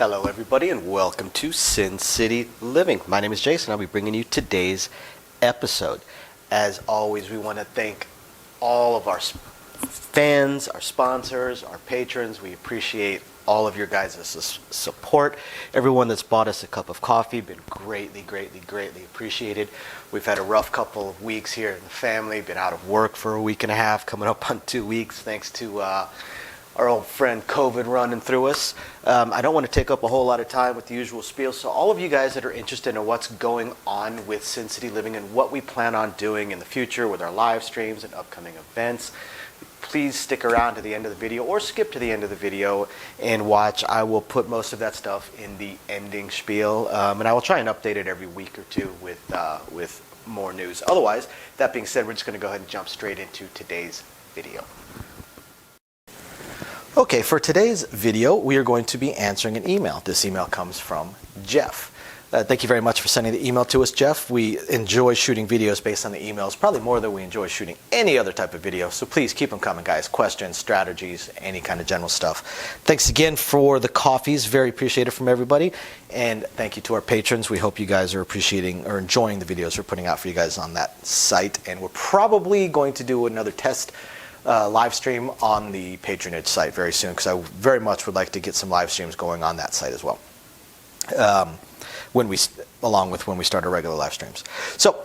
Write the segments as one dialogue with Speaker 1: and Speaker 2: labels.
Speaker 1: Hello everybody and welcome to Sin City Living. My name is Jason. I'll be bringing you today's episode. As always, we want to thank all of our fans, our sponsors, our patrons. We appreciate all of your guys' support. Everyone that's bought us a cup of coffee, been greatly appreciated. We've had a rough couple of weeks here in the family, been out of work for a week and a half, coming up on 2 weeks, thanks to our old friend COVID running through us. I don't want to take up a whole lot of time with the usual spiel, so all of you guys that are interested in what's going on with Sin City Living and what we plan on doing in the future with our live streams and upcoming events, please stick around to the end of the video or skip to the end of the video and watch. I will put most of that stuff in the ending spiel, and I will try and update it every week or two with more news. Otherwise, that being said, we're just going to go ahead and jump straight into today's video. Okay, for today's video, we are going to be answering an email. This email comes from Jeff. Thank you very much for sending the email to us, Jeff. We enjoy shooting videos based on the emails, probably more than we enjoy shooting any other type of video. So please keep them coming, guys. Questions, strategies, any kind of general stuff. Thanks again for the coffees. Very appreciated from everybody. And thank you to our patrons. We hope you guys are appreciating or enjoying the videos we're putting out for you guys on that site. And we're probably going to do another test live stream on the patronage site very soon, because I very much would like to get some live streams going on that site as well. Along with when we start our regular live streams. So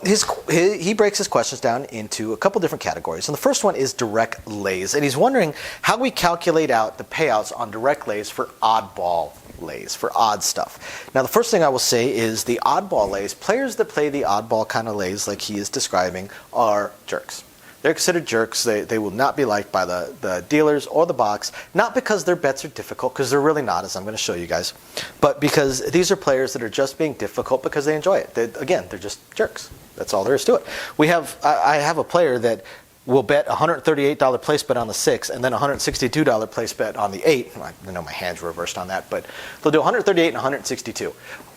Speaker 1: he breaks his questions down into a couple different categories. And the first one is direct lays. And he's wondering how we calculate out the payouts on direct lays for oddball lays, for odd stuff. Now, the first thing I will say is the oddball lays, players that play the oddball kind of lays like he is describing are jerks. They're considered jerks. They will not be liked by the dealers or the box, not because their bets are difficult, because they're really not, as I'm going to show you guys, but because these are players that are just being difficult because they enjoy it. They're just jerks. That's all there is to it. I have a player that will bet $138 place bet on the 6 and then $162 place bet on the 8. I know my hands were reversed on that, but they'll do 138 and 162.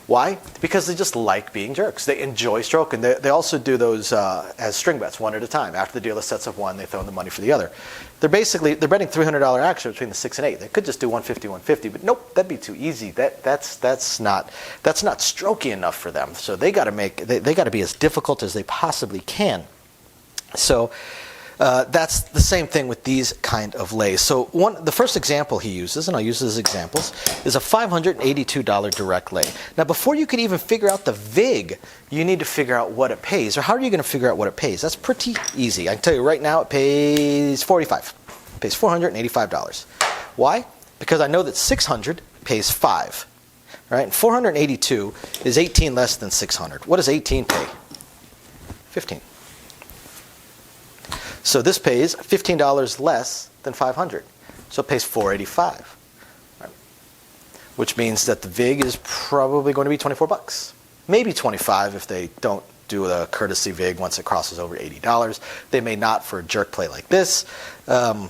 Speaker 1: Why? Because they just like being jerks. They enjoy stroking. They also do those as string bets, one at a time. After the dealer sets up one, they throw in the money for the other. They're betting $300 action between the 6 and 8. They could just do 150, but nope, that'd be too easy. That's not strokey enough for them. So they got to be as difficult as they possibly can. So that's the same thing with these kind of lays. So the first example he uses, and I'll use as examples, is a $582 direct lay. Now, before you can even figure out the VIG, you need to figure out what it pays. Or how are you going to figure out what it pays? That's pretty easy. I can tell you right now, it pays $45. It pays $485. Why? Because I know that 600 pays 5. Right? And 482 is 18 less than 600. What does 18 pay? 15. So this pays $15 less than 500. So it pays $485. Right? Which means that the VIG is probably going to be 24 bucks. Maybe 25 if they don't do a courtesy VIG once it crosses over $80. They may not for a jerk play like this. And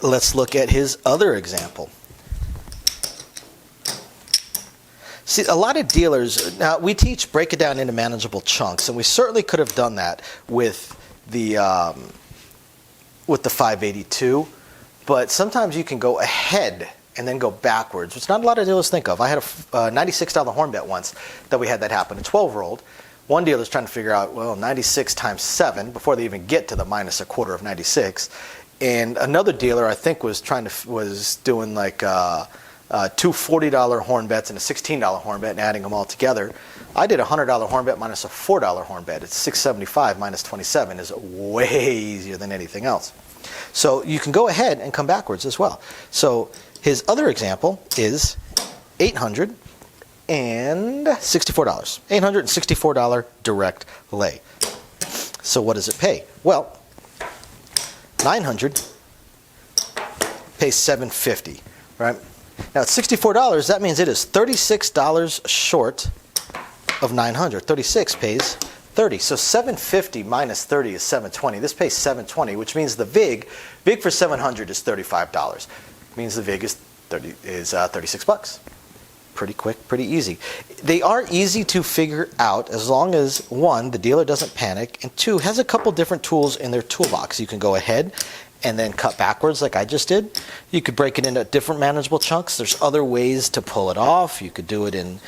Speaker 1: let's look at his other example. See, a lot of dealers, now we teach break it down into manageable chunks, and we certainly could have done that with the 582, but sometimes you can go ahead and then go backwards, which not a lot of dealers think of. I had a $96 horn bet once that we had that happen. A 12 rolled. One dealer's trying to figure out, well, 96 times 7 before they even get to the minus a quarter of 96. And another dealer, I think, was doing like two $40 horn bets and a $16 horn bet and adding them all together. I did a $100 horn bet minus a $4 horn bet. It's $675 minus 27 is way easier than anything else. So you can go ahead and come backwards as well. So his other example is $864. $864 direct lay. So what does it pay? Well, 900 pays $750, right? Now, at $64, that means it is $36 short of 900. 36 pays 30. So 750 minus 30 is 720. This pays 720, which means the VIG for 700 is $35. Means the VIG is 36 bucks. Pretty quick, pretty easy. They are easy to figure out as long as, one, the dealer doesn't panic, and two, has a couple different tools in their toolbox. You can go ahead and then cut backwards like I just did. You could break it into different manageable chunks. There's other ways to pull it off. You could do it in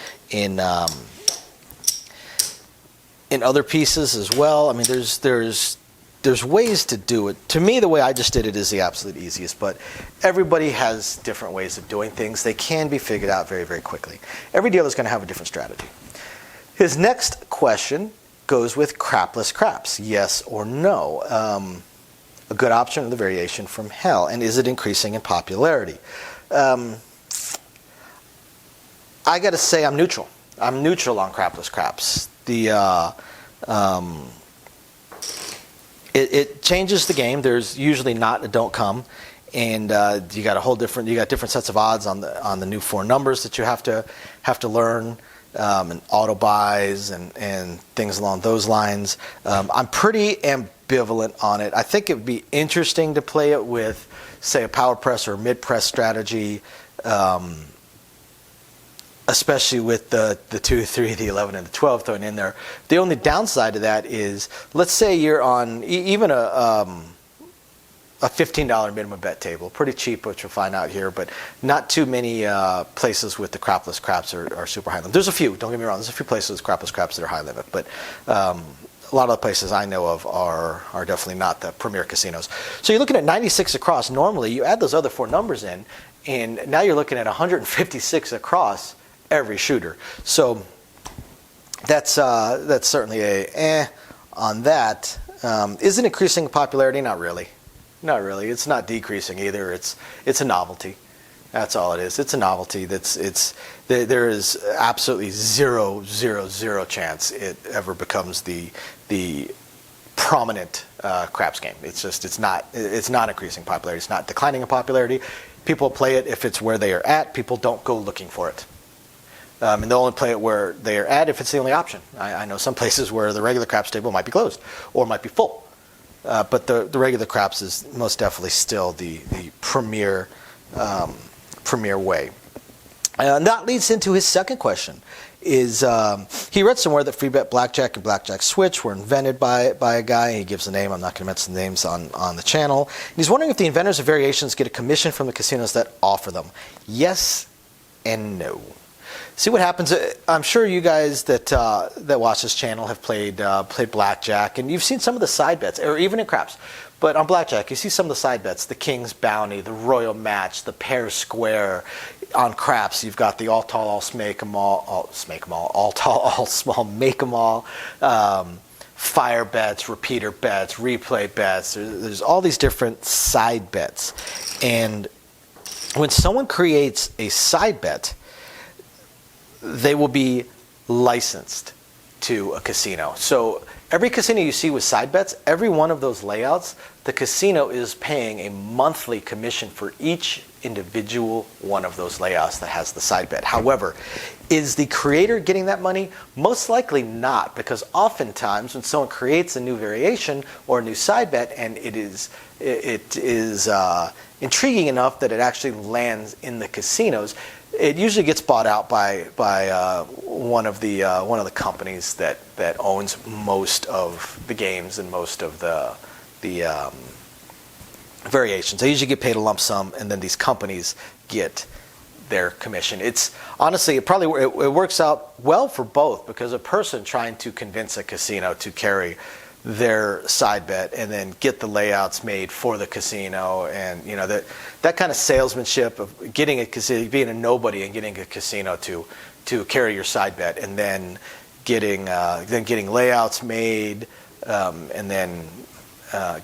Speaker 1: other pieces as well. I mean, there's ways to do it. To me, the way I just did it is the absolute easiest, but everybody has different ways of doing things. They can be figured out very, very quickly. Every dealer is going to have a different strategy. His next question goes with crapless craps, yes or no. A good option or the variation from hell, and is it increasing in popularity? I got to say I'm neutral. I'm neutral on crapless craps. It changes the game. There's usually not a don't come, and you got different sets of odds on the new 4 numbers that you have to learn, and auto buys and things along those lines. I'm pretty ambivalent on it. I think it would be interesting to play it with, say, a power press or mid press strategy. Especially with the 2, 3, the 11, and the 12 thrown in there. The only downside to that is, let's say you're on even a $15 minimum bet table, pretty cheap, which you'll find out here, but not too many places with the crapless craps are super high limit. There's a few, don't get me wrong, there's a few places with crapless craps that are high limit, but a lot of the places I know of are definitely not the premier casinos. So you're looking at 96 across. Normally, you add those other 4 numbers in, and now you're looking at 156 across every shooter. So that's certainly a on that. Is it increasing in popularity? Not really. Not really. It's not decreasing either. It's a novelty. That's all it is. It's a novelty. There is absolutely zero chance it ever becomes the prominent craps game. It's not increasing popularity. It's not declining in popularity. People play it if it's where they are at. People don't go looking for it. And they'll only play it where they are at if it's the only option. I know some places where the regular craps table might be closed or might be full. But the regular craps is most definitely still the premier way. And that leads into his second question. Is he read somewhere that free bet blackjack and blackjack switch were invented by a guy. He gives the name. I'm not going to mention the names on the channel. And he's wondering if the inventors of variations get a commission from the casinos that offer them. Yes and no. See what happens. I'm sure you guys that watch this channel have played blackjack, and you've seen some of the side bets, or even in craps. But on blackjack, you see some of the side bets: the King's Bounty, the Royal Match, the Pair Square. On craps, you've got the all tall, all smake 'em all, all tall, all small, make 'em all. Fire bets, repeater bets, replay bets. There's all these different side bets, and when someone creates a side bet, they will be licensed to a casino. So every casino you see with side bets, every one of those layouts, the casino is paying a monthly commission for each individual one of those layouts that has the side bet. However, is the creator getting that money? Most likely not, because oftentimes when someone creates a new variation or a new side bet and it is intriguing enough that it actually lands in the casinos, it usually gets bought out by one of the companies that owns most of the games and most of the variations. They usually get paid a lump sum, and then these companies get their commission. It's honestly, it works out well for both, because a person trying to convince a casino to carry their side bet and then get the layouts made for the casino, and that kind of salesmanship of getting a casino, being a nobody and getting a casino to carry your side bet, and then getting layouts made, and then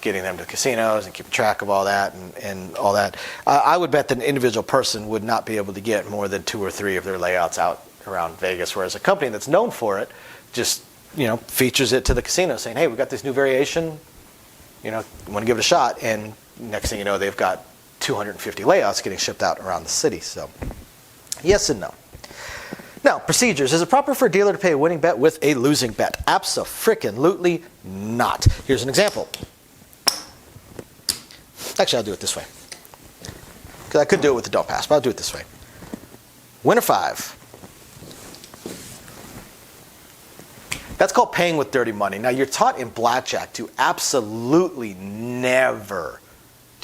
Speaker 1: getting them to casinos and keeping track of all that and all that. I would bet that an individual person would not be able to get more than 2 or 3 of their layouts out around Vegas, whereas a company that's known for it just features it to the casino saying, hey, we've got this new variation, want to give it a shot, and next thing you know, they've got 250 layouts getting shipped out around the city. So yes and no. Now, procedures. Is it proper for a dealer to pay a winning bet with a losing bet? Abso-frickin-lutely not. Here's an example. Actually, I'll do it this way, because I could do it with the don't pass, but I'll do it this way. Winner 5. That's called paying with dirty money. Now, you're taught in blackjack to absolutely never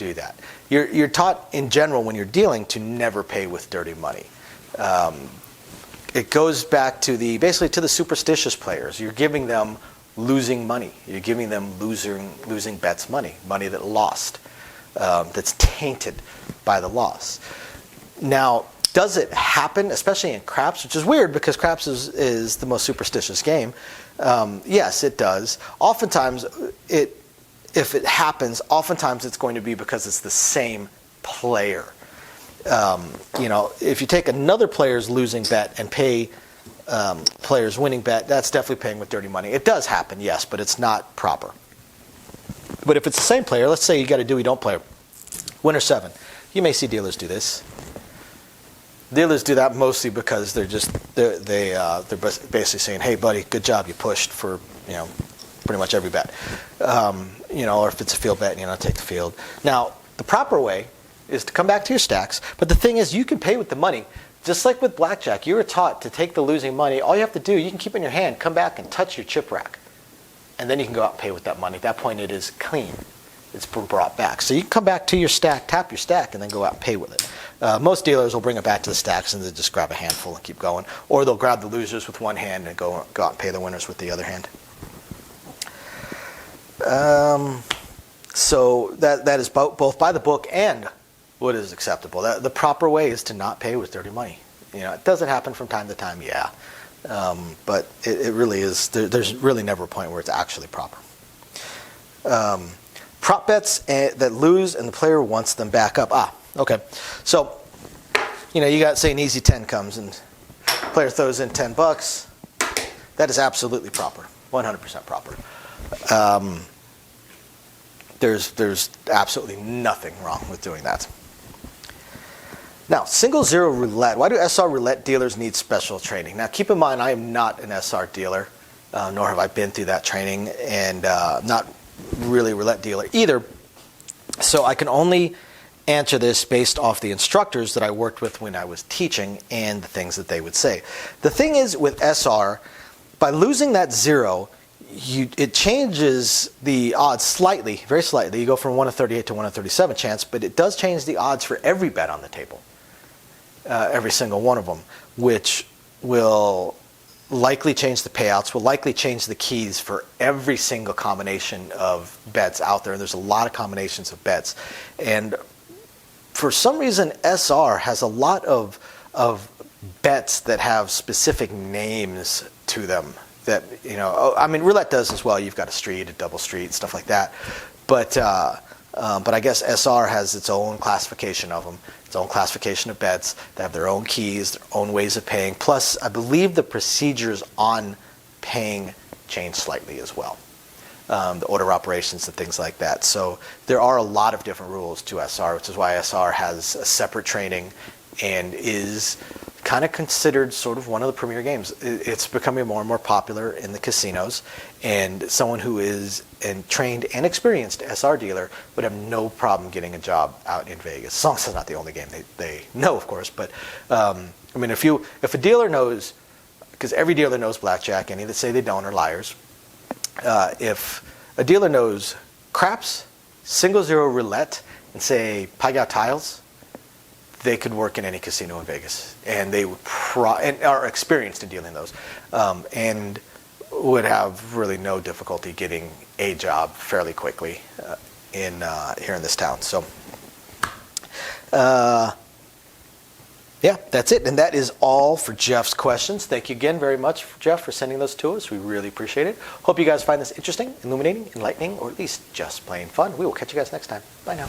Speaker 1: do that. You're taught in general when you're dealing to never pay with dirty money. It goes back to basically to the superstitious players. You're giving them losing money. You're giving them losing bets money that lost, that's tainted by the loss. Now, does it happen, especially in craps, which is weird because craps is the most superstitious game? Yes, it does. Oftentimes, if it happens, oftentimes it's going to be because it's the same player. If you take another player's losing bet and pay player's winning bet, that's definitely paying with dirty money. It does happen, yes, but it's not proper. But if it's the same player, let's say you got a do-we-don't player, winner 7. You may see dealers do this. Dealers do that mostly because they're basically saying, "Hey, buddy, good job, you pushed for pretty much every bet." Or if it's a field bet, take the field. Now, the proper way is to come back to your stacks. But the thing is, you can pay with the money. Just like with blackjack, you were taught to take the losing money. All you have to do, you can keep it in your hand, come back and touch your chip rack. And then you can go out and pay with that money. At that point, it is clean. It's been brought back. So you can come back to your stack, tap your stack, and then go out and pay with it. Most dealers will bring it back to the stacks and they just grab a handful and keep going. Or they'll grab the losers with one hand and go out and pay the winners with the other hand. So that is both by the book and what is acceptable. The proper way is to not pay with dirty money. It doesn't happen from time to time, yeah. But it really is, there's really never a point where it's actually proper. Prop bets that lose and the player wants them back up. Okay. So, you got, say, an easy 10 comes and player throws in $10. That is absolutely proper, 100% proper. There's absolutely nothing wrong with doing that. Now, single zero roulette. Why do SR roulette dealers need special training? Now, keep in mind, I am not an SR dealer, nor have I been through that training, and not really a roulette dealer either. So I can only answer this based off the instructors that I worked with when I was teaching and the things that they would say. The thing is with SR, by losing that zero, it changes the odds slightly, very slightly. You go from 1 in 38 to 1 in 37 chance, but it does change the odds for every bet on the table, every single one of them, which will likely change the payouts, will likely change the keys for every single combination of bets out there. There's a lot of combinations of bets. And for some reason, SR has a lot of bets that have specific names to them. That roulette does as well. You've got a street, a double street, stuff like that. But I guess SR has its own classification of them, its own classification of bets. They have their own keys, their own ways of paying. Plus, I believe the procedures on paying change slightly as well. The order operations and things like that. So there are a lot of different rules to SR, which is why SR has a separate training and is kind of considered sort of one of the premier games. It's becoming more and more popular in the casinos, and someone who is a trained and experienced SR dealer would have no problem getting a job out in Vegas, as long as it's not the only game they know, of course. But if a dealer knows, because every dealer knows blackjack, any that say they don't are liars. If a dealer knows craps, single zero roulette, and say Payout tiles, they could work in any casino in Vegas, and they would and are experienced in dealing those, and would have really no difficulty getting a job fairly quickly here in this town. So, yeah, that's it, and that is all for Jeff's questions. Thank you again very much, Jeff, for sending those to us. We really appreciate it. Hope you guys find this interesting, illuminating, enlightening, or at least just plain fun. We will catch you guys next time. Bye now.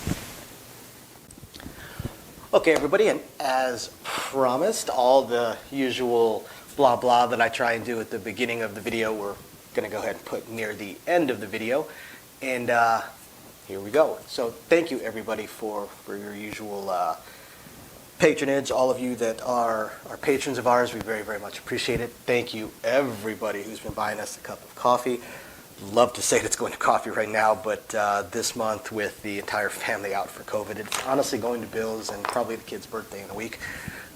Speaker 2: Okay, everybody, and as promised, all the usual blah blah that I try and do at the beginning of the video, we're going to go ahead and put near the end of the video. And here we go. So thank you, everybody, for your usual patronage. All of you that are patrons of ours, we very, very much appreciate it. Thank you, everybody who's been buying us a cup of coffee. Love to say that it's going to coffee right now, but this month with the entire family out for COVID, it's honestly going to Bill's and probably the kid's birthday in a week.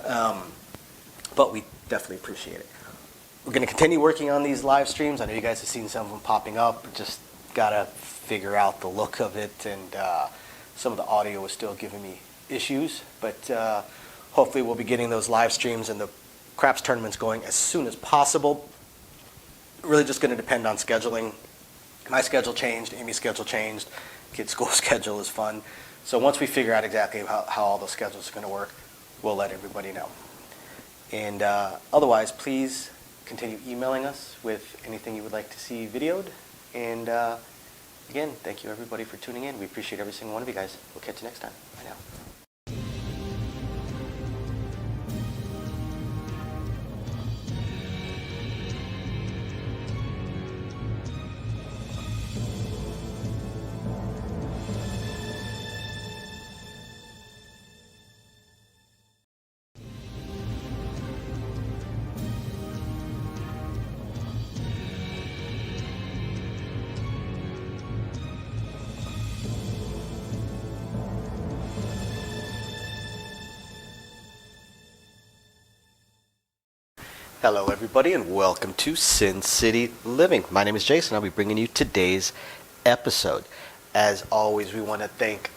Speaker 2: But we definitely appreciate it. We're going to continue working on these live streams. I know you guys have seen some of them popping up. Just got to figure out the look of it and some of the audio was still giving me issues, but hopefully we'll be getting those live streams and the craps tournaments going as soon as possible. Really just going to depend on scheduling. My schedule changed, Amy's schedule changed, kids' school schedule is fun. So once we figure out exactly how all those schedules are going to work, we'll let everybody know. And otherwise, please continue emailing us with anything you would like to see videoed. And again, thank you everybody for tuning in. We appreciate every single one of you guys. We'll catch you next time. Bye now. Hello everybody and welcome to Sin City Living. My name is Jason. I'll be bringing you today's episode. As always, we want to thank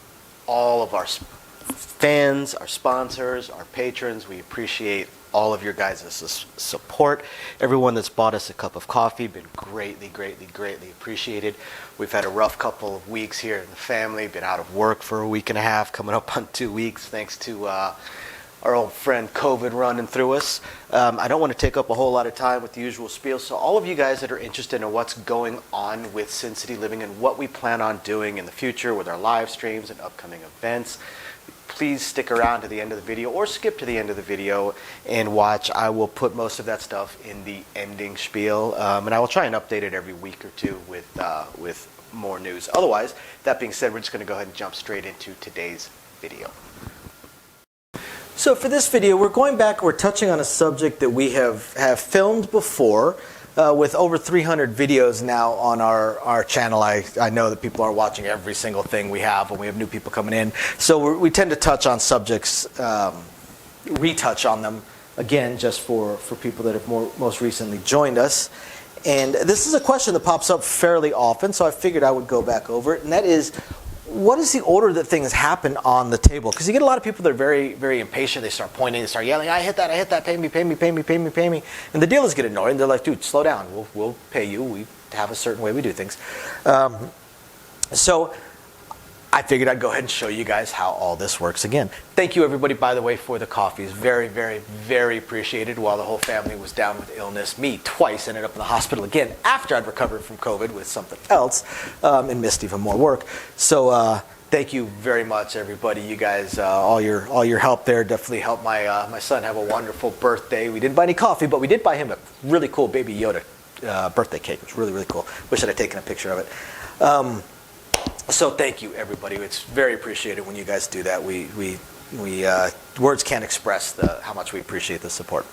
Speaker 2: all of our fans, our sponsors, our patrons. We appreciate all of your guys' support. Everyone that's bought us a cup of coffee, been greatly appreciated. We've had a rough couple of weeks here in the family, been out of work for a week and a half, coming up on 2 weeks, thanks to our old friend COVID running through us. I don't want to take up a whole lot of time with the usual spiel, so all of you guys that are interested in what's going on with Sin City Living and what we plan on doing in the future with our live streams and upcoming events, please stick around to the end of the video or skip to the end of the video and watch. I will put most of that stuff in the ending spiel, and I will try and update it every week or two with more news. Otherwise, that being said, we're just going to go ahead and jump straight into today's video. So for this video, we're going back, we're touching on a subject that we have filmed before with over 300 videos now on our channel. I know that people aren't watching every single thing we have when we have new people coming in. So we tend to touch on subjects, retouch on them, again, just for people that have most recently joined us. And this is a question that pops up fairly often, so I figured I would go back over it, and that is, what is the order that things happen on the table? Because you get a lot of people that are very impatient. They start pointing, they start yelling, I hit that, pay me. And the dealers get annoyed, and they're like, dude, slow down. We'll pay you. We have a certain way we do things. So I figured I'd go ahead and show you guys how all this works again. Thank you, everybody, by the way, for the coffees. Very appreciated while the whole family was down with illness. Me, twice, ended up in the hospital again after I'd recovered from COVID with something else and missed even more work. So thank you very much, everybody. You guys, all your help there definitely helped my son have a wonderful birthday. We didn't buy any coffee, but we did buy him a really cool Baby Yoda birthday cake. It was really cool. Wish I'd have taken a picture of it. So thank you, everybody. It's very appreciated when you guys do that. We words can't express how much we appreciate the support.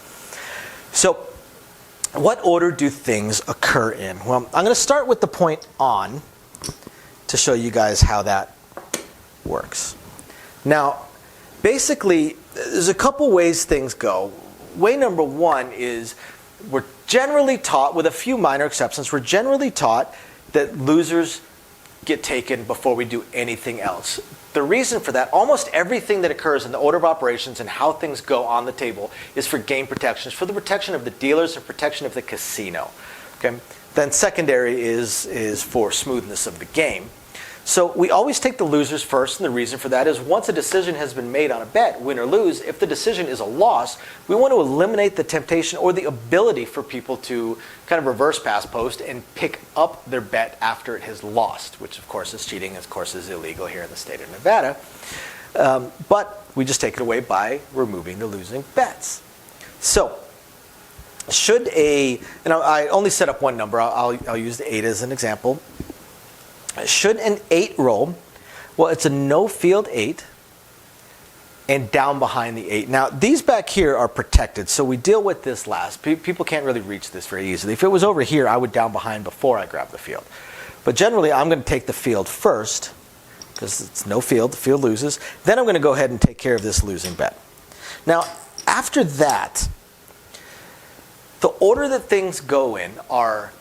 Speaker 2: So what order do things occur in? Well, I'm going to start with the point on to show you guys how that works. Now, basically, there's a couple ways things go. Way number one is we're generally taught, with a few minor exceptions, we're generally taught that losers get taken before we do anything else. The reason for that, almost everything that occurs in the order of operations and how things go on the table is for game protection. It's for the protection of the dealers and protection of the casino. Okay? Then secondary is for smoothness of the game. So we always take the losers first, and the reason for that is once a decision has been made on a bet, win or lose, if the decision is a loss, we want to eliminate the temptation or the ability for people to kind of reverse pass post and pick up their bet after it has lost, which of course is cheating, of course is illegal here in the state of Nevada. But we just take it away by removing the losing bets. So should and I only set up one number, I'll use the 8 as an example. Should an 8 roll, well, it's a no field 8 and down behind the 8. Now, these back here are protected, so we deal with this last. People can't really reach this very easily. If it was over here, I would down behind before I grab the field. But generally, I'm going to take the field first because it's no field. The field loses. Then I'm going to go ahead and take care of this losing bet. Now, after that, the order that things go in are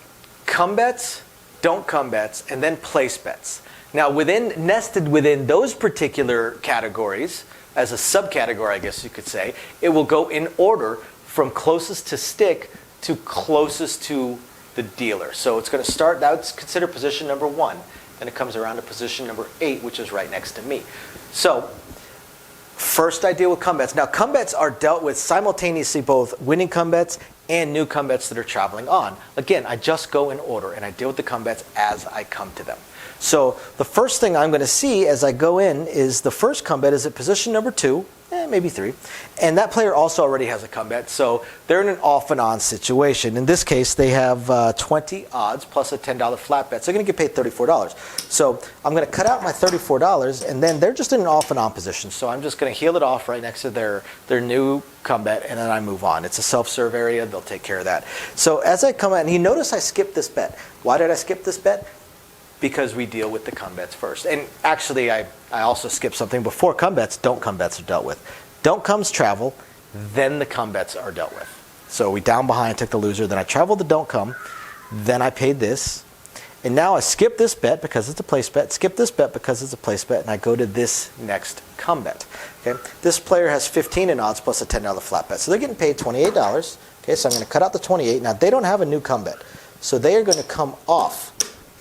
Speaker 2: come bets, don't come bets, and then place bets.
Speaker 1: Now, nested within those particular categories, as a subcategory, I guess you could say, it will go in order from closest to stick to closest to the dealer. So it's going to start, that's considered position number 1. Then it comes around to position number 8, which is right next to me. So first I deal with come bets. Now, come bets are dealt with simultaneously, both winning come bets and new come bets that are traveling on. Again, I just go in order, and I deal with the come bets as I come to them. So the first thing I'm going to see as I go in is the first come bet is at position number 2, maybe 3. And that player also already has a come bet, so they're in an off and on situation. In this case, they have 20 odds plus a $10 flat bet, so they're going to get paid $34. So I'm going to cut out my $34, and then they're just in an off and on position. So I'm just going to heel it off right next to their new come bet, and then I move on. It's a self-serve area. They'll take care of that. So as I come out, and you notice I skipped this bet. Why did I skip this bet? Because we deal with the come bets first. And actually, I also skipped something before come bets. Don't come bets are dealt with. Don't comes travel, then the come bets are dealt with. So we down behind, took the loser, then I traveled the don't come, then I paid this. And now I skip this bet because it's a place bet, skip this bet because it's a place bet, and I go to this next come bet. Okay? This player has 15 in odds plus a $10 flat bet. So they're getting paid $28. Okay, so I'm going to cut out the 28. Now they don't have a new come bet. So they are going to come off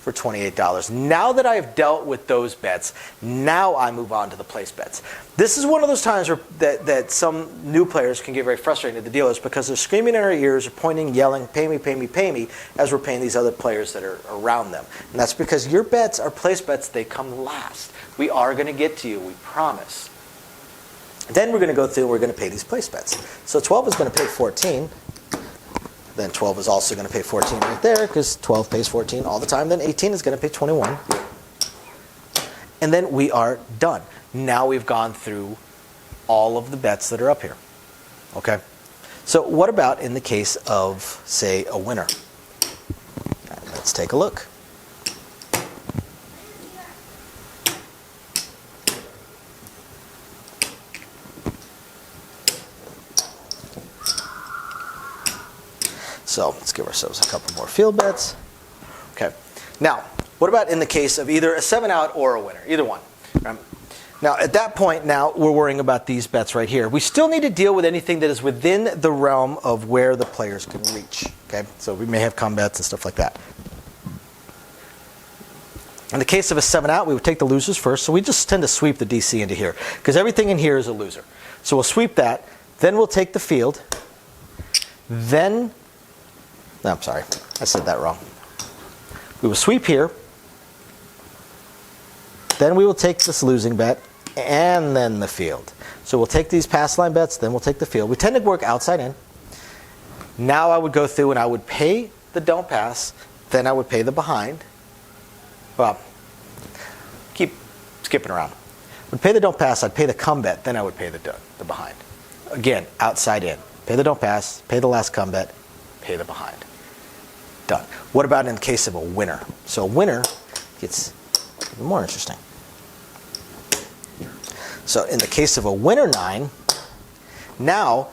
Speaker 1: for $28. Now that I've dealt with those bets, now I move on to the place bets. This is one of those times where that some new players can get very frustrated at the dealers because they're screaming in our ears, or pointing, yelling, pay me, pay me, pay me, as we're paying these other players that are around them. And that's because your bets are place bets. They come last. We are going to get to you, we promise. Then we're going to go through and we're going to pay these place bets. So 12 is going to pay 14. Then 12 is also going to pay 14 right there because 12 pays 14 all the time. Then 18 is going to pay 21. And then we are done. Now we've gone through all of the bets that are up here. Okay? So what about in the case of, say, a winner? Let's take a look. So let's give ourselves a couple more field bets. Okay. Now, what about in the case of either a 7-out or a winner? Either one. Now, at that point, now we're worrying about these bets right here. We still need to deal with anything that is within the realm of where the players can reach. Okay. So we may have come bets and stuff like that. In the case of a 7-out, we would take the losers first. So we just tend to sweep the DC into here because everything in here is a loser. So we'll sweep that. Then we'll take the field. Then... No, I'm sorry. I said that wrong. We will sweep here. Then we will take this losing bet and then the field. So we'll take these pass line bets, then we'll take the field. We tend to work outside in. Now I would go through and I would pay the don't pass, then I would pay the behind. Well, keep skipping around. I would pay the don't pass, I'd pay the come bet, then I would pay the behind. Again, outside in. Pay the don't pass, pay the last come bet, pay the behind. Done. What about in the case of a winner? So a winner gets even more interesting. So in the case of a winner 9, now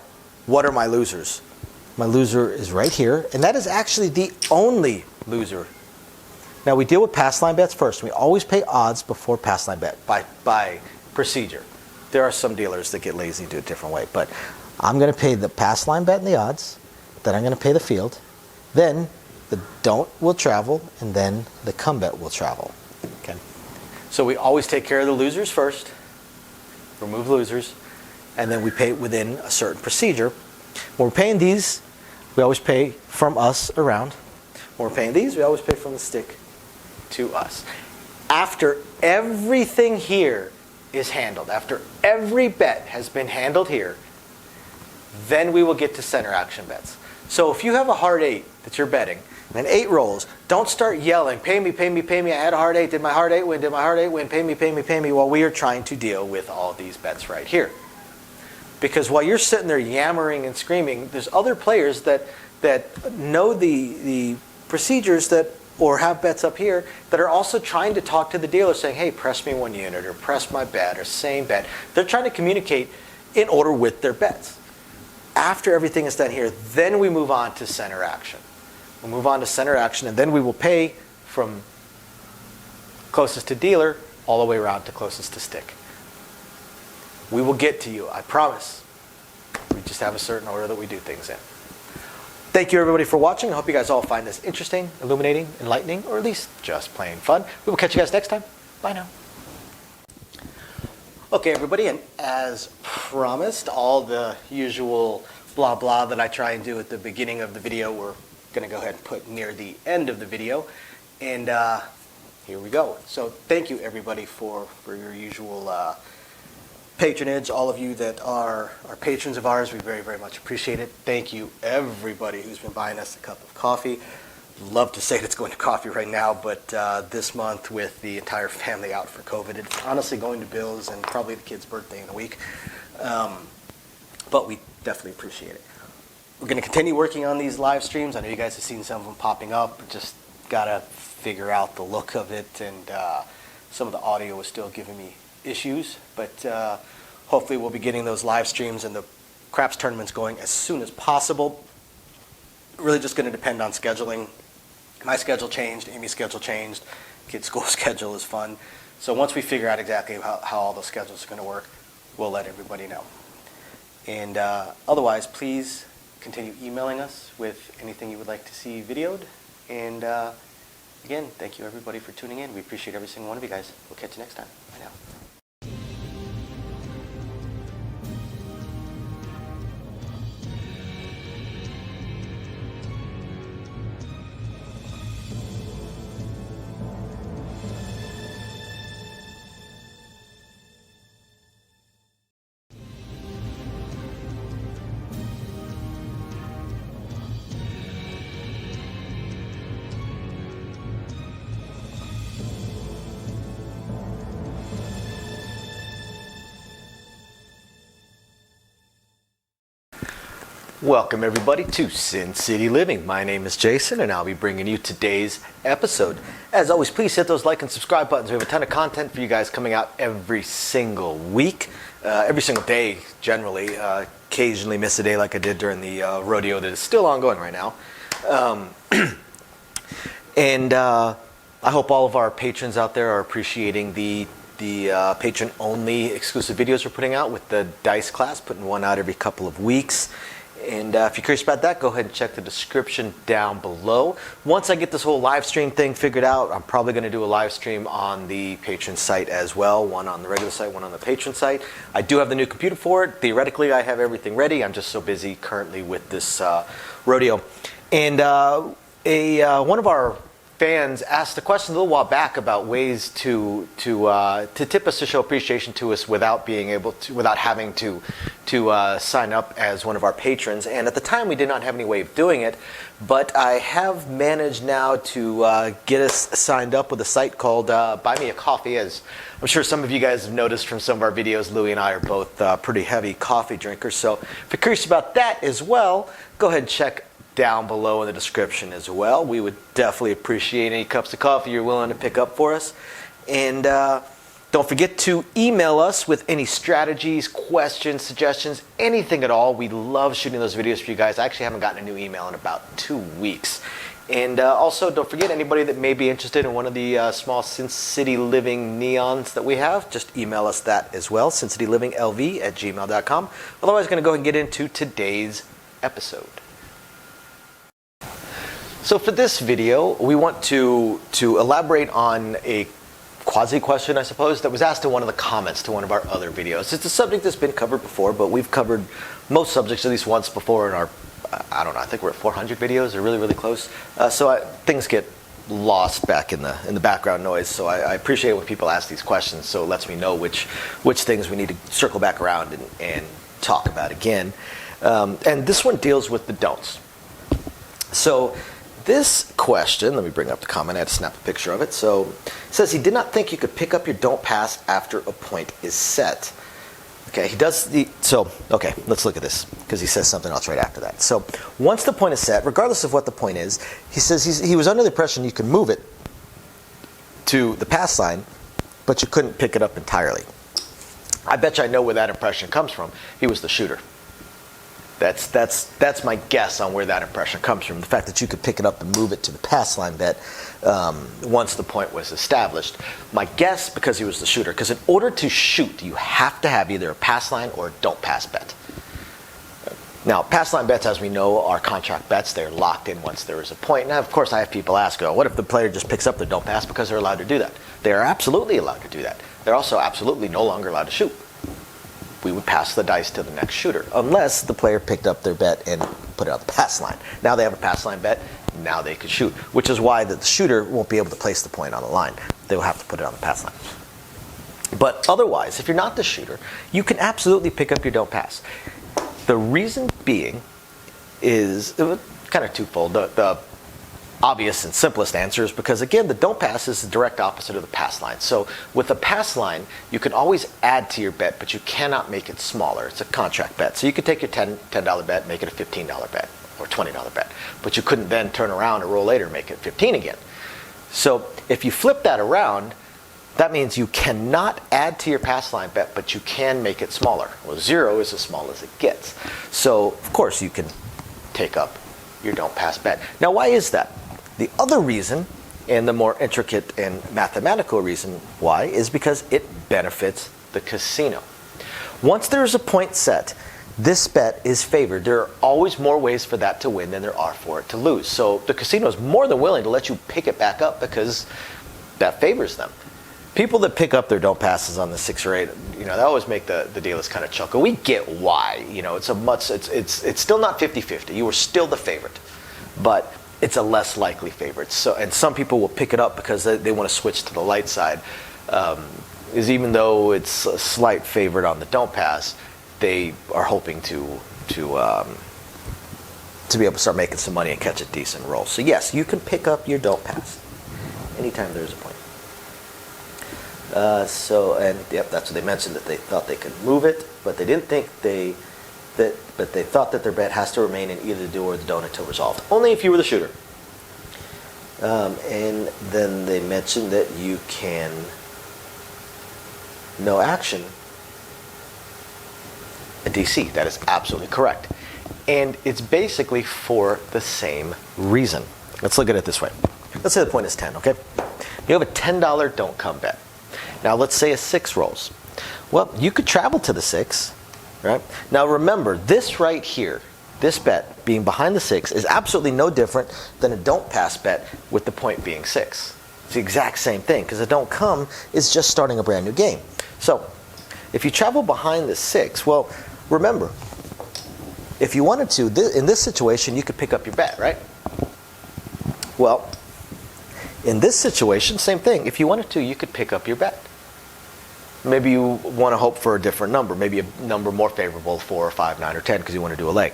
Speaker 1: what are my losers? My loser is right here, and that is actually the only loser. Now we deal with pass line bets first. We always pay odds before pass line bet by procedure. There are some dealers that get lazy and do it a different way, but I'm going to pay the pass line bet and the odds, then I'm going to pay the field, then the don't will travel, and then the come bet will travel. Okay. So we always take care of the losers first, remove losers, and then we pay within a certain procedure. When we're paying these, we always pay from us around. When we're paying these, we always pay from the stick to us. After everything here is handled, after every bet has been handled here, then we will get to center action bets. So if you have a hard 8 that you're betting, and 8 rolls, don't start yelling, pay me, pay me, pay me, I had a hard 8, did my hard 8 win, did my hard 8 win, pay me, pay me, pay me, while we are trying to deal with all these bets right here. Because while you're sitting there yammering and screaming, there's other players that know the procedures that, or have bets up here, that are also trying to talk to the dealer saying, hey, press me 1 unit, or press my bet, or same bet. They're trying to communicate in order with their bets. After everything is done here, then we move on to center action. We'll move on to center action, and then we will pay from
Speaker 2: closest to dealer, all the way around to closest to stick. We will get to you, I promise. We just have a certain order that we do things in. Thank you everybody for watching. I hope you guys all find this interesting, illuminating, enlightening, or at least just plain fun. We will catch you guys next time. Bye now. Okay everybody, and as promised, all the usual blah blah that I try and do at the beginning of the video, we're going to go ahead and put near the end of the video. And here we go. So thank you everybody for your usual patronage. All of you that are patrons of ours, we very, very much appreciate it. Thank you everybody who's been buying us a cup of coffee. Love to say that it's going to coffee right now, but this month with the entire family out for COVID, it's honestly going to Bill's and probably the kid's birthday in a week. But we definitely appreciate it. We're going to continue working on these live streams. I know you guys have seen some of them popping up. Just got to figure out the look of it, and some of the audio is still giving me issues, but hopefully we'll be getting those live streams and the craps tournaments going as soon as possible. Really just going to depend on scheduling. My schedule changed, Amy's schedule changed, kids' school schedule is fun. So once we figure out exactly how all those schedules are going to work, we'll let everybody know. And otherwise, please continue emailing us with anything you would like to see videoed. And again, thank you everybody for tuning in. We appreciate every single one of you guys. We'll catch you next time. Bye now.
Speaker 1: Welcome everybody to Sin City Living. My name is Jason and I'll be bringing you today's episode. As always, please hit those like and subscribe buttons. We have a ton of content for you guys coming out every single week, every single day generally. Occasionally miss a day like I did during the rodeo that is still ongoing right now. And I hope all of our patrons out there are appreciating the patron-only exclusive videos we're putting out with the dice class, putting one out every couple of weeks. And if you're curious about that, go ahead and check the description down below. Once I get this whole live stream thing figured out, I'm probably going to do a live stream on the patron site as well. One on the regular site, one on the patron site. I do have the new computer for it. Theoretically, I have everything ready. I'm just so busy currently with this rodeo. And one of our fans asked a question a little while back about ways to tip us, to show appreciation to us without having to sign up as one of our patrons. And at the time we did not have any way of doing it, but I have managed now to get us signed up with a site called Buy Me a Coffee. As I'm sure some of you guys have noticed from some of our videos, Louie and I are both pretty heavy coffee drinkers. So if you're curious about that as well, go ahead and check down below in the description as well. We would definitely appreciate any cups of coffee you're willing to pick up for us. And don't forget to email us with any strategies, questions, suggestions, anything at all. We love shooting those videos for you guys. I actually haven't gotten a new email in about 2 weeks. And also, don't forget, anybody that may be interested in one of the small Sin City Living neons that we have, just email us that as well, sincityliving.lv@gmail.com. Otherwise, going to go ahead and get into today's episode. So for this video, we want to elaborate on a quasi-question, I suppose, that was asked in one of the comments to one of our other videos. It's a subject that's been covered before, but we've covered most subjects at least once before in our, I don't know, I think we're at 400 videos, or really, really close. Things get lost back in the background noise, so I appreciate when people ask these questions, so it lets me know which things we need to circle back around and talk about again. And this one deals with the don'ts. So this question, let me bring up the comment, I had to snap a picture of it. So it says he did not think you could pick up your don't pass after a point is set. Okay, okay, let's look at this, because he says something else right after that. So once the point is set, regardless of what the point is, he says he was under the impression you could move it to the pass line, but you couldn't pick it up entirely. I bet you I know where that impression comes from. He was the shooter. That's my guess on where that impression comes from. The fact that you could pick it up and move it to the pass line bet once the point was established. My guess, because he was the shooter, because in order to shoot, you have to have either a pass line or a don't pass bet. Now, pass line bets, as we know, are contract bets. They're locked in once there is a point. Now, of course, I have people ask, what if the player just picks up their don't pass, because they're allowed to do that? They are absolutely allowed to do that. They're also absolutely no longer allowed to shoot. We would pass the dice to the next shooter, unless the player picked up their bet and put it on the pass line. Now they have a pass line bet. Now they can shoot, which is why the shooter won't be able to place the point on the line. They will have to put it on the pass line. But otherwise, if you're not the shooter, you can absolutely pick up your don't pass. The reason being is kind of twofold. The obvious and simplest answer is because, again, the don't pass is the direct opposite of the pass line. So with a pass line, you can always add to your bet, but you cannot make it smaller. It's a contract bet. So you could take your $10 bet, make it a $15 bet or $20 bet, but you couldn't then turn around a roll later and make it 15 again. So if you flip that around, that means you cannot add to your pass line bet, but you can make it smaller. Well, 0 is as small as it gets. So, of course, you can take up your don't pass bet. Now, why is that? The other reason, and the more intricate and mathematical reason why, is because it benefits the casino. Once there's a point set, this bet is favored. There are always more ways for that to win than there are for it to lose. So the casino is more than willing to let you pick it back up because that favors them. People that pick up their don't passes on the 6 or 8, they always make the dealers kind of chuckle. We get why. It's still not 50-50. You are still the favorite, but it's a less likely favorite. So, and some people will pick it up because they want to switch to the light side. Is even though it's a slight favorite on the don't pass, they are hoping to be able to start making some money and catch a decent roll. So yes, you can pick up your don't pass anytime there's a point. That's what they mentioned, that they thought they could move it, but they didn't think they thought that their bet has to remain in either the do or the don't until resolved. Only if you were the shooter. And then they mentioned that you can no action a DC. That is absolutely correct. And it's basically for the same reason. Let's look at it this way. Let's say the point is 10, okay? You have a $10 don't come bet. Now let's say a 6 rolls. Well, you could travel to the 6, right? Now remember, this right here, this bet being behind the 6 is absolutely no different than a don't pass bet with the point being 6. It's the exact same thing, because a don't come is just starting a brand new game. So if you travel behind the 6, well, remember, if you wanted to, in this situation, you could pick up your bet, right? Well, in this situation, same thing. If you wanted to, you could pick up your bet. Maybe you want to hope for a different number, maybe a number more favorable, 4 or 5, 9 or 10, because you want to do a leg.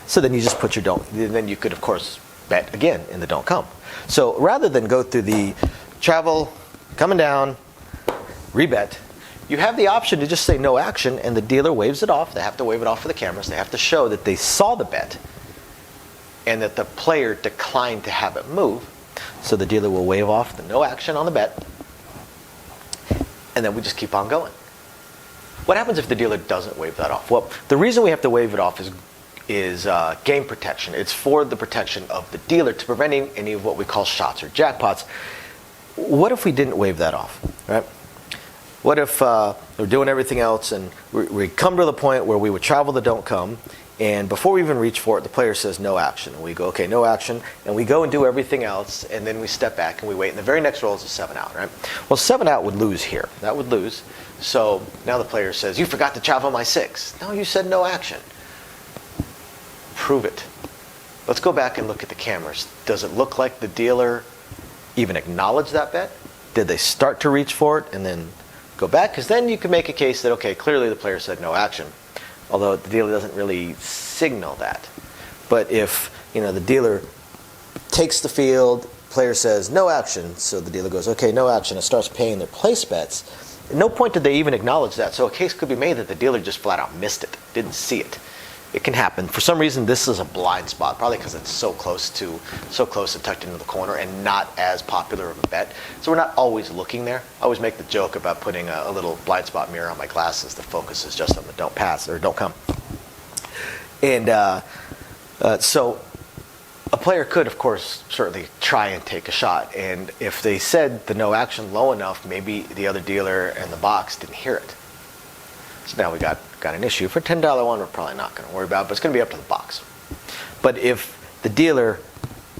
Speaker 1: So then you just put your don't. Then you could, of course, bet again in the don't come. So rather than go through the travel, coming down, rebet, you have the option to just say no action, and the dealer waves it off. They have to wave it off for the cameras. They have to show that they saw the bet and that the player declined to have it move. So the dealer will wave off the no action on the bet, and then we just keep on going. What happens if the dealer doesn't wave that off? Well, the reason we have to wave it off is game protection. It's for the protection of the dealer to prevent any of what we call shots or jackpots. What if we didn't wave that off, right? What if we're doing everything else and we come to the point where we would travel the don't come, and before we even reach for it, the player says no action. And we go, okay, no action, and we go and do everything else, and then we step back and we wait, and the very next roll is a 7 out, right? Well, 7 out would lose here. That would lose. So now the player says, you forgot to travel my 6. No, you said no action. Prove it. Let's go back and look at the cameras. Does it look like the dealer even acknowledged that bet? Did they start to reach for it and then go back? Because then you can make a case that, okay, clearly the player said no action, although the dealer doesn't really signal that. But if the dealer takes the field, player says no action, so the dealer goes, okay, no action, and starts paying their place bets, at no point did they even acknowledge that. So a case could be made that the dealer just flat out missed it, didn't see it. It can happen. For some reason, this is a blind spot, probably because it's so close and tucked into the corner and not as popular of a bet. So we're not always looking there. I always make the joke about putting a little blind spot mirror on my glasses that focuses just on the don't pass or don't come.
Speaker 2: And so a player could, of course, certainly try and take a shot. And if they said the no action low enough, maybe the other dealer in the box didn't hear it. So now we got an issue. For a $10 one, we're probably not going to worry about it, but it's going to be up to the box. But if the dealer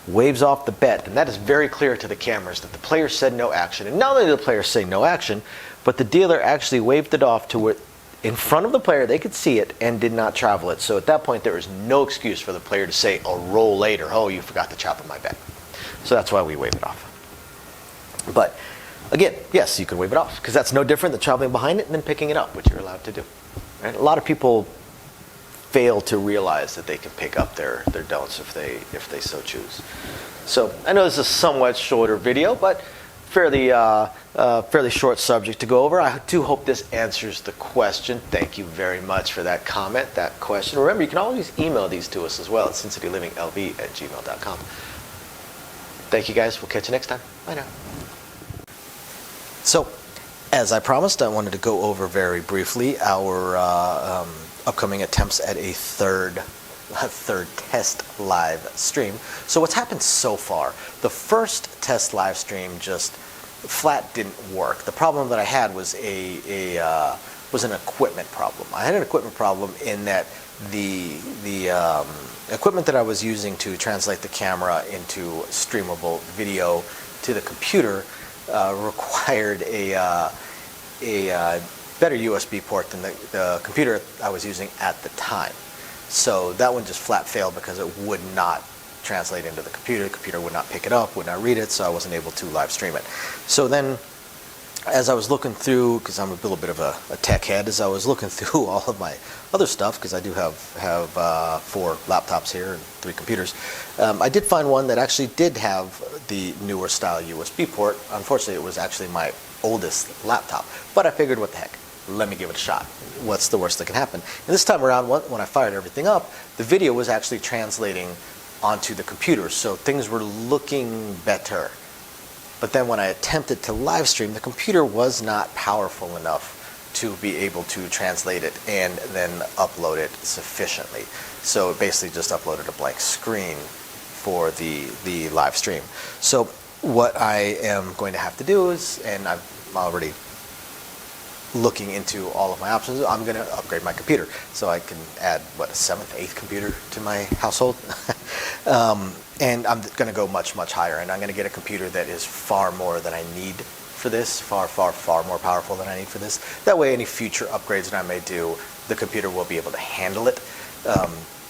Speaker 2: waves off the bet, then that is very clear to the cameras that the player said no action. And not only did the player say no action, but the dealer actually waved it off to where in front of the player, they could see it and did not travel it. So at that point, there is no excuse for the player to say, "I'll roll later. Oh, you forgot to chop on my bet." So that's why we wave it off. But again, yes, you can wave it off because that's no different than traveling behind it and then picking it up, which you're allowed to do. Right? A lot of people fail to realize that they can pick up their don'ts if they so choose. So I know this is a somewhat shorter video, but fairly short subject to go over. I do hope this answers the question. Thank you very much for that comment, that question. Remember, you can always email these to us as well at sincityliving.lv@gmail.com. Thank you guys. We'll catch you next time. Bye now.
Speaker 1: So, as I promised, I wanted to go over very briefly our upcoming attempts at a third test live stream. So what's happened so far? The first test live stream just flat didn't work. The problem that I had was was an equipment problem. I had an equipment problem in that the equipment that I was using to translate the camera into streamable video to the computer required a better USB port than the computer I was using at the time. So that one just flat failed because it would not translate into the computer. The computer would not pick it up, would not read it, so I wasn't able to live stream it. So then, as I was looking through, because I'm a little bit of a tech head, as I was looking through all of my other stuff, because I do have 4 laptops here and 3 computers, I did find one that actually did have the newer style USB port. Unfortunately, it was actually my oldest laptop, but I figured, what the heck, let me give it a shot. What's the worst that can happen? And this time around, when I fired everything up, the video was actually translating onto the computer, so things were looking better. But then when I attempted to live stream, the computer was not powerful enough to be able to translate it and then upload it sufficiently. So it basically just uploaded a blank screen for the live stream. So what I am going to have to do is, and I'm already looking into all of my options, I'm going to upgrade my computer so I can add, what, a 7th, 8th computer to my household. And I'm going to go much, much higher, and I'm going to get a computer that is far more than I need for this, far, far, far more powerful than I need for this. That way, any future upgrades that I may do, the computer will be able to handle it.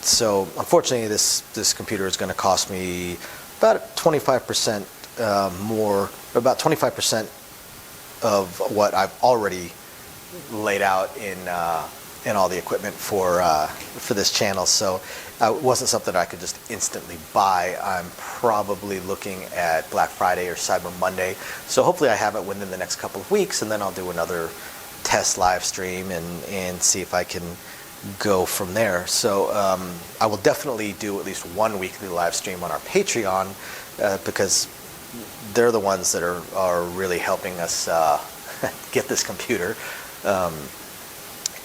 Speaker 1: So unfortunately, this computer is going to cost me about 25% more, about 25% of what I've already laid out in all the equipment for this channel. So it wasn't something that I could just instantly buy. I'm probably looking at Black Friday or Cyber Monday. So hopefully I have it within the next couple of weeks, and then I'll do another test live stream and see if I can go from there. So I will definitely do at least one weekly live stream on our Patreon because they're the ones that are really helping us get this computer.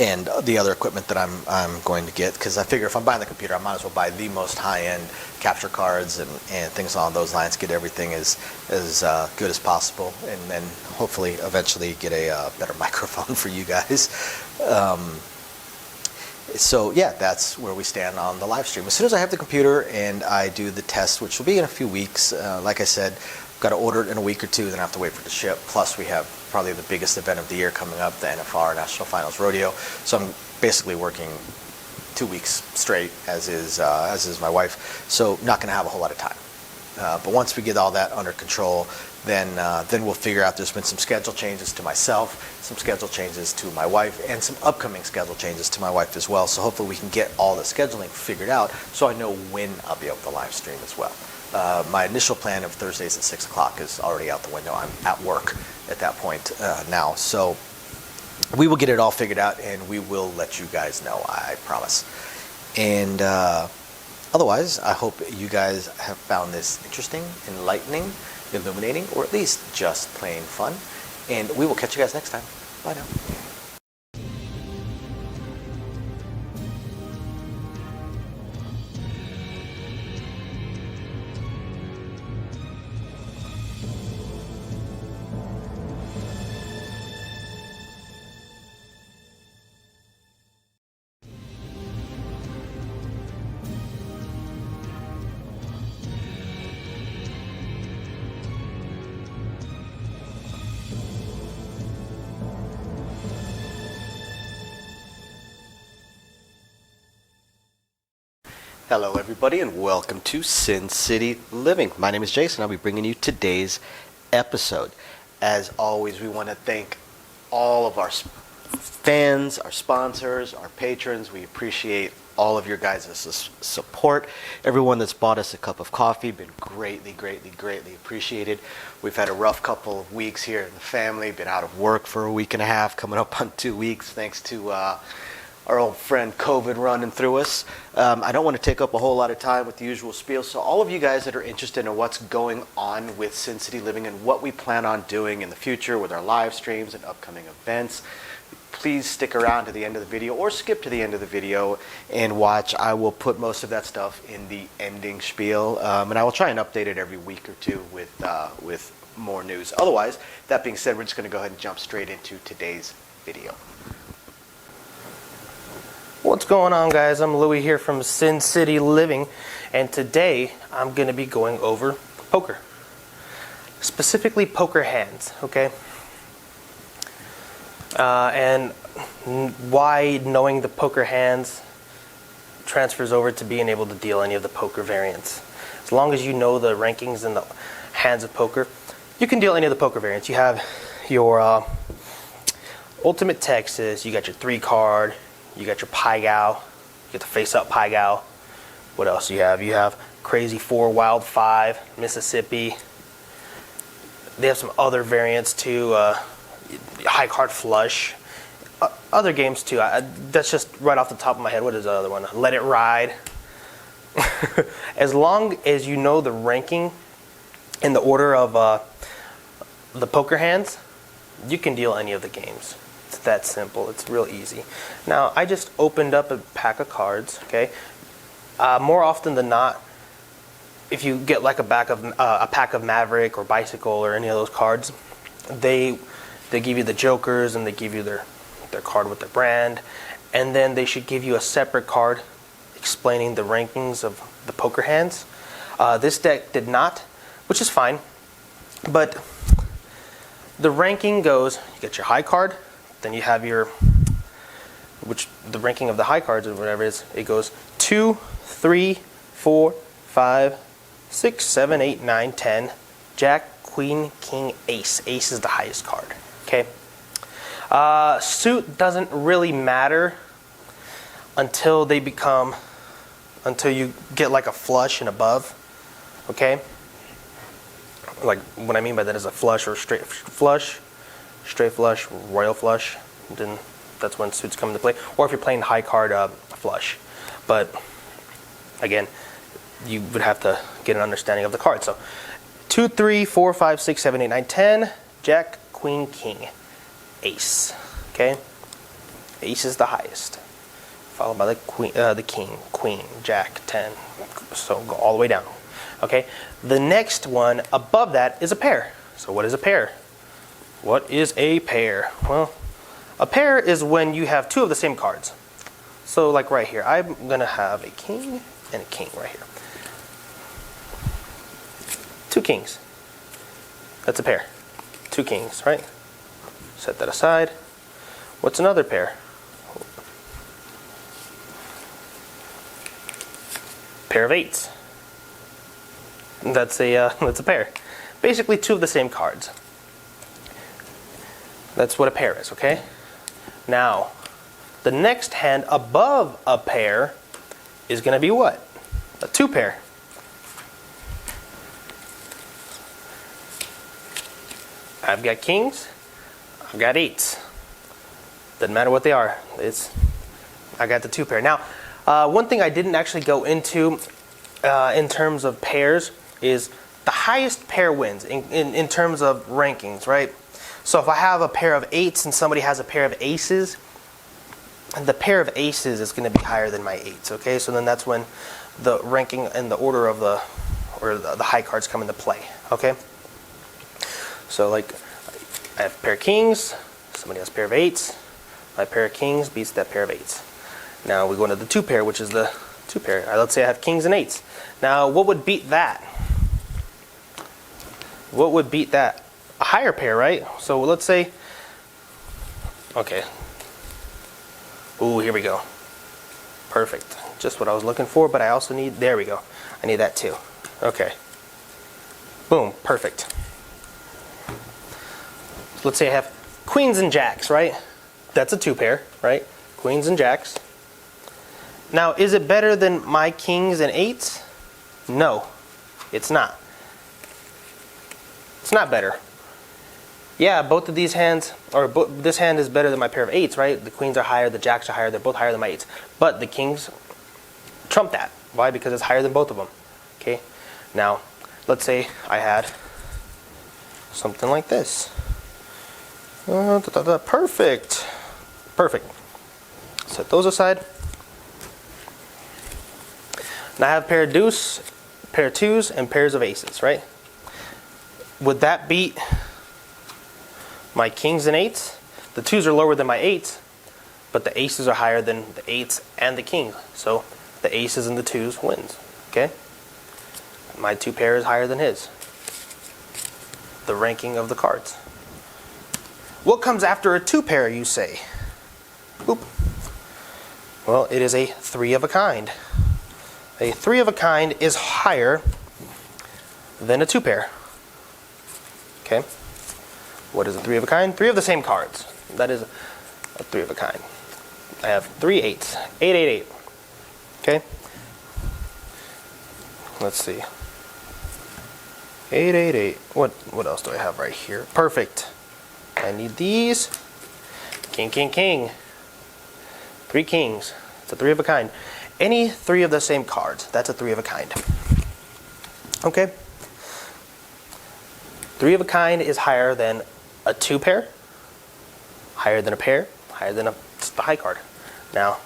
Speaker 1: And the other equipment that I'm going to get, because I figure if I'm buying the computer, I might as well buy the most high-end capture cards and things along those lines, get everything as good as possible, and then hopefully eventually get a better microphone for you guys. So yeah, that's where we stand on the live stream. As soon as I have the computer and I do the test, which will be in a few weeks, like I said, I've got to order it in a week or two, then I have to wait for it to ship. Plus we have probably the biggest event of the year coming up, the NFR National Finals Rodeo. So I'm basically working 2 weeks straight, as is my wife. So not going to have a whole lot of time. But once we get all that under control, then we'll figure out. There's been some schedule changes to myself, some schedule changes to my wife, and some upcoming schedule changes to my wife as well. So hopefully we can get all the scheduling figured out so I know when I'll be able to live stream as well. My initial plan of Thursdays at 6 o'clock is already out the window. I'm at work at that point now. So we will get it all figured out, and we will let you guys know, I promise. And otherwise, I hope you guys have found this interesting, enlightening, illuminating, or at least just plain fun. And we will catch you guys next time. Bye now.
Speaker 2: Hello everybody and welcome to Sin City Living. My name is Jason. I'll be bringing you today's episode. As always, we want to thank all of our fans, our sponsors, our patrons. We appreciate all of your guys' support. Everyone that's bought us a cup of coffee, been greatly appreciated. We've had a rough couple of weeks here in the family, been out of work for a week and a half, coming up on 2 weeks, thanks to our old friend COVID running through us. I don't want to take up a whole lot of time with the usual spiel, so all of you guys that are interested in what's going on with Sin City Living and what we plan on doing in the future with our live streams and upcoming events, please stick around to the end of the video or skip to the end of the video and watch. I will put most of that stuff in the ending spiel, and I will try and update it every week or two with more news. Otherwise, that being said, we're just going to go ahead and jump straight into today's video.
Speaker 3: What's going on, guys? I'm Louie here from Sin City Living, and today I'm going to be going over poker. Specifically poker hands, okay? And why knowing the poker hands transfers over to being able to deal any of the poker variants. As long as you know the rankings and the hands of poker, you can deal any of the poker variants. You have your Ultimate Texas, you got your 3-card, you got your Payouts, you got the face-up Payouts. What else do you have? You have Crazy 4, Wild 5, Mississippi. They have some other variants too. High card flush. Other games too. That's just right off the top of my head. What is the other one? Let It Ride. As long as you know the ranking and the order of the poker hands, you can deal any of the games. It's that simple. It's real easy. Now, I just opened up a pack of cards, okay? More often than not, if you get like a pack of Maverick or Bicycle or any of those cards, they give you the jokers and they give you their card with their brand, and then they should give you a separate card explaining the rankings of the poker hands. This deck did not, which is fine, but the ranking goes, you get your high card, then you have the ranking of the high cards or whatever it is, it goes 2, 3, 4, 5, 6, 7, 8, 9, 10, Jack, Queen, King, Ace. Ace is the highest card, okay? Suit doesn't really matter until you get like a flush and above, okay? Like what I mean by that is a flush or straight flush, royal flush, then that's when suits come into play. Or if you're playing high card flush. But again, you would have to get an understanding of the card. So 2, 3, 4, 5, 6, 7, 8, 9, 10, Jack, Queen, King, Ace. Okay? Ace is the highest. Followed by the King, Queen, Jack, 10. So go all the way down. Okay? The next one above that is a pair. So what is a pair? What is a pair? Well, a pair is when you have two of the same cards. So like right here, I'm going to have a king and a king right here. 2 kings. That's a pair. 2 kings, right? Set that aside. What's another pair? Pair of 8s. That's a pair. Basically 2 of the same cards. That's what a pair is, okay? Now, the next hand above a pair is going to be what? A 2 pair. I've got kings. I've got 8s. Doesn't matter what they are. I got the 2 pair. Now, one thing I didn't actually go into in terms of pairs is the highest pair wins in terms of rankings, right? So if I have a pair of 8s and somebody has a pair of aces, the pair of aces is going to be higher than my 8s, okay? So then that's when the ranking and the order of the high cards come into play, okay? So like I have a pair of kings, somebody has a pair of 8s, my pair of kings beats that pair of 8s. Now we go into the 2 pair, which is the 2 pair. Let's say I have kings and 8s. Now what would beat that? What would beat that? A higher pair, right? So let's say, okay. Ooh, here we go. Perfect. Just what I was looking for, but I also need, there we go. I need that too. Okay. Boom, perfect. So let's say I have queens and jacks, right? That's a 2 pair, right? Queens and jacks. Now, is it better than my kings and 8s? No, it's not. It's not better. Yeah, both of these hands, or this hand is better than my pair of 8s, right? The queens are higher, the jacks are higher, they're both higher than my 8s. But the kings trump that. Why? Because it's higher than both of them. Okay? Now, let's say I had something like this. Perfect. Perfect. Set those aside. Now I have a pair of deuce, pair of 2s, and pairs of aces, right? Would that beat my kings and 8s? The 2s are lower than my 8s, but the aces are higher than the 8s and the kings. So the aces and the 2s wins. Okay? My 2 pair is higher than his. The ranking of the cards. What comes after a 2 pair, you say? Boop. Well, it is a 3 of a kind. A 3 of a kind is higher than a 2 pair. Okay? What is a 3 of a kind? 3 of the same cards. That is a 3 of a kind. I have 3 8s. 8, 8, 8. Okay? Let's see. 8, 8, 8. What else do I have right here? Perfect. I need these. King, king, king. 3 kings. It's a 3 of a kind. Any 3 of the same cards, that's a 3 of a kind. Okay? 3 of a kind is higher than a 2 pair, higher than a pair, higher than the high card. Now,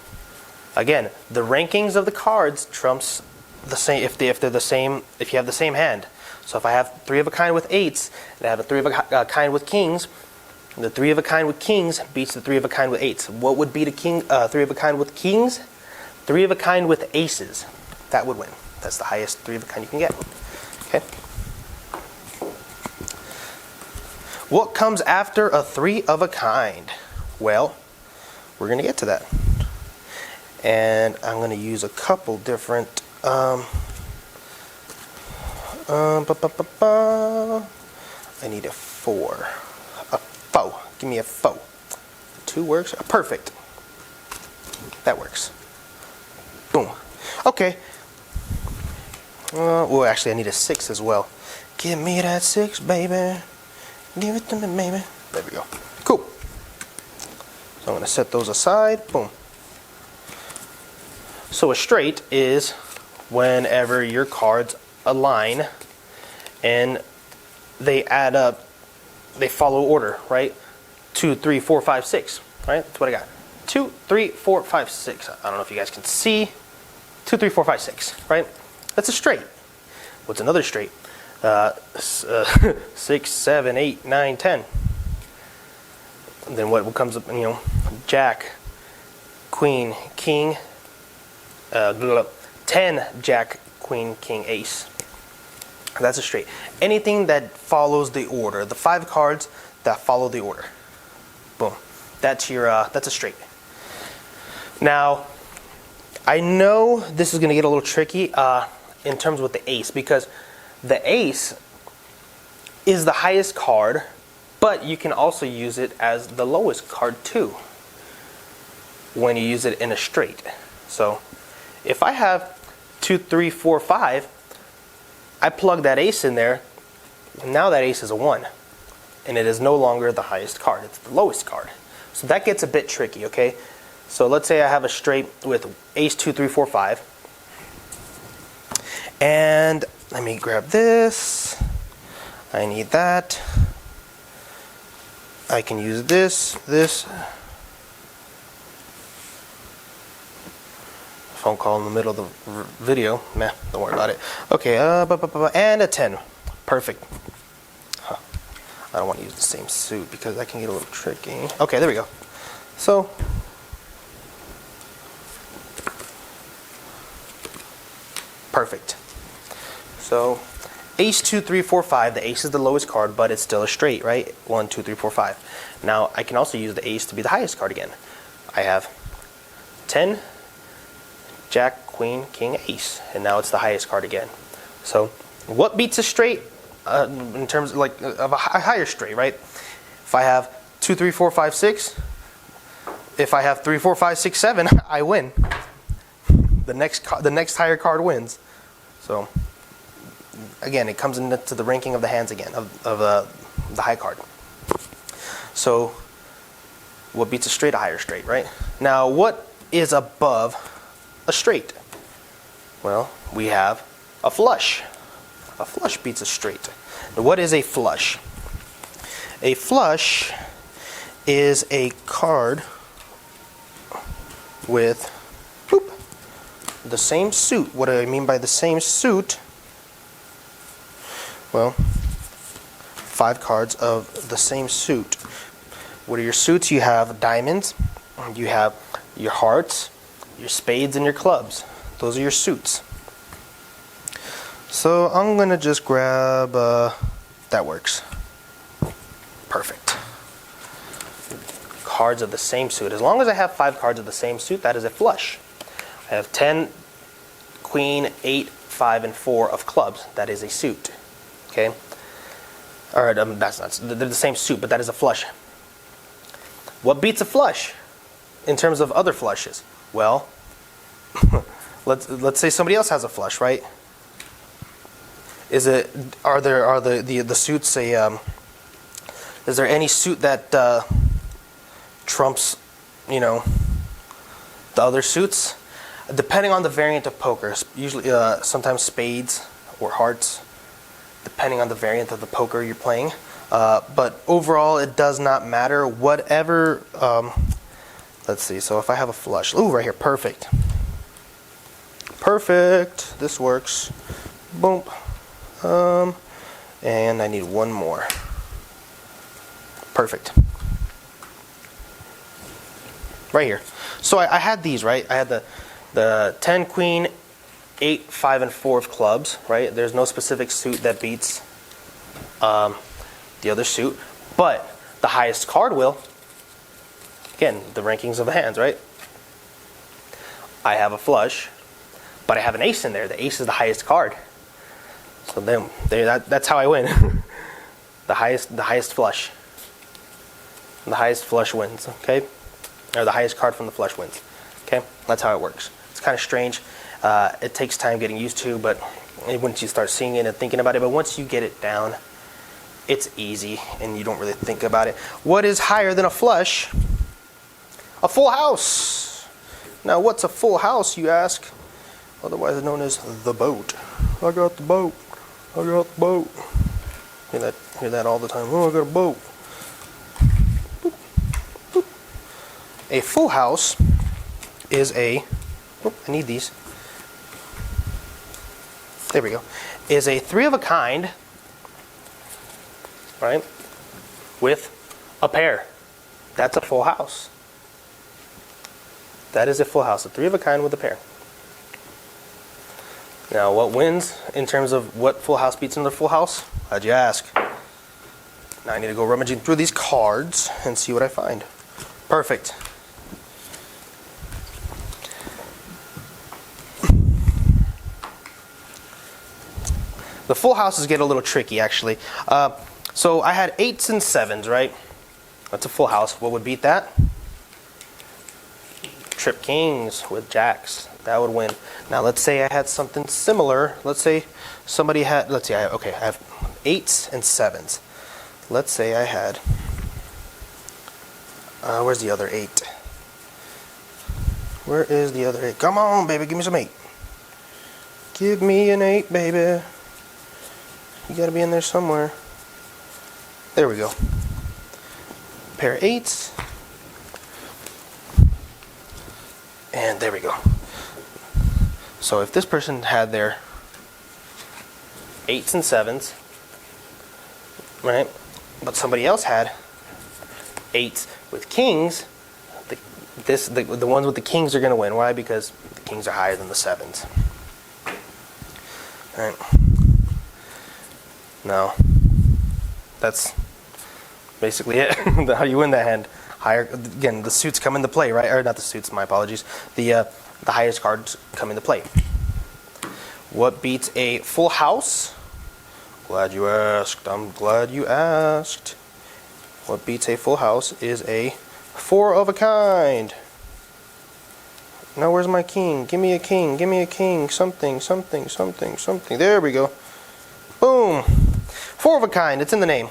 Speaker 3: again, the rankings of the cards trumps the same if they're the same. If you have the same hand. So if I have 3 of a kind with 8s and I have a 3 of a kind with kings, the 3 of a kind with kings beats the 3 of a kind with 8s. What would beat a 3 of a kind with kings? 3 of a kind with aces. That would win. That's the highest 3 of a kind you can get. Okay. What comes after a 3 of a kind? Well, we're going to get to that. And I'm going to use a couple different I need a 4. A foe. Give me a foe. 2 works. Perfect. That works. Boom. Okay. Well, actually, I need a 6 as well. Give me that 6, baby. Give it to me, baby. There we go. Cool. So I'm going to set those aside. Boom. So a straight is whenever your cards align and they add up, they follow order, right? 2, 3, 4, 5, 6, right? That's what I got. 2, 3, 4, 5, 6. I don't know if you guys can see. 2, 3, 4, 5, 6, right? That's a straight. What's another straight? 6, 7, 8, 9, 10. And then what comes up, jack, queen, king, 10, jack, queen, king, ace. That's a straight. Anything that follows the order. The 5 cards that follow the order. Boom. That's a straight. Now, I know this is going to get a little tricky in terms with the ace, because the ace is the highest card, but you can also use it as the lowest card too when you use it in a straight. So if I have 2, 3, 4, 5, I plug that ace in there, and now that ace is a 1, and it is no longer the highest card, it's the lowest card. So that gets a bit tricky, okay? So let's say I have a straight with ace, 2, 3, 4, 5. And let me grab this. I need that. I can use this. Phone call in the middle of the video. Meh, don't worry about it. Okay, and a 10. Perfect. Huh. I don't want to use the same suit because that can get a little tricky. Okay, there we go. So, perfect. So, ace, 2, 3, 4, 5. The ace is the lowest card, but it's still a straight, right? 1, 2, 3, 4, 5. Now, I can also use the ace to be the highest card again. I have 10, Jack, Queen, King, Ace, and now it's the highest card again. So what beats a straight in terms of like of a higher straight, right? If I have 2, 3, 4, 5, 6, if I have 3, 4, 5, 6, 7, I win. The next higher card wins. So again, it comes into the ranking of the hands again of the high card. So what beats a straight? A higher straight, right? Now what is above a straight? Well, we have a flush. A flush beats a straight. Now, what is a flush? A flush is a card with the same suit. What do I mean by the same suit? Well, 5 cards of the same suit. What are your suits? You have diamonds, you have your hearts, your spades, and your clubs. Those are your suits. So I'm gonna just grab, that works. Perfect. Cards of the same suit. As long as I have 5 cards of the same suit, that is a flush. I have 10, Queen, 8, 5, and 4 of clubs. That is a suit. Okay? Alright, that's not, they're the same suit, but that is a flush. What beats a flush in terms of other flushes? Well, let's say somebody else has a flush, right? Is the suits a is there any suit that trumps, you know, the other suits? Depending on the variant of poker, usually sometimes spades or hearts, depending on the variant of the poker you're playing. But overall, it does not matter. Whatever, let's see, so if I have a flush, ooh, right here, perfect. Perfect, this works. Boom. And I need one more. Perfect. Right here. So I had these, right? I had the 10, Queen, 8, 5, and 4 of clubs, right? There's no specific suit that beats the other suit, but the highest card will. Again, the rankings of the hands, right? I have a flush, but I have an ace in there. The ace is the highest card. So then, that's how I win. the highest flush. The highest flush wins, okay? Or the highest card from the flush wins. Okay? That's how it works. It's kind of strange. It takes time getting used to, but once you start seeing it and thinking about it, but once you get it down, it's easy and you don't really think about it. What is higher than a flush? A full house. Now, what's a full house, you ask? Otherwise known as the boat. I got the boat. I got the boat. Hear that all the time. Oh, I got a boat. Boop, boop. A full house is a, oh, I need these. There we go. Is a 3 of a kind, right? With a pair. That's a full house. That is a full house. A 3 of a kind with a pair. Now, what wins in terms of what full house beats another full house? How'd you ask? Now I need to go rummaging through these cards and see what I find. Perfect. The full houses get a little tricky, actually. So I had 8s and 7s, right? That's a full house. What would beat that? Trip kings with jacks. That would win. Now let's say I had something similar. Let's say somebody had, let's see, I have 8s and 7s. Let's say I had, where's the other 8? Where is the other 8? Come on, baby, give me some 8. Give me an 8, baby. You gotta be in there somewhere. There we go. Pair of 8s. And there we go. So if this person had their 8s and 7s, right? But somebody else had 8s with kings, the ones with the kings are going to win. Why? Because the kings are higher than the 7s. All right. Now, that's basically it. How you win that hand. Higher, again, the suits come into play, right? Or not the suits, my apologies. The highest cards come into play. What beats a full house? Glad you asked. I'm glad you asked. What beats a full house is a 4 of a kind. Now where's my king? Give me a king. Give me a king. Something, something, something, something. There we go. Boom. 4 of a kind. It's in the name.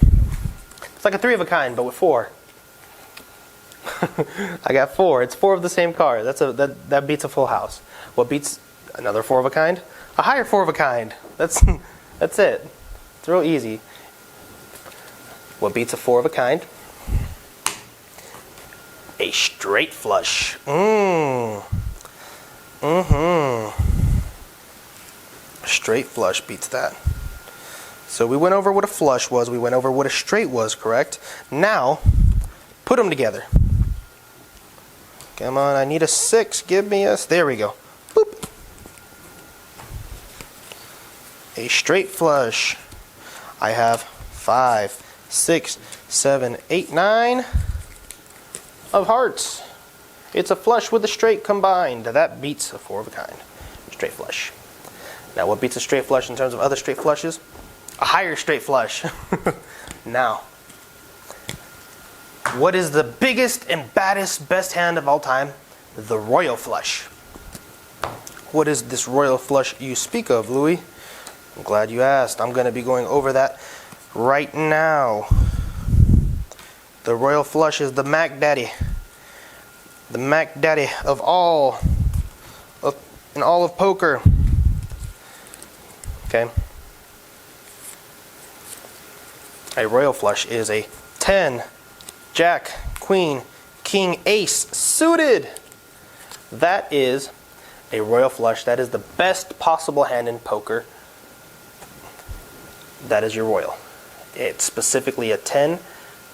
Speaker 3: It's like a 3 of a kind, but with 4. I got 4. It's 4 of the same card. That beats a full house. What beats another 4 of a kind? A higher 4 of a kind. That's it. It's real easy. What beats a 4 of a kind? A straight flush. A straight flush beats that. So we went over what a flush was. We went over what a straight was, correct? Now, put them together. Come on, I need a 6. Give me a... There we go. Boop. A straight flush. I have 5, 6, 7, 8, 9 of hearts. It's a flush with a straight combined. That beats a 4 of a kind. Straight flush. Now, what beats a straight flush in terms of other straight flushes? A higher straight flush. Now, what is the biggest and baddest, best hand of all time? The royal flush. What is this royal flush you speak of, Louis? I'm glad you asked. I'm going to be going over that right now. The royal flush is the Mac Daddy. The Mac Daddy of all of poker. Okay. A royal flush is a 10, Jack, Queen, King, Ace, suited. That is a royal flush. That is the best possible hand in poker. That is your royal. It's specifically a 10,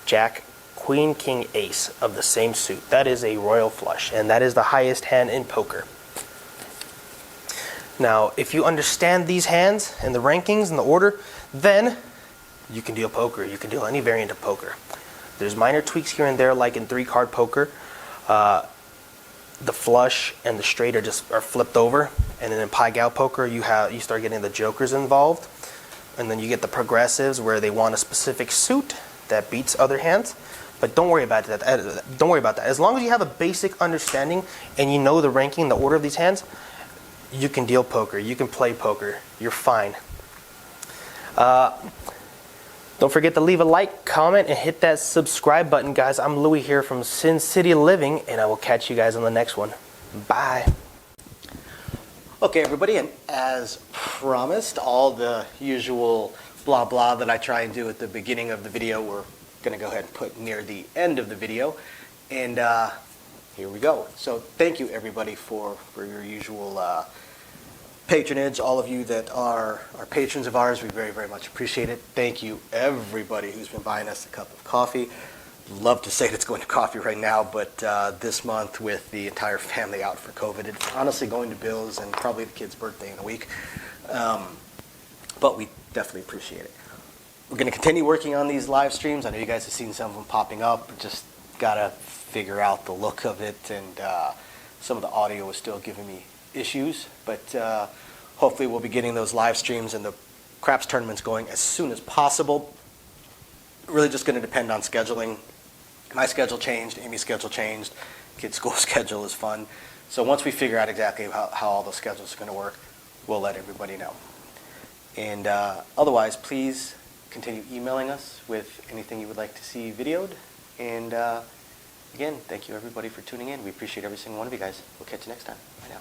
Speaker 3: Jack, Queen, King, Ace of the same suit. That is a royal flush, and that is the highest hand in poker. Now, if you understand these hands and the rankings and the order, then you can deal poker. You can deal any variant of poker. There's minor tweaks here and there, like in 3-card poker. The flush and the straight are flipped over, and then in Payouts poker, you start getting the jokers involved, and then you get the progressives where they want a specific suit that beats other hands. But don't worry about that. Don't worry about that. As long as you have a basic understanding and you know the ranking, the order of these hands, you can deal poker. You can play poker. You're fine. Don't forget to leave a like, comment, and hit that subscribe button, guys. I'm Louis here from Sin City Living, and I will catch you guys on the next one. Bye.
Speaker 2: Okay, everybody, and as promised, all the usual blah blah that I try and do at the beginning of the video, we're going to go ahead and put near the end of the video. And here we go. So thank you, everybody, for your usual patronage. All of you that are patrons of ours, we very, very much appreciate it. Thank you, everybody who's been buying us a cup of coffee. Love to say that it's going to coffee right now, but this month with the entire family out for COVID, it's honestly going to Bill's and probably the kid's birthday in a week. But we definitely appreciate it. We're going to continue working on these live streams. I know you guys have seen some of them popping up. Just got to figure out the look of it, and some of the audio is still giving me issues. But hopefully we'll be getting those live streams and the craps tournaments going as soon as possible. Really just going to depend on scheduling. My schedule changed, Amy's schedule changed, kids' school schedule is fun. So once we figure out exactly how all those schedules are going to work, we'll let everybody know. And otherwise, please continue emailing us with anything you would like to see videoed. And again, thank you everybody for tuning in. We appreciate every single one of you guys. We'll catch you next time. Bye now.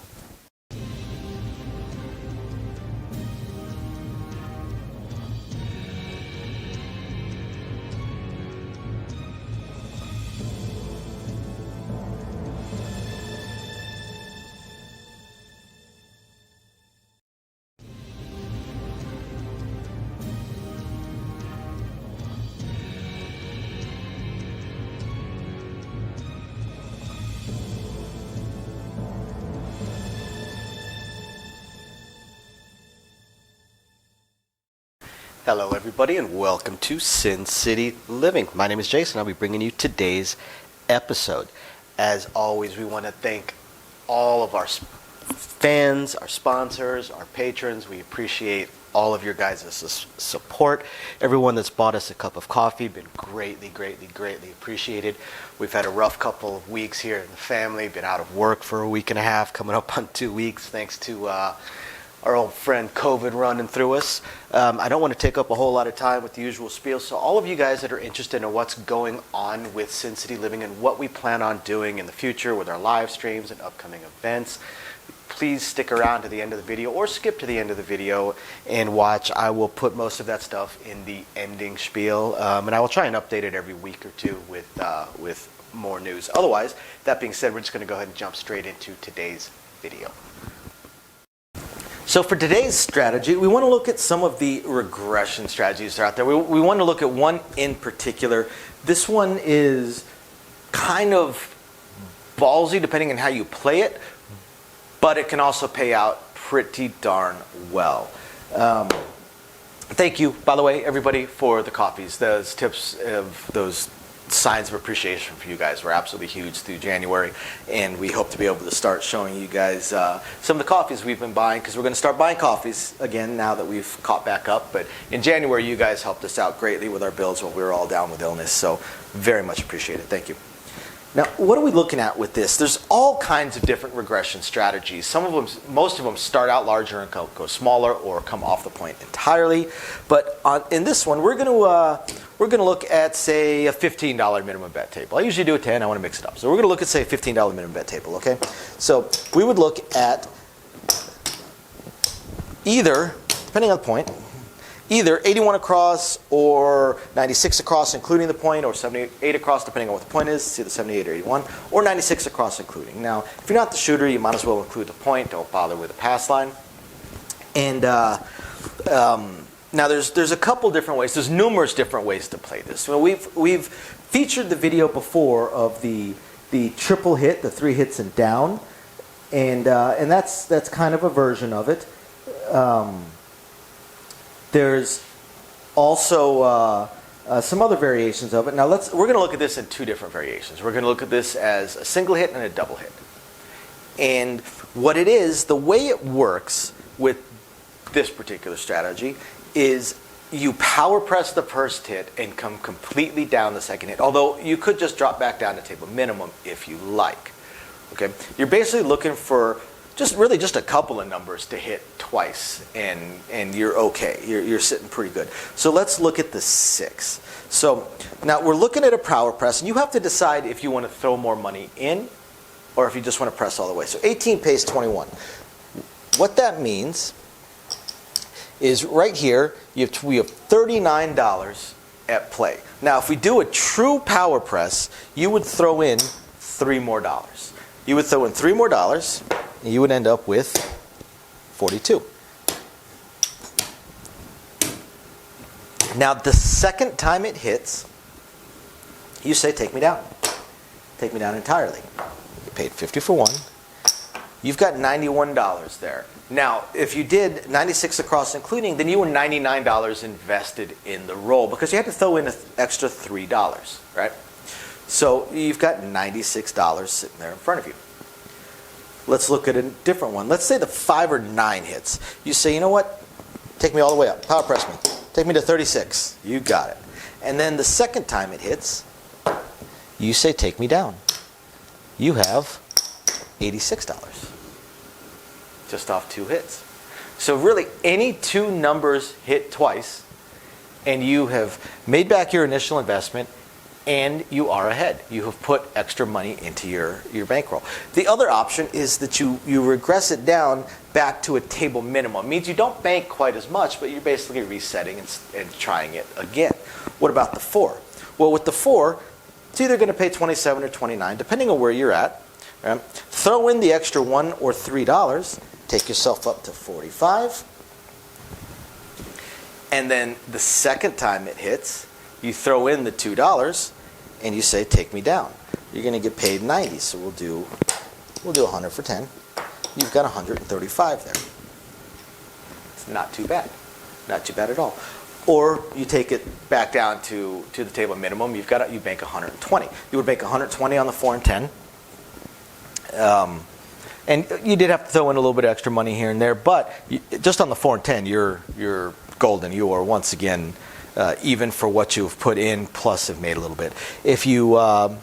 Speaker 1: Hello, everybody, and welcome to Sin City Living. My name is Jason. I'll be bringing you today's
Speaker 2: episode. As always, we want to thank all of our fans, our sponsors, our patrons. We appreciate all of your guys' support. Everyone that's bought us a cup of coffee, been greatly, greatly, greatly appreciated. We've had a rough couple of weeks here in the family, been out of work for a week and a half, coming up on 2 weeks, thanks to our old friend COVID running through us. I don't want to take up a whole lot of time with the usual spiel, so all of you guys that are interested in what's going on with Sin City Living and what we plan on doing in the future with our live streams and upcoming events, please stick around to the end of the video or skip to the end of the video and watch. I will put most of that stuff in the ending spiel, and I will try and update it every week or two with more news. Otherwise, that being said, we're just going to go ahead and jump straight into today's video. So for today's strategy, we want to look at some of the regression strategies that are out there. We want to look at one in particular. This one is kind of ballsy depending on how you play it, but it can also pay out pretty darn well. Thank you, by the way, everybody, for the coffees. Those tips of those signs of appreciation for you guys were absolutely huge through January, and we hope to be able to start showing you guys some of the coffees we've been buying, because we're going to start buying coffees again now that we've caught back up. But in January, you guys helped us out greatly with our bills while we were all down with illness, so very much appreciated. Thank you. Now, what are we looking at with this? There's all kinds of different regression strategies. Most of them start out larger and go smaller or come off the point entirely. But in this one, we're going to look at, say, a $15 minimum bet table. I usually do a 10. I want to mix it up. So we're going to look at, say, a $15 minimum bet table. Okay. So we would look at either, depending on the point, either 81 across or 96 across including the point, or 78 across depending on what the point is. It's either 78 or 81, or 96 across including. Now, if you're not the shooter, you might as well include the point. Don't bother with the pass line. And now there's a couple different ways. There's numerous different ways to play this. So we've featured the video before of the triple hit, the 3 hits and down, and that's kind of a version of it. There's also some other variations of it. Now we're going to look at this in 2 different variations. We're going to look at this as a single hit and a double hit. And what it is, the way it works with this particular strategy is you power press the first hit and come completely down the second hit. Although you could just drop back down to table minimum if you like. Okay, you're basically looking for just a couple of numbers to hit twice, and you're okay. You're sitting pretty good. So let's look at the 6. So now we're looking at a power press, and you have to decide if you want to throw more money in or if you just want to press all the way. So 18 pays 21. What that means is right here we have $39 at play. Now if we do a true power press, you would throw in $3 more. You would throw in $3 more, and you would end up with 42. Now, the second time it hits, you say, take me down. Take me down entirely. You paid 50 for one. You've got $91 there. Now, if you did 96 across including, then you were $99 invested in the roll because you had to throw in an extra $3, right? So you've got $96 sitting there in front of you. Let's look at a different one. Let's say the 5 or 9 hits. You say, you know what? Take me all the way up. Power press me. Take me to 36. You got it. And then the second time it hits, you say, take me down. You have $86. Just off 2 hits. So really, any 2 numbers hit twice, and you have made back your initial investment, and you are ahead. You have put extra money into your bankroll. The other option is that you regress it down back to a table minimum. It means you don't bank quite as much, but you're basically resetting and trying it again. What about the 4? Well, with the 4, it's either going to pay 27 or 29, depending on where you're at. Right? Throw in the extra $1 or $3, take yourself up to 45. And then the second time it hits, you throw in the $2, and you say, take me down. You're going to get paid 90, so we'll do 100 for 10. You've got 135 there. It's not too bad. Not too bad at all.
Speaker 1: Or you take it back down to the table minimum. You bank 120. You would bank 120 on the 4 and 10. And you did have to throw in a little bit of extra money here and there, but just on the 4 and 10, you're golden. You are once again even for what you've put in, plus have made a little bit. If you on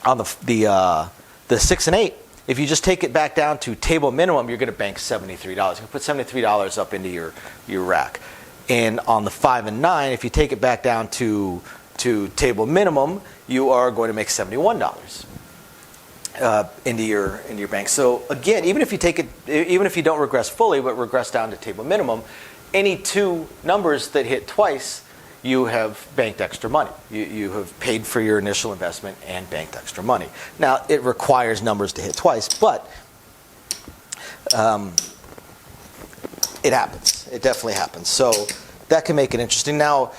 Speaker 1: the 6 and 8, if you just take it back down to table minimum, you're going to bank $73. You can put $73 up into your rack. And on the 5 and 9, if you take it back down to table minimum, you are going to make $71 into your bank. So again, even if you don't regress fully, but regress down to table minimum, any two numbers that hit twice, you have banked extra money. You have paid for your initial investment and banked extra money. Now, it requires numbers to hit twice, but it happens. It definitely happens. So that can make it interesting. Now,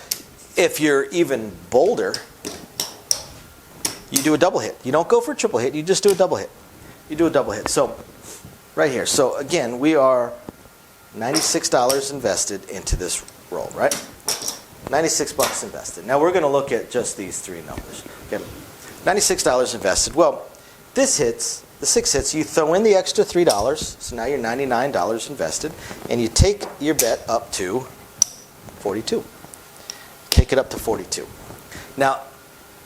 Speaker 1: if you're even bolder, you do a double hit. You don't go for a triple hit. You just do a double hit. You do a double hit. So right here. So again, we are $96 invested into this roll, right? $96 invested. Now we're going to look at just these three numbers. Okay. $96 invested. Well, this hits. The 6 hits, you throw in the extra $3, so now you're $99 invested, and you take your bet up to 42. Take it up to 42. Now,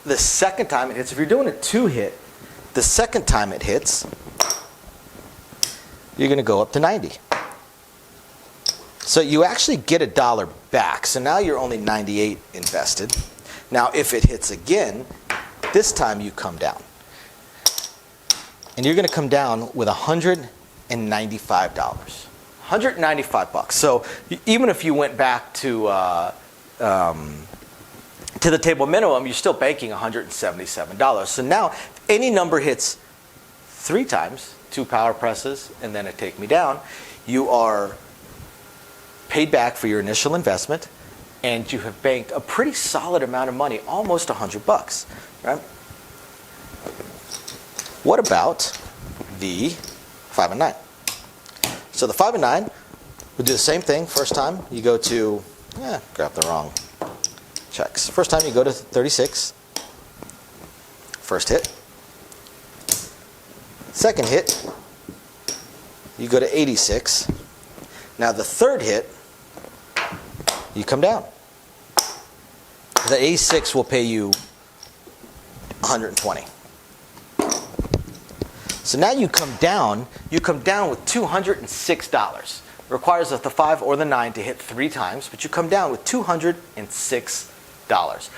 Speaker 1: the second time it hits, if you're doing a 2 hit, the second time it hits, you're going to go up to 90. So you actually get $1 back, so now you're only 98 invested. Now, if it hits again, this time you come down. And you're going to come down with $195. $195. So even if you went back to the table minimum, you're still banking $177. So now, if any number hits 3 times, 2 power presses, and then a take me down, you are paid back for your initial investment, and you have banked a pretty solid amount of money, almost $100, right? What about the 5 and 9? So the 5 and 9, we do the same thing. First time you go to, grab the wrong checks. First time you go to 36. First hit. Second hit, you go to 86. Now the third hit, you come down. The 86 will pay you 120. So now you come down with $206. It requires the 5 or the 9 to hit 3 times, but you come down with $206.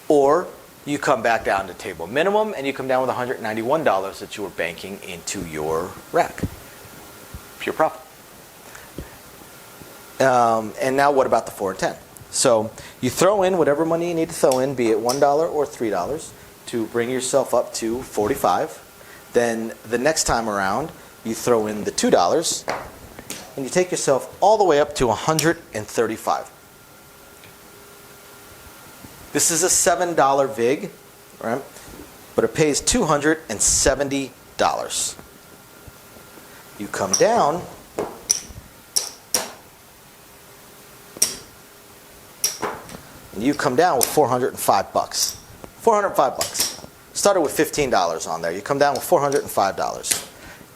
Speaker 1: Or you come back down to table minimum and you come down with $191 that you were banking into your rack. Pure profit. And now what about the 4 and 10? So you throw in whatever money you need to throw in, be it $1 or $3, to bring yourself up to 45. Then the next time around, you throw in the $2, and you take yourself all the way up to 135. This is a $7 VIG, right? But it pays $270. You come down, and you come down with $405. $405. Started with $15 on there. You come down with $405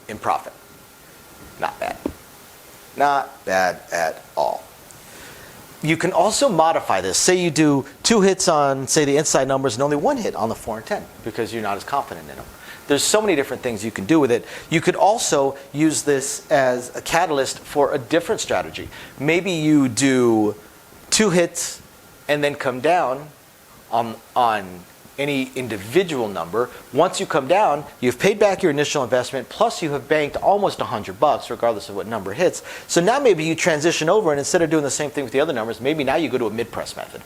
Speaker 1: in profit. Not bad. Not bad at all. You can also modify this. Say you do 2 hits on, say, the inside numbers and only 1 hit on the 4 and 10 because you're not as confident in them. There's so many different things you can do with it. You could also use this as a catalyst for a different strategy. Maybe you do 2 hits and then come down on any individual number. Once you come down, you've paid back your initial investment, plus you have banked almost $100, regardless of what number hits. So now maybe you transition over, and instead of doing the same thing with the other numbers, maybe now you go to a mid-press method.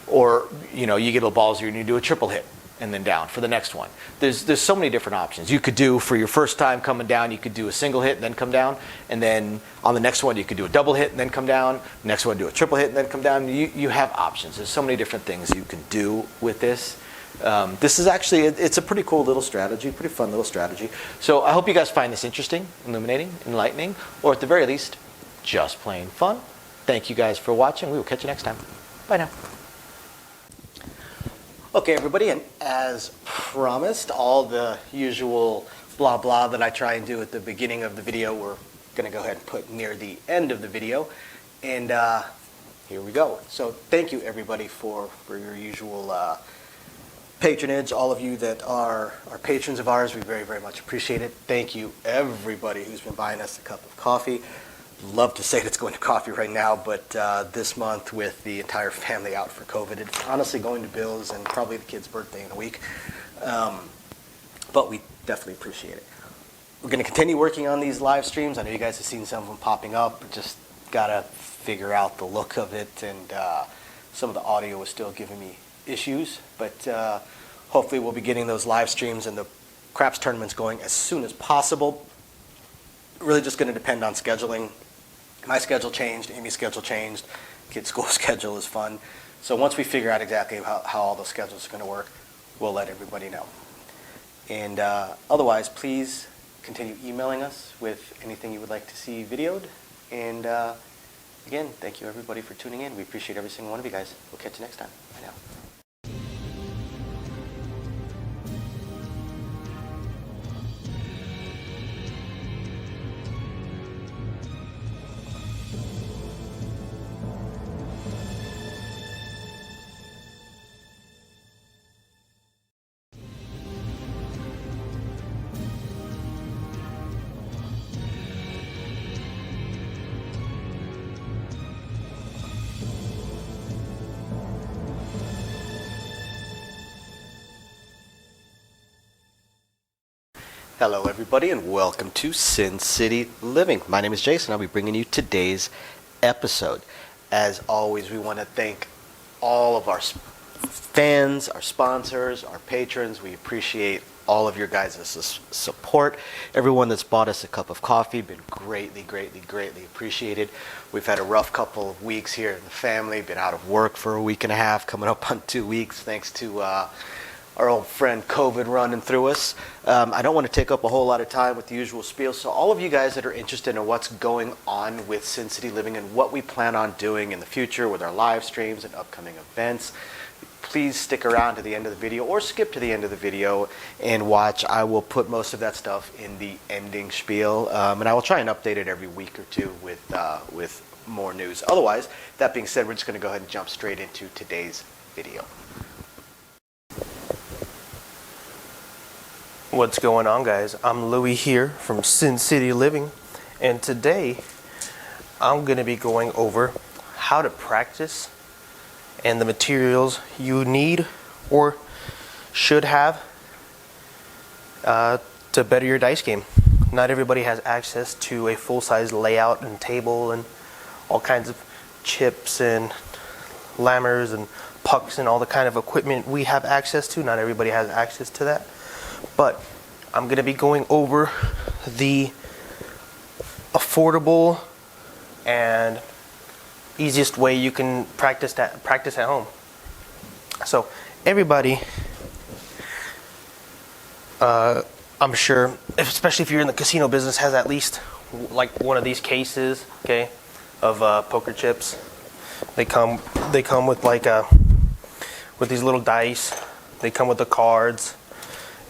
Speaker 1: Or you get a little ballsy and you do a triple hit and then down for the next one. There's so many different options. You could do, for your first time coming down, you could do a single hit and then come down. And then on the next one, you could do a double hit and then come down. Next one, do a triple hit and then come down. You have options. There's so many different things you can do with this. This is actually, it's a pretty cool little strategy, pretty fun little strategy. So I hope you guys find this interesting, illuminating, enlightening, or at the very least, just plain fun. thank you guys for watching. We will catch you next time. Bye now.
Speaker 2: Okay, everybody, and as promised, all the usual blah blah that I try and do at the beginning of the video, we're going to go ahead and put near the end of the video. And here we go. So thank you, everybody, for your usual patronage. All of you that are patrons of ours, we very, very much appreciate it. Thank you, everybody who's been buying us a cup of coffee. Love to say it's going to coffee right now, but this month with the entire family out for COVID, it's honestly going to Bill's and probably the kid's birthday in a week. But we definitely appreciate it. We're going to continue working on these live streams. I know you guys have seen some of them popping up, but just got to figure out the look of it, and some of the audio is still giving me issues. But hopefully we'll be getting those live streams and the craps tournaments going as soon as possible. Really just going to depend on scheduling. My schedule changed, Amy's schedule changed, kids' school schedule is fun. So once we figure out exactly how all those schedules are going to work, we'll let everybody know. And otherwise, please continue emailing us with anything you would like to see videoed. And again, thank you everybody for tuning in. We appreciate every single one of you guys. We'll catch you next time. Bye now.
Speaker 1: Hello, everybody, and welcome to Sin City Living. My name is Jason. I'll be bringing you today's episode. As always, we want to thank all of our fans, our sponsors, our patrons. We appreciate all of your guys' support. Everyone that's bought us a cup of coffee, been greatly, greatly, greatly appreciated. We've had a rough couple of weeks here in the family, been out of work for a week and a half, coming up on 2 weeks, thanks to our old friend COVID running through us. I don't want to take up a whole lot of time with the usual spiel, so all of you guys that are interested in what's going on with Sin City Living and what we plan on doing in the future with our live streams and upcoming events, please stick around to the end of the video or skip to the end of the video and watch. I will put most of that stuff in the ending spiel, and I will try and update it every week or two with more news. Otherwise, that being said, we're just going to go ahead and jump straight into today's video.
Speaker 3: What's going on, guys? I'm Louie here from Sin City Living, and today I'm going to be going over how to practice and the materials you need or should have to better your dice game. Not everybody has access to a full-size layout and table and all kinds of chips and lammers and pucks and all the kind of equipment we have access to. Not everybody has access to that. But I'm going to be going over the affordable and easiest way you can practice at home. So everybody, I'm sure, especially if you're in the casino business, has at least like one of these cases, okay, of poker chips. They come with like with these little dice. They come with the cards.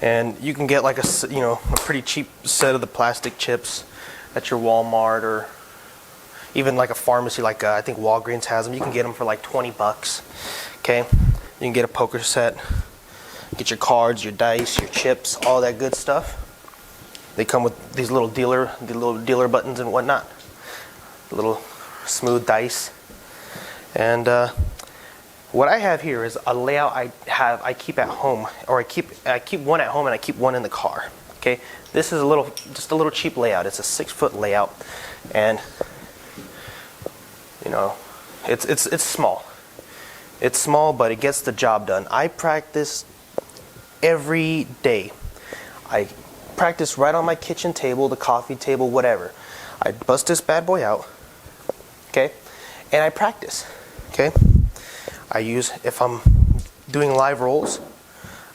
Speaker 3: And you can get like a pretty cheap set of the plastic chips at your Walmart or even like a pharmacy, like I think Walgreens has them. You can get them for like $20. Okay, you can get a poker set, get your cards, your dice, your chips, all that good stuff. They come with these little dealer buttons and whatnot, little smooth dice. And what I have here is a layout I keep at home, or I keep one at home and I keep one in the car. Okay, this is just a little cheap layout. It's a 6-foot layout, and it's small. It's small, but it gets the job done. I practice every day. I practice right on my kitchen table, the coffee table, whatever. I bust this bad boy out, okay, and I practice, okay. If I'm doing live rolls,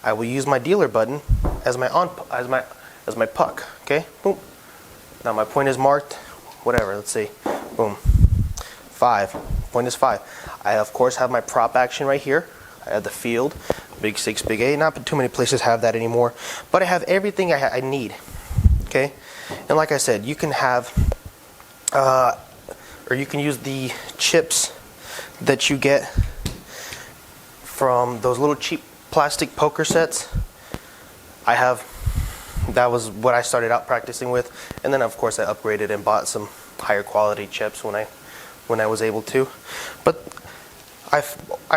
Speaker 3: I will use my dealer button as my puck. Okay, boom. Now my point is marked. Whatever. Let's see. Boom. 5. Point is 5. I of course have my prop action right here. I have the field, big 6, big 8. Not too many places have that anymore, but I have everything I need. Okay, and like I said, you can have, or you can use the chips that you get from those little cheap plastic poker sets. That was what I started out practicing with, and then of course I upgraded and bought some higher quality chips when I was able to. But I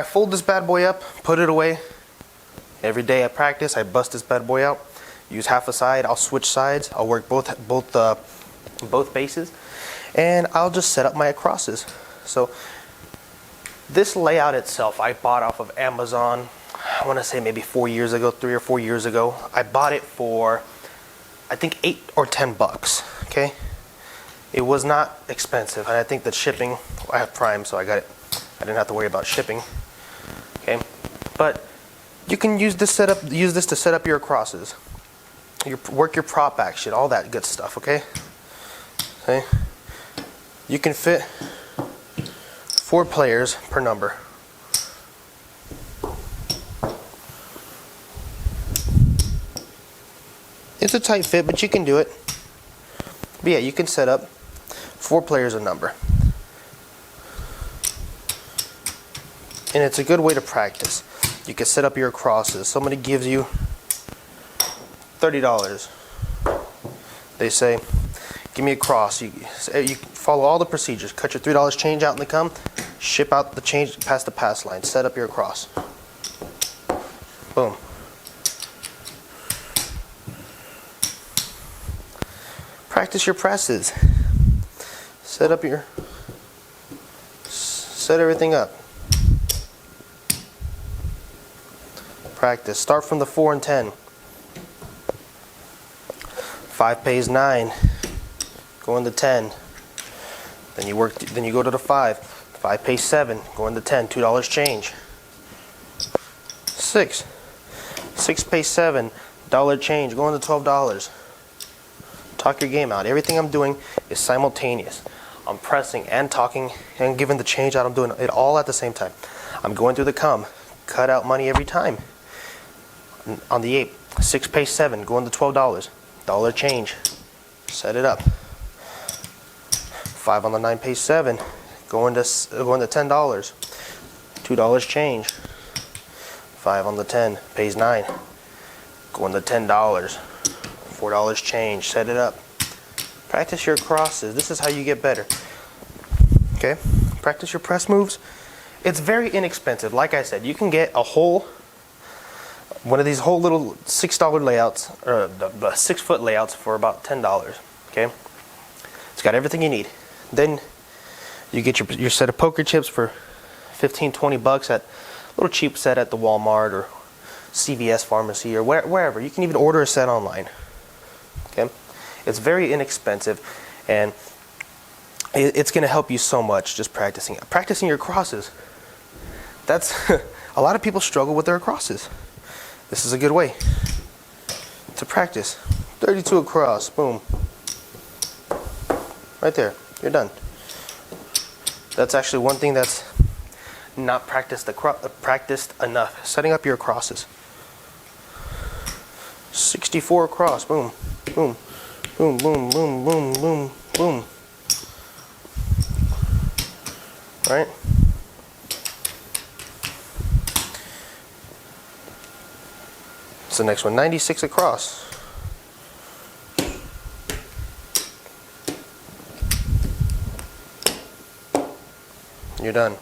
Speaker 3: fold this bad boy up, put it away. Every day I practice, I bust this bad boy out, use half a side, I'll switch sides, I'll work both bases, and I'll just set up my crosses. So this layout itself I bought off of Amazon, I want to say maybe 4 years ago, 3 or 4 years ago. I bought it for, I think, $8 or $10, okay? It was not expensive, and I think that shipping, I have Prime, so I didn't have to worry about shipping, okay? But you can use this to set up your crosses, work your prop action, all that good stuff, okay? Okay? You can fit 4 players per number. It's a tight fit, but you can do it. But yeah, you can set up 4 players a number. And it's a good way to practice. You can set up your crosses. Somebody gives you $30. They say, give me a cross. You follow all the procedures. Cut your $3 change out in the come. Ship out the change past the pass line. Set up your cross. Boom. Practice your presses. Set everything up. Practice. Start from the 4 and 10. 5 pays 9. Go into 10. Then you go to the 5. 5 pays 7. Go into 10. $2 change. 6. 6 pays 7. $1 change. Go into $12. Talk your game out. Everything I'm doing is simultaneous. I'm pressing and talking and giving the change out. I'm doing it all at the same time. I'm going through the come. Cut out money every time. On the 8, 6 pays 7. Go into $12. $1 change. Set it up. 5 on the 9 pays 7. Go into $10. $2 change. 5 on the 10 pays 9. Go into $10. $4 change. Set it up. Practice your crosses. This is how you get better. Okay? Practice your press moves. It's very inexpensive. Like I said, you can get one of these whole little $6 layouts, or the 6-foot layouts, for about $10. Okay? It's got everything you need. Then you get your set of poker chips for $15-20 at a little cheap set at the Walmart or CVS pharmacy or wherever. You can even order a set online. Okay? It's very inexpensive, and it's going to help you so much just practicing your crosses. That's a lot of people struggle with their crosses. This is a good way to practice. 32 across, boom. Right there, you're done. That's actually one thing that's not practiced enough. Setting up your crosses. 64 across, boom, boom, boom, boom, boom, boom, boom, boom. Right? What's the next one? 96 across. You're done.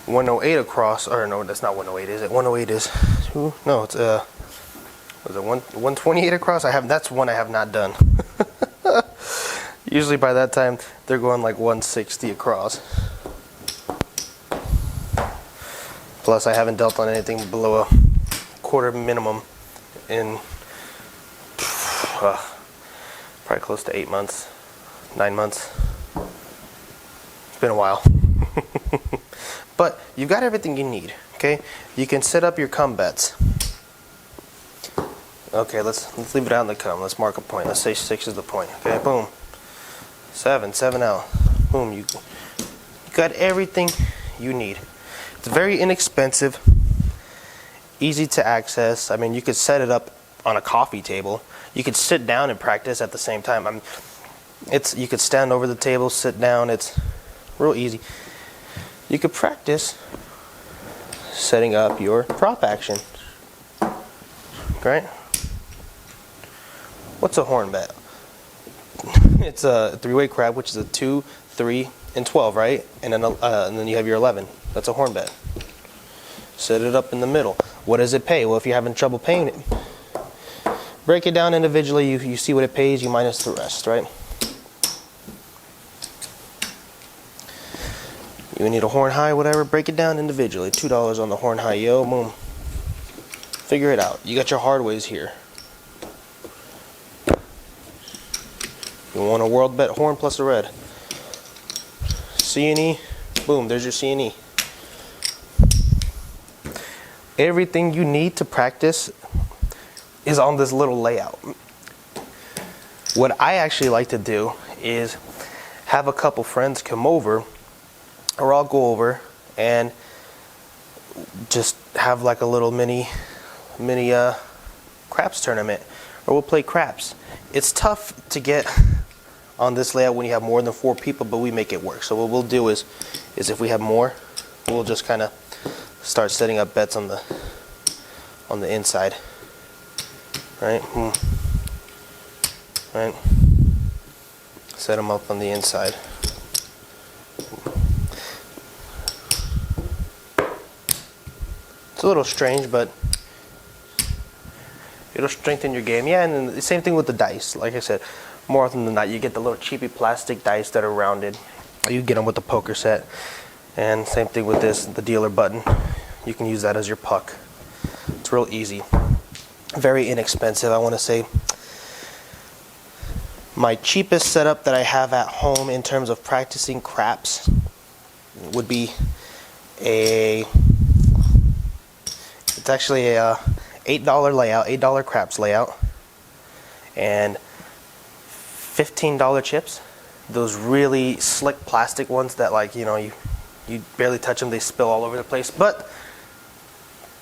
Speaker 3: 108 across, or no, that's not 108, is it? 108 is, no, it's was it 128 across? That's one I have not done. Usually by that time they're going like 160 across. Plus I haven't dealt on anything below a quarter minimum in probably close to 8 months, 9 months. It's been a while. But you've got everything you need, okay? You can set up your come bets. Okay, let's leave it out in the come. Let's mark a point. Let's say 6 is the point. Okay, boom. 7 out. Boom, you got everything you need. It's very inexpensive, easy to access. I mean, you could set it up on a coffee table. You could sit down and practice at the same time. You could stand over the table, sit down. It's real easy. You could practice setting up your prop action. Right? What's a horn bet? It's a 3-way crab, which is a 2, 3, and 12, right? And then you have your 11. That's a horn bet. Set it up in the middle. What does it pay? Well, if you're having trouble paying it, break it down individually. You see what it pays, you minus the rest, right? You need a horn high, whatever, break it down individually. $2 on the horn high, yo, boom. Figure it out. You got your hard ways here. You want a world bet horn plus a red. C&E, boom, there's your C&E. Everything you need to practice is on this little layout. What I actually like to do is have a couple friends come over, or I'll go over and just have like a little mini craps tournament, or we'll play craps. It's tough to get on this layout when you have more than 4 people, but we make it work. So what we'll do is if we have more, we'll just kind of start setting up bets on the inside, right? Right. Set them up on the inside. It's a little strange, but it'll strengthen your game. Yeah, and then the same thing with the dice. Like I said, more often than not, you get the little cheapy plastic dice that are rounded. You get them with the poker set. And same thing with this, the dealer button. You can use that as your puck. It's real easy. Very inexpensive, I want to say. My cheapest setup that I have at home in terms of practicing craps would be it's actually a $8 layout, $8 craps layout, and $15 chips. Those really slick plastic ones that, like, you barely touch them, they spill all over the place, but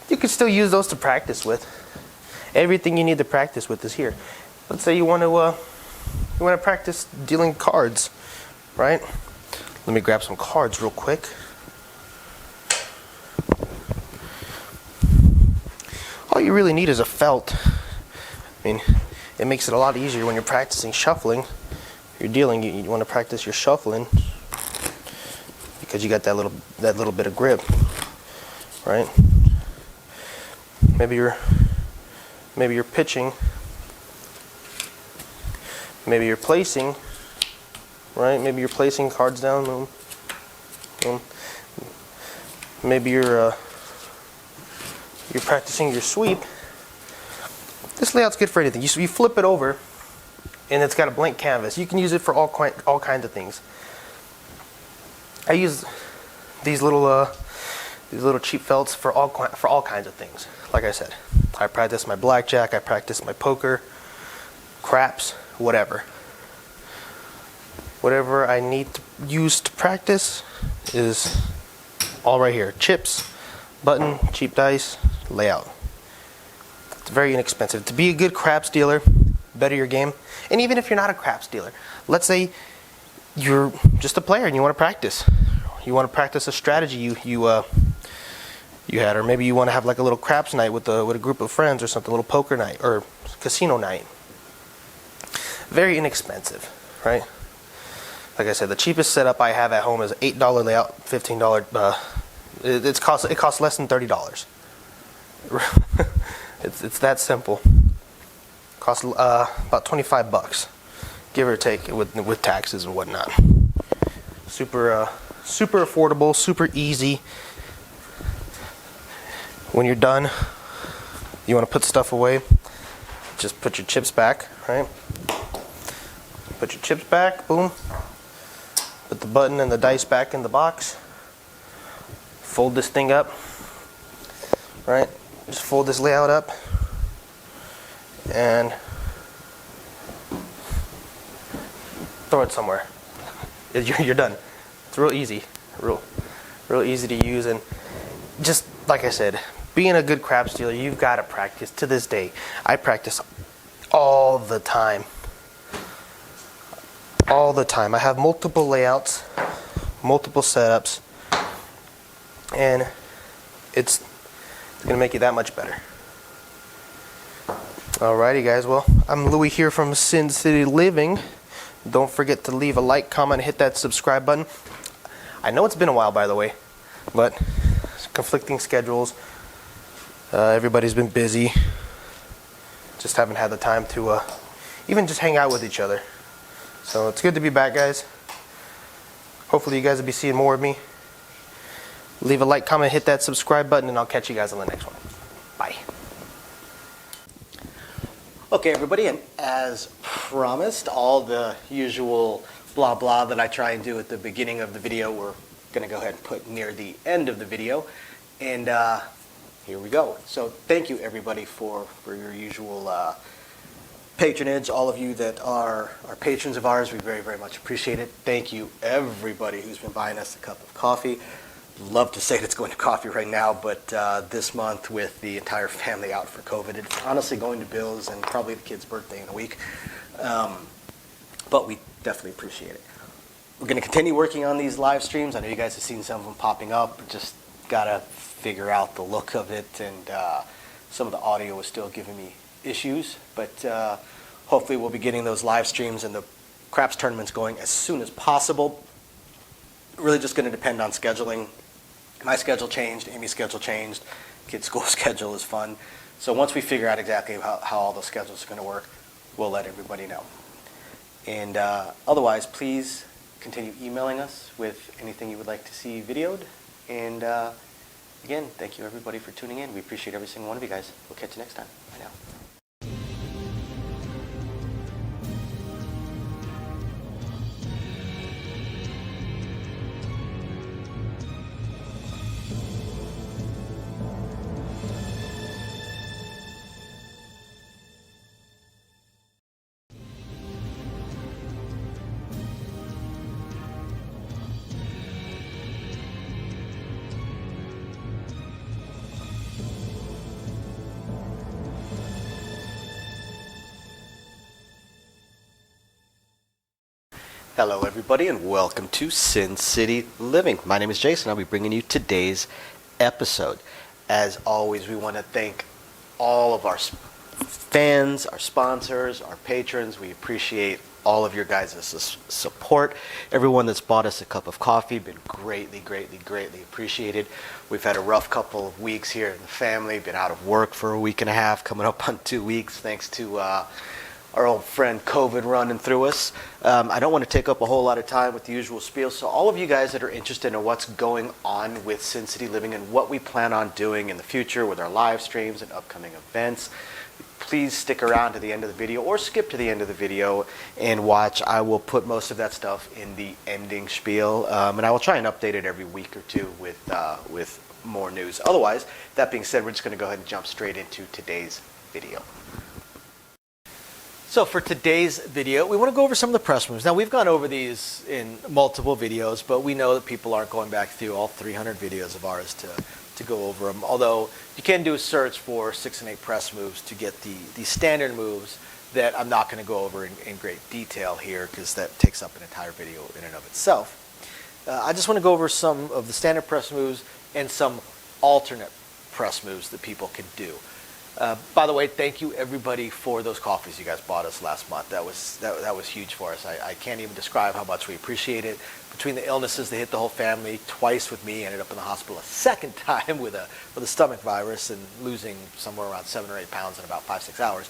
Speaker 3: you can still use those to practice with. Everything you need to practice with is here. Let's say you want to practice dealing cards, right? Let me grab some cards real quick. All you really need is a felt. I mean, it makes it a lot easier when you're practicing shuffling. If you're dealing, you want to practice your shuffling because you got that little bit of grip, right? Maybe you're pitching. Maybe you're placing, right? Maybe you're placing cards down. Boom, boom. Maybe you're practicing your sweep. This layout's good for anything. You flip it over, and it's got a blank canvas. You can use it for all kinds of things. I use these little cheap felts for all kinds of things. Like I said, I practice my blackjack. I practice my poker, craps, whatever. Whatever I need to use to practice is all right here. Chips, button, cheap dice, layout. It's very inexpensive. To be a good craps dealer, better your game. And even if you're not a craps dealer, let's say you're just a player and you want to practice. You want to practice a strategy you had, or maybe you want to have like a little craps night with a group of friends or something, a little poker night or casino night. Very inexpensive, right? Like I said, the cheapest setup I have at home is $8 layout, $15. It costs less than $30. It's that simple. Costs about $25, give or take, with taxes and whatnot. Super affordable, super easy. When you're done, you want to put stuff away. Just put your chips back, right? Put your chips back, boom. Put the button and the dice back in the box. Fold this thing up, right? Just fold this layout up. and throw it somewhere. You're done. It's real easy, real easy to use, and just like I said, being a good crab stealer, you've got to practice. To this day, I practice all the time. All the time. I have multiple layouts, multiple setups, and it's gonna make you that much better. Alrighty guys, well, I'm Louie here from Sin City Living. Don't forget to leave a like, comment, hit that subscribe button. I know it's been a while, by the way, but conflicting schedules, everybody's been busy, just haven't had the time to even just hang out with each other. So it's good to be back, guys. Hopefully you guys will be seeing more of me. Leave a like, comment, hit that subscribe button, and I'll catch you guys on the next one. Bye.
Speaker 2: Okay, everybody, and as promised, all the usual blah blah that I try and do at the beginning of the video, we're going to go ahead and put near the end of the video. And here we go. So thank you, everybody, for your usual patronage. All of you that are patrons of ours, we very, very much appreciate it. Thank you, everybody who's been buying us a cup of coffee. Love to say it's going to coffee right now, but this month with the entire family out for COVID, it's honestly going to Bill's and probably the kid's birthday in a week. But we definitely appreciate it. We're going to continue working on these live streams. I know you guys have seen some of them popping up. Just got to figure out the look of it, and some of the audio is still giving me issues. But hopefully we'll be getting those live streams and the craps tournaments going as soon as possible. Really just going to depend on scheduling. My schedule changed, Amy's schedule changed, kids' school schedule is fun. So once we figure out exactly how all those schedules are going to work, we'll let everybody know. And otherwise, please continue emailing us with anything you would like to see videoed. And again, thank you everybody for tuning in. We appreciate every single one of you guys. We'll catch you next time. Bye now. Hello everybody, and welcome to Sin City Living. My name is Jason. I'll be bringing you today's episode. As always, we want to thank all of our fans, our sponsors, our patrons. We appreciate all of your guys' support. Everyone that's bought us a cup of coffee, been greatly, greatly, greatly appreciated. We've had a rough couple of weeks here in the family, been out of work for a week and a half, coming up on 2 weeks, thanks to our old friend COVID running through us. I don't want to take up a whole lot of time with the usual spiel, so all of you guys that are interested in what's going on with Sin City Living and what we plan on doing in the future with our live streams and upcoming events, please stick around to the end of the video or skip to the end of the video and watch. I will put most of that stuff in the ending spiel, and I will try and update it every week or two with more news. Otherwise, that being said, we're just going to go ahead and jump straight into today's video. So for today's video, we want to go over some of the press moves. Now, we've gone over these in multiple videos, but we know that people aren't going back through all 300 videos of ours to go over them. Although you can do a search for 6 and 8 press moves to get the standard moves that I'm not going to go over in great detail here, because that takes up an entire video in and of itself. I just want to go over some of the standard press moves and some alternate press moves that people can do. By the way, thank you everybody for those coffees you guys bought us last month. That was huge for us. I can't even describe how much we appreciate it. Between the illnesses that hit the whole family, twice with me, ended up in the hospital a second time with a stomach virus and losing somewhere around 7 or 8 pounds in about 5-6 hours.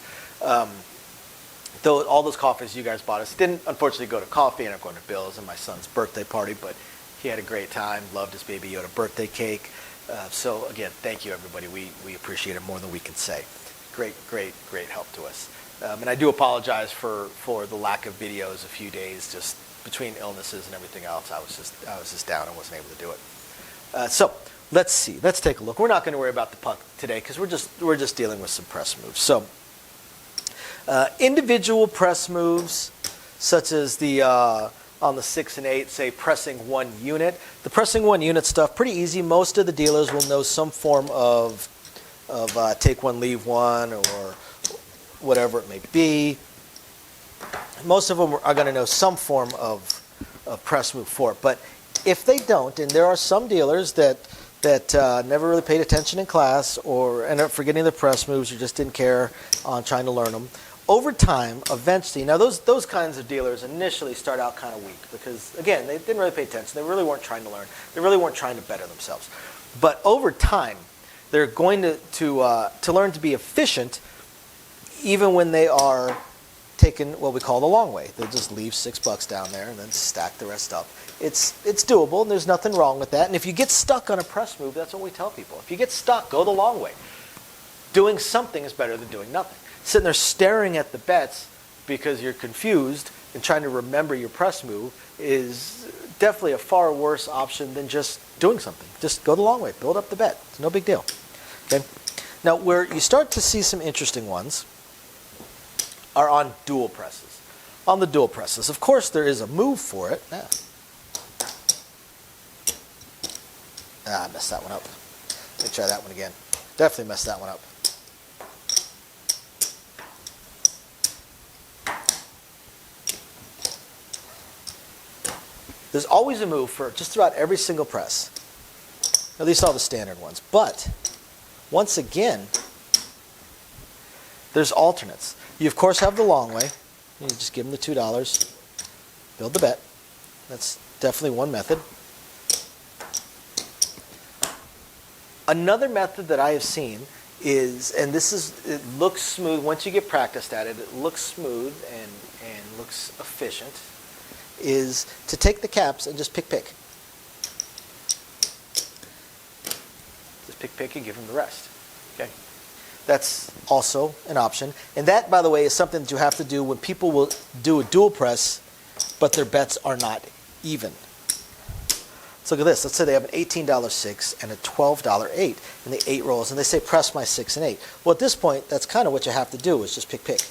Speaker 2: Though all those coffees you guys bought us didn't unfortunately go to coffee, and I'm going to Bill's and my son's birthday party, but he had a great time, loved his Baby Yoda birthday cake. So again, thank you everybody. We appreciate it more than we can say. Great help to us. And I do apologize for the lack of videos a few days, just between illnesses and everything else. I was just down. I wasn't able to do it. So let's see. Let's take a look. We're not going to worry about the puck today because we're just dealing with some press moves. So
Speaker 1: Individual press moves, such as the on the 6 and 8, say pressing 1 unit. The pressing 1 unit stuff, pretty easy. Most of the dealers will know some form of take 1, leave 1, or whatever it may be. Most of them are going to know some form of press move for it. But if they don't, and there are some dealers that never really paid attention in class or ended up forgetting the press moves or just didn't care on trying to learn them, over time, eventually, now those kinds of dealers initially start out kind of weak because, again, they didn't really pay attention. They really weren't trying to learn. They really weren't trying to better themselves. But over time, they're going to learn to be efficient even when they are taking what we call the long way. They just leave $6 down there and then stack the rest up. It's doable, and there's nothing wrong with that. And if you get stuck on a press move, that's what we tell people. If you get stuck, go the long way. Doing something is better than doing nothing. Sitting there staring at the bets because you're confused and trying to remember your press move is definitely a far worse option than just doing something. Just go the long way. Build up the bet. It's no big deal. Okay? Now, where you start to see some interesting ones are on dual presses. On the dual presses, of course, there is a move for it. I messed that one up. Let me try that one again. Definitely messed that one up. There's always a move for just about every single press. At least all the standard ones. But, once again, there's alternates. You, of course, have the long way. You just give them the $2. Build the bet. That's definitely one method. Another method that I have seen is, and it looks smooth. Once you get practiced at it, it looks smooth and looks efficient, is to take the caps and just pick. Just pick and give them the rest. Okay? That's also an option. And that, by the way, is something that you have to do when people will do a dual press, but their bets are not even. Let's look at this. Let's say they have an $18 6 and a $12 8, and the 8 rolls, and they say press my 6 and 8. Well, at this point, that's kind of what you have to do is just pick.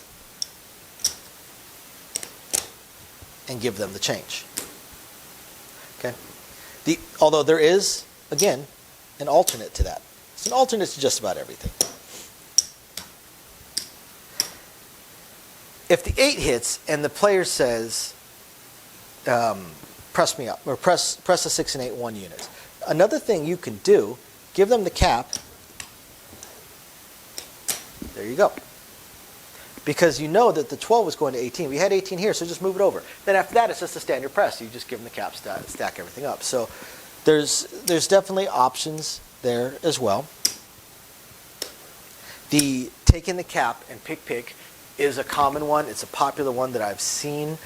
Speaker 1: And give them the change. Okay? Although there is, again, an alternate to that. It's an alternate to just about everything. If the 8 hits and the player says, press me up, or press a 6 and 8 1 unit. Another thing you can do, give them the cap. There you go. Because you know that the 12 is going to 18. We had 18 here, so just move it over. Then after that, it's just a standard press. You just give them the cap, stack everything up. So there's definitely options there as well. The taking the cap and pick is a common one. It's a popular one that I've seen.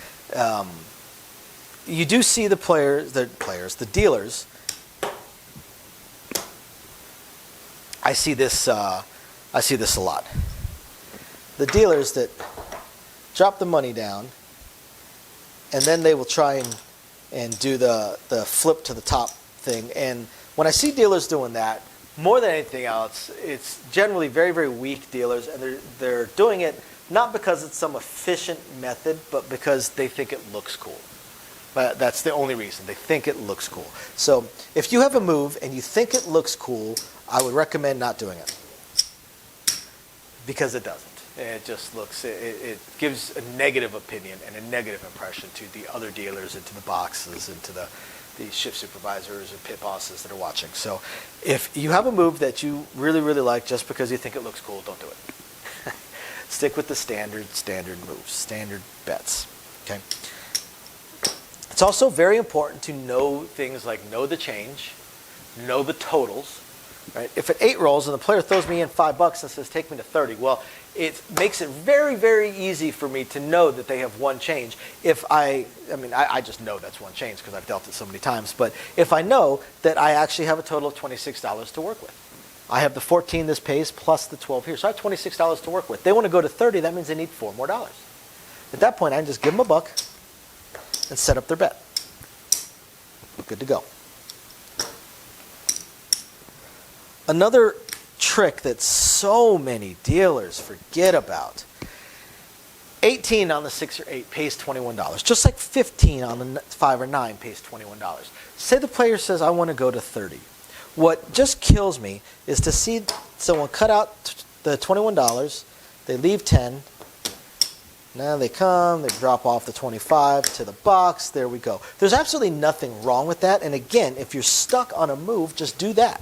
Speaker 1: You do see the dealers. I see this a lot. The dealers that drop the money down, and then they will try and do the flip to the top thing. And when I see dealers doing that, more than anything else, it's generally very, very weak dealers, and they're doing it not because it's some efficient method, but because they think it looks cool. But that's the only reason. They think it looks cool. So if you have a move and you think it looks cool, I would recommend not doing it. Because it doesn't. It just looks, it gives a negative opinion and a negative impression to the other dealers and to the boxes and to the shift supervisors and pit bosses that are watching. So if you have a move that you really, really like just because you think it looks cool, don't do it. Stick with the standard moves, standard bets. Okay. It's also very important to know things like know the change, know the totals. Right? If an 8 rolls and the player throws me in $5 and says take me to 30, well, it makes it very, very easy for me to know that they have one change. If I just know that's one change because I've dealt it so many times. But if I know that I actually have a total of $26 to work with, I have the 14 this pays plus the 12 here, so I have $26 to work with. They want to go to 30, that means they need $4 more. At that point, I can just give them $1 and set up their bet. Good to go. Another trick that so many dealers forget about 18 on the 6 or 8 pays $21. Just like 15 on the 5 or 9 pays $21. Say the player says, I want to go to 30. What just kills me is to see someone cut out the $21, they leave 10, now they come, they drop off the 25 to the box, there we go. There's absolutely nothing wrong with that, and again, if you're stuck on a move, just do that.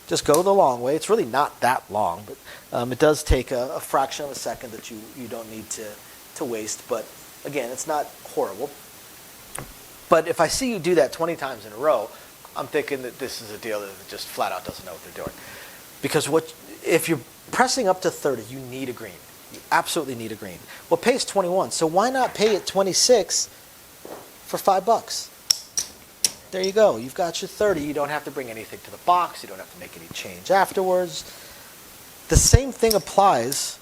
Speaker 1: Just go the long way. It's really not that long, but it does take a fraction of a second that you don't need to waste, but again, it's not horrible. But if I see you do that 20 times in a row, I'm thinking that this is a deal that just flat out doesn't know what they're doing. Because if you're pressing up to 30, you need a green. You absolutely need a green. Well, it pays 21, so why not pay it 26 for $5? There you go. You've got your 30. You don't have to bring anything to the box. You don't have to make any change afterwards. The same thing applies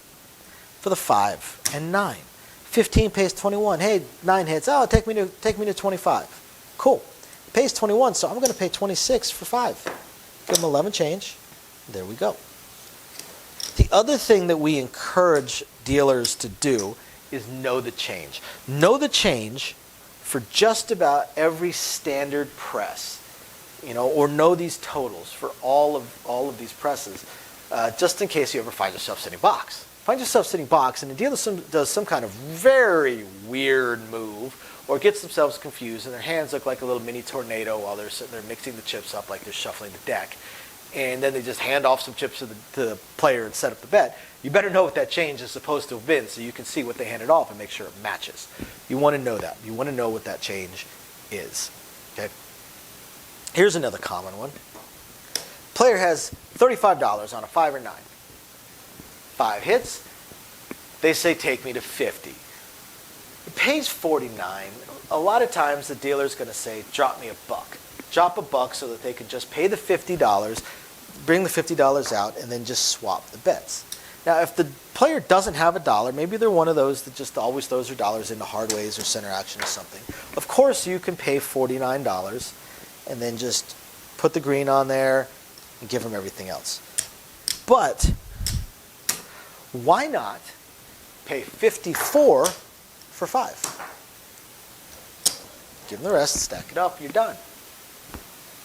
Speaker 1: for the 5 and 9. 15 pays 21. Hey, 9 hits. Oh, take me to 25. Cool. It pays 21, so I'm going to pay 26 for 5. Give them 11 change. There we go. The other thing that we encourage dealers to do is know the change. Know the change for just about every standard press, or know these totals for all of these presses, just in case you ever find yourself sitting box. Find yourself sitting box and the dealer does some kind of very weird move or gets themselves confused and their hands look like a little mini tornado while they're sitting there mixing the chips up like they're shuffling the deck. And then they just hand off some chips to the player and set up the bet. You better know what that change is supposed to have been so you can see what they handed off and make sure it matches. You want to know that. You want to know what that change is. Okay. Here's another common one. Player has $35 on a 5 or 9. 5 hits. They say take me to 50. It pays 49. A lot of times the dealer's going to say drop me a buck. Drop a buck so that they can just pay the $50, bring the $50 out, and then just swap the bets. Now, if the player doesn't have a dollar, maybe they're one of those that just always throws their dollars into hardways or center action or something. Of course, you can pay $49 and then just put the green on there and give them everything else. But why not pay $54 for 5? Give them the rest, stack it up, you're done.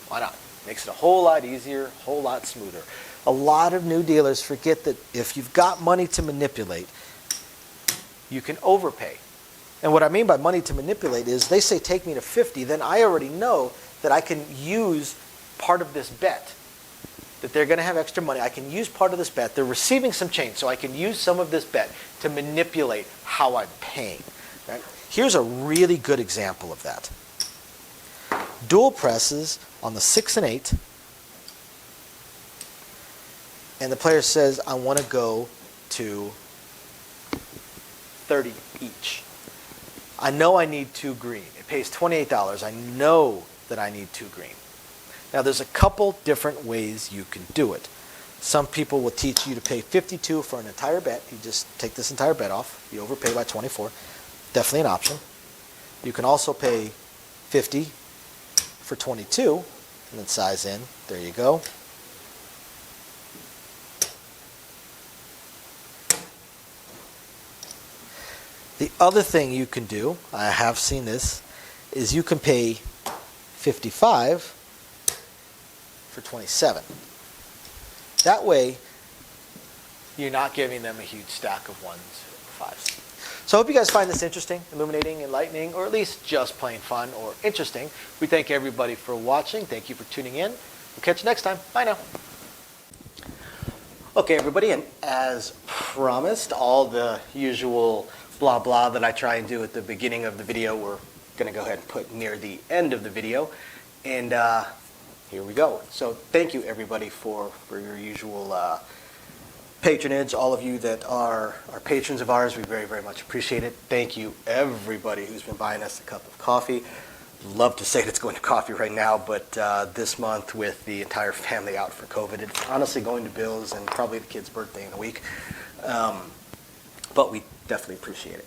Speaker 1: Why not? Makes it a whole lot easier, a whole lot smoother. A lot of new dealers forget that if you've got money to manipulate, you can overpay. And what I mean by money to manipulate is they say take me to 50, then I already know that I can use part of this bet. That they're going to have extra money. I can use part of this bet. They're receiving some change, so I can use some of this bet to manipulate how I'm paying. Right? Here's a really good example of that. Dual presses on the 6 and 8, and the player says, I want to go to 30 each. I know I need 2 green. It pays $28. I know that I need 2 green. Now, there's a couple different ways you can do it. Some people will teach you to pay 52 for an entire bet. You just take this entire bet off. You overpay by 24. Definitely an option. You can also pay 50 for 22 and then size in. There you go. The other thing you can do, I have seen this, is you can pay 55 for 27. That way, you're not giving them a huge stack of 1s or 5s. So I hope you guys find this interesting, illuminating, enlightening, or at least just plain fun or interesting. We thank everybody for watching. Thank you for tuning in. We'll catch you next time. Bye now.
Speaker 2: Okay, everybody, and as promised, all the usual blah blah that I try and do at the beginning of the video, we're going to go ahead and put near the end of the video. And here we go. So thank you, everybody, for your usual patronage. All of you that are patrons of ours, we very, very much appreciate it. Thank you, everybody who's been buying us a cup of coffee. Love to say it's going to coffee right now, but this month with the entire family out for COVID, it's honestly going to Bill's and probably the kid's birthday in a week. But we definitely appreciate it.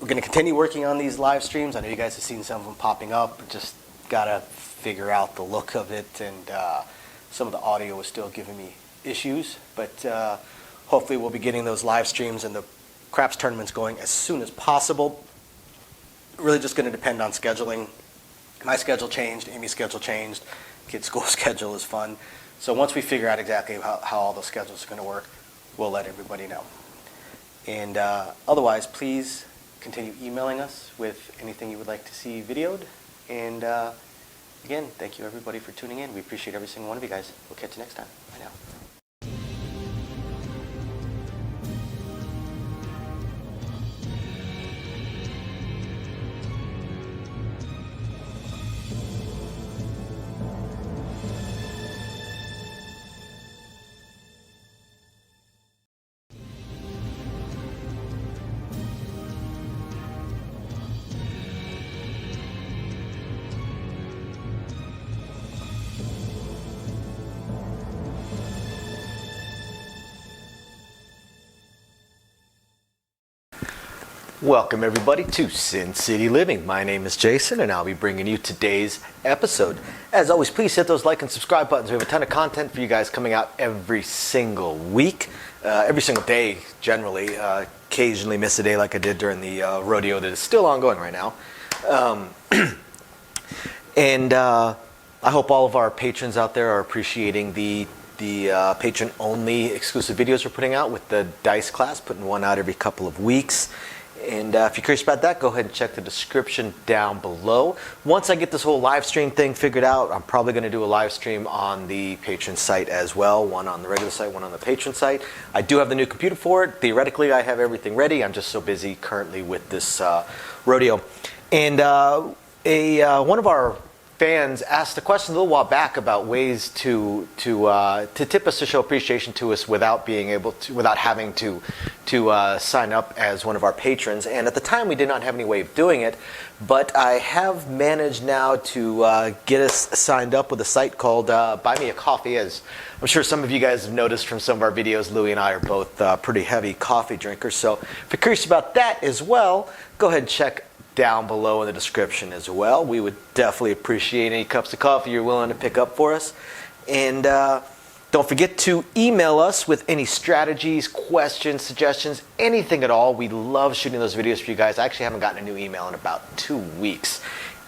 Speaker 2: We're going to continue working on these live streams. I know you guys have seen some of them popping up. Just got to figure out the look of it, and some of the audio is still giving me issues. But hopefully we'll be getting those live streams and the craps tournaments going as soon as possible. Really just going to depend on scheduling. My schedule changed, Amy's schedule changed, kids' school schedule is fun. So once we figure out exactly how all those schedules are going to work, we'll let everybody know. And otherwise, please continue emailing us with anything you would like to see videoed. And again, thank you everybody for tuning in. We appreciate every single one of you guys. We'll catch you next time. Bye now.
Speaker 1: Welcome everybody to Sin City Living. My name is Jason and I'll be bringing you today's episode. As always, please hit those like and subscribe buttons. We have a ton of content for you guys coming out every single week, every single day generally. Occasionally miss a day like I did during the rodeo that is still ongoing right now. And I hope all of our patrons out there are appreciating the patron-only exclusive videos we're putting out with the dice class, putting one out every couple of weeks. And if you're curious about that, go ahead and check the description down below. Once I get this whole live stream thing figured out, I'm probably going to do a live stream on the patron site as well. One on the regular site, one on the patron site. I do have the new computer for it. Theoretically, I have everything ready. I'm just so busy currently with this rodeo. And one of our fans asked a question a little while back about ways to tip us, to show appreciation to us without having to sign up as one of our patrons. And at the time we did not have any way of doing it, but I have managed now to get us signed up with a site called Buy Me a Coffee. As I'm sure some of you guys have noticed from some of our videos, Louie and I are both pretty heavy coffee drinkers. So if you're curious about that as well, go ahead and check down below in the description as well. We would definitely appreciate any cups of coffee you're willing to pick up for us. And don't forget to email us with any strategies, questions, suggestions, anything at all. We love shooting those videos for you guys. I actually haven't gotten a new email in about 2 weeks.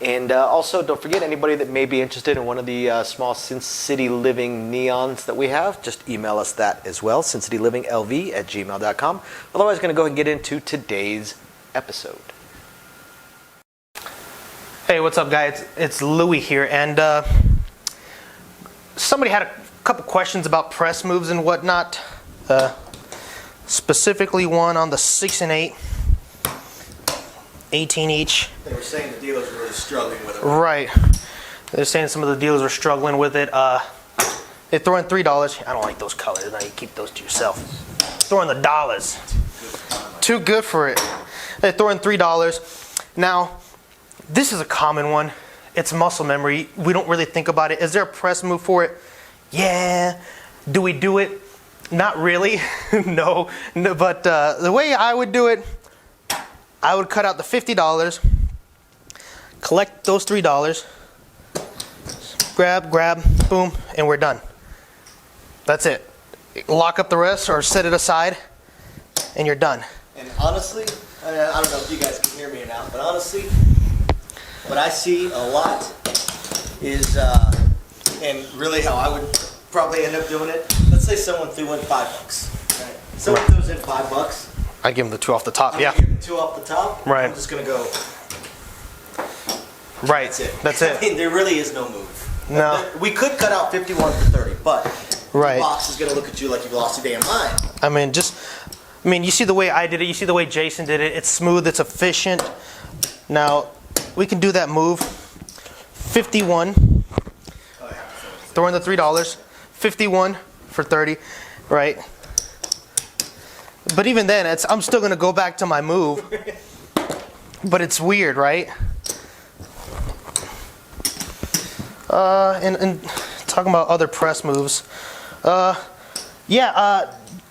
Speaker 1: And also, don't forget, anybody that may be interested in one of the small Sin City Living neons that we have, just email us that as well, sincityliving.lv@gmail.com. Otherwise, going to go ahead and get into today's episode.
Speaker 3: Hey, what's up, guys? It's Louie here, and somebody had a couple questions about press moves and whatnot. Specifically, one on the 6 and 8, 18 each.
Speaker 1: They were saying the dealers were really struggling with it.
Speaker 3: Right. They're saying some of the dealers were struggling with it. They throw in $3. I don't like those colors. Now you keep those to yourself. Throw in the dollars. Too good for it. They throw in $3. Now, this is a common one. It's muscle memory. We don't really think about it. Is there a press move for it? Yeah. Do we do it? Not really. No. But the way I would do it, I would cut out the $50, collect those $3, grab, boom, and we're done. That's it. Lock up the rest or set it aside, and you're done.
Speaker 2: And honestly, I don't know if you guys can hear me or not, but honestly, what I see a lot is, and really how I would probably end up doing it, let's say someone threw in $5. Right? Someone throws in $5.
Speaker 3: I give them the 2 off the top, yeah.
Speaker 2: Give them 2 off the top.
Speaker 3: Right.
Speaker 2: I'm just going to go.
Speaker 3: Right.
Speaker 2: That's it. I mean, there really is no move.
Speaker 3: No.
Speaker 2: We could cut out 51 for 30, but
Speaker 3: right.
Speaker 2: The box is going to look at you like you've lost your damn mind.
Speaker 3: I mean, you see the way I did it. You see the way Jason did it. It's smooth. It's efficient. Now, we can do that move. 51. Throw in the $3. 51 for 30, right? But even then, I'm still going to go back to my move. But it's weird, right? And talking about other press moves.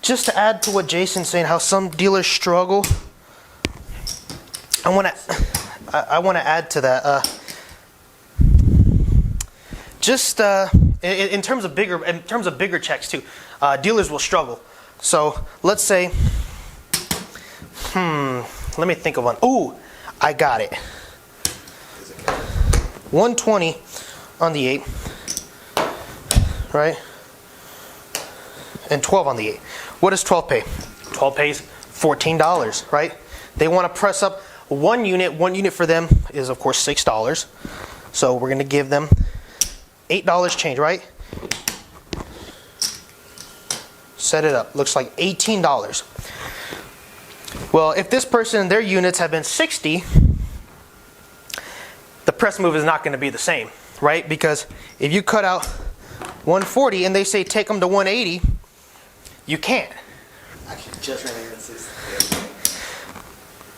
Speaker 3: Just to add to what Jason's saying, how some dealers struggle. I want to add to that. In terms of bigger checks too, dealers will struggle. So let's say Let me think of one. Ooh, I got it. 120 on the 8, right? And 12 on the 8. What does 12 pay? 12 pays $14, right? They want to press up one unit. One unit for them is, of course, $6. So we're going to give them $8 change, right? Set it up. Looks like $18. Well, if this person, their units have been 60, the press move is not going to be the same, right? Because if you cut out 140 and they say take them to 180, you can't.
Speaker 2: Actually, just ran into this.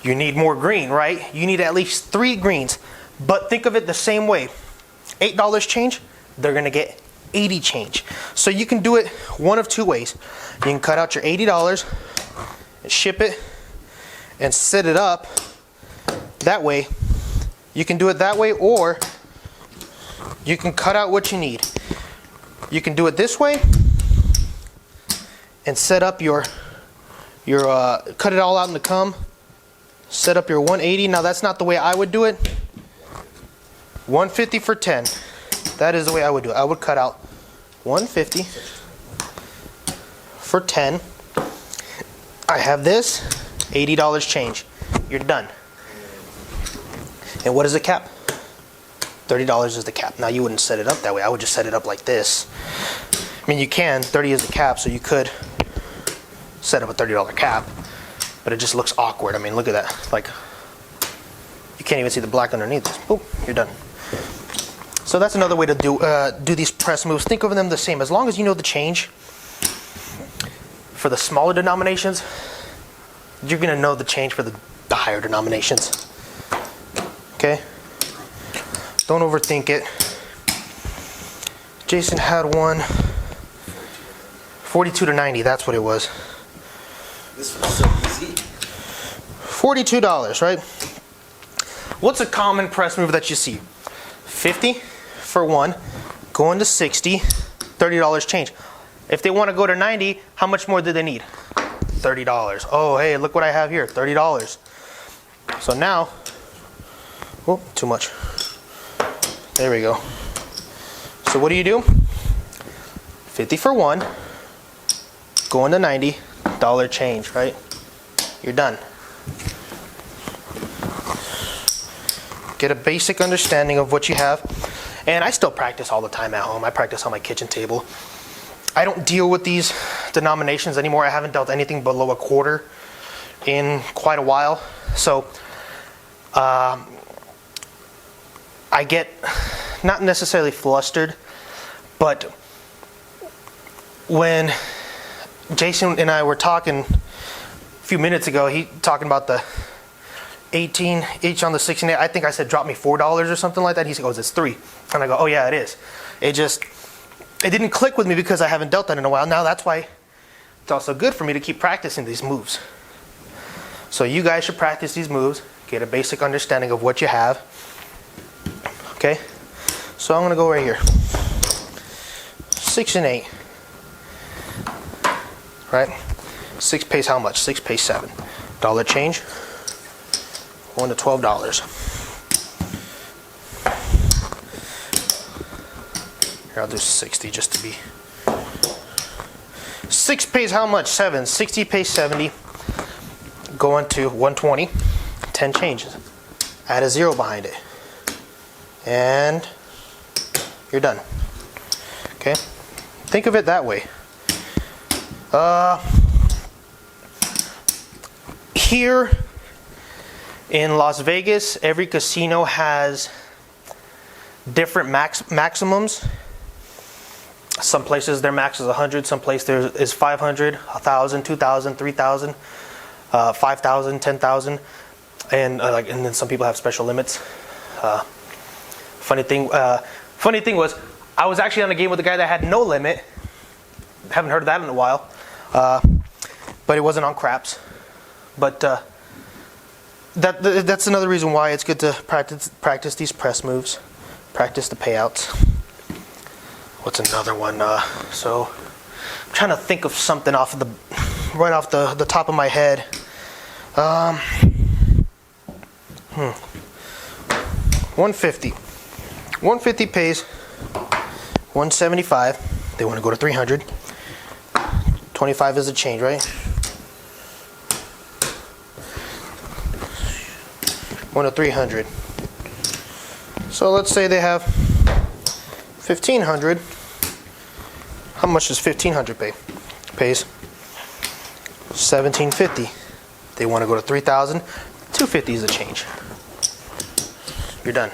Speaker 3: You need more green, right? You need at least 3 greens. But think of it the same way. $8 change, they're going to get 80 change. So you can do it one of 2 ways. You can cut out your $80 and ship it and set it up that way. You can do it that way, or you can cut out what you need. You can do it this way and set up your cut it all out in the cum. Set up your 180. Now that's not the way I would do it. 150 for 10. That is the way I would do it. I would cut out 150 for 10. I have this $80 change. You're done. And what is the cap? $30 is the cap. Now you wouldn't set it up that way. I would just set it up like this. I mean, you can. 30 is the cap, so you could set up a $30 cap, but it just looks awkward. I mean, look at that. Like, you can't even see the black underneath this. Boom, you're done. So that's another way to do these press moves. Think of them the same. As long as you know the change for the smaller denominations, you're going to know the change for the higher denominations. Okay? Don't overthink it. Jason had one 42 to 90. That's what it was.
Speaker 2: This was so easy.
Speaker 3: $42, right? What's a common press move that you see? 50 for 1, going to 60, $30 change. If they want to go to 90, how much more do they need? $30. Oh, hey, look what I have here, $30. So now, oh, too much. There we go. So what do? 50 for 1, going to 90, $1 change, right? You're done. Get a basic understanding of what you have. And I still practice all the time at home. I practice on my kitchen table. I don't deal with these denominations anymore. I haven't dealt anything below a quarter in quite a while. So I get not necessarily flustered, but when Jason and I were talking a few minutes ago, he talking about the 18 each on the 16. I think I said drop me $4 or something like that. He goes, it's 3. And I go, oh yeah, it is. It didn't click with me because I haven't dealt that in a while. Now that's why it's also good for me to keep practicing these moves. So you guys should practice these moves, get a basic understanding of what you have. Okay? So I'm going to go right here. 6 and 8. Right? 6 pays how much? 6 pays $7. $1 change. $1 to $12. Here, I'll do 60 just to be. 6 pays how much? 7. 60 pays 70. Going to 120. 10 changes. Add a 0 behind it. And you're done. Okay? Think of it that way. Here in Las Vegas, every casino has different maximums. Some places their max is 100, some places there is 500, 1,000, 2,000, 3,000, 5,000, 10,000, and then some people have special limits. Funny thing was, I was actually on a game with a guy that had no limit. Haven't heard of that in a while, but it wasn't on craps. But that's another reason why it's good to practice these press moves, practice the payouts. What's another one? So I'm trying to think of something right off the top of my head. 150. 150 pays 175. They want to go to 300. 25 is a change, right? 1 to 300. So let's say they have 1500. How much does 1500 pay? Pays 1750. They want to go to 3000. 250 is a change. You're done.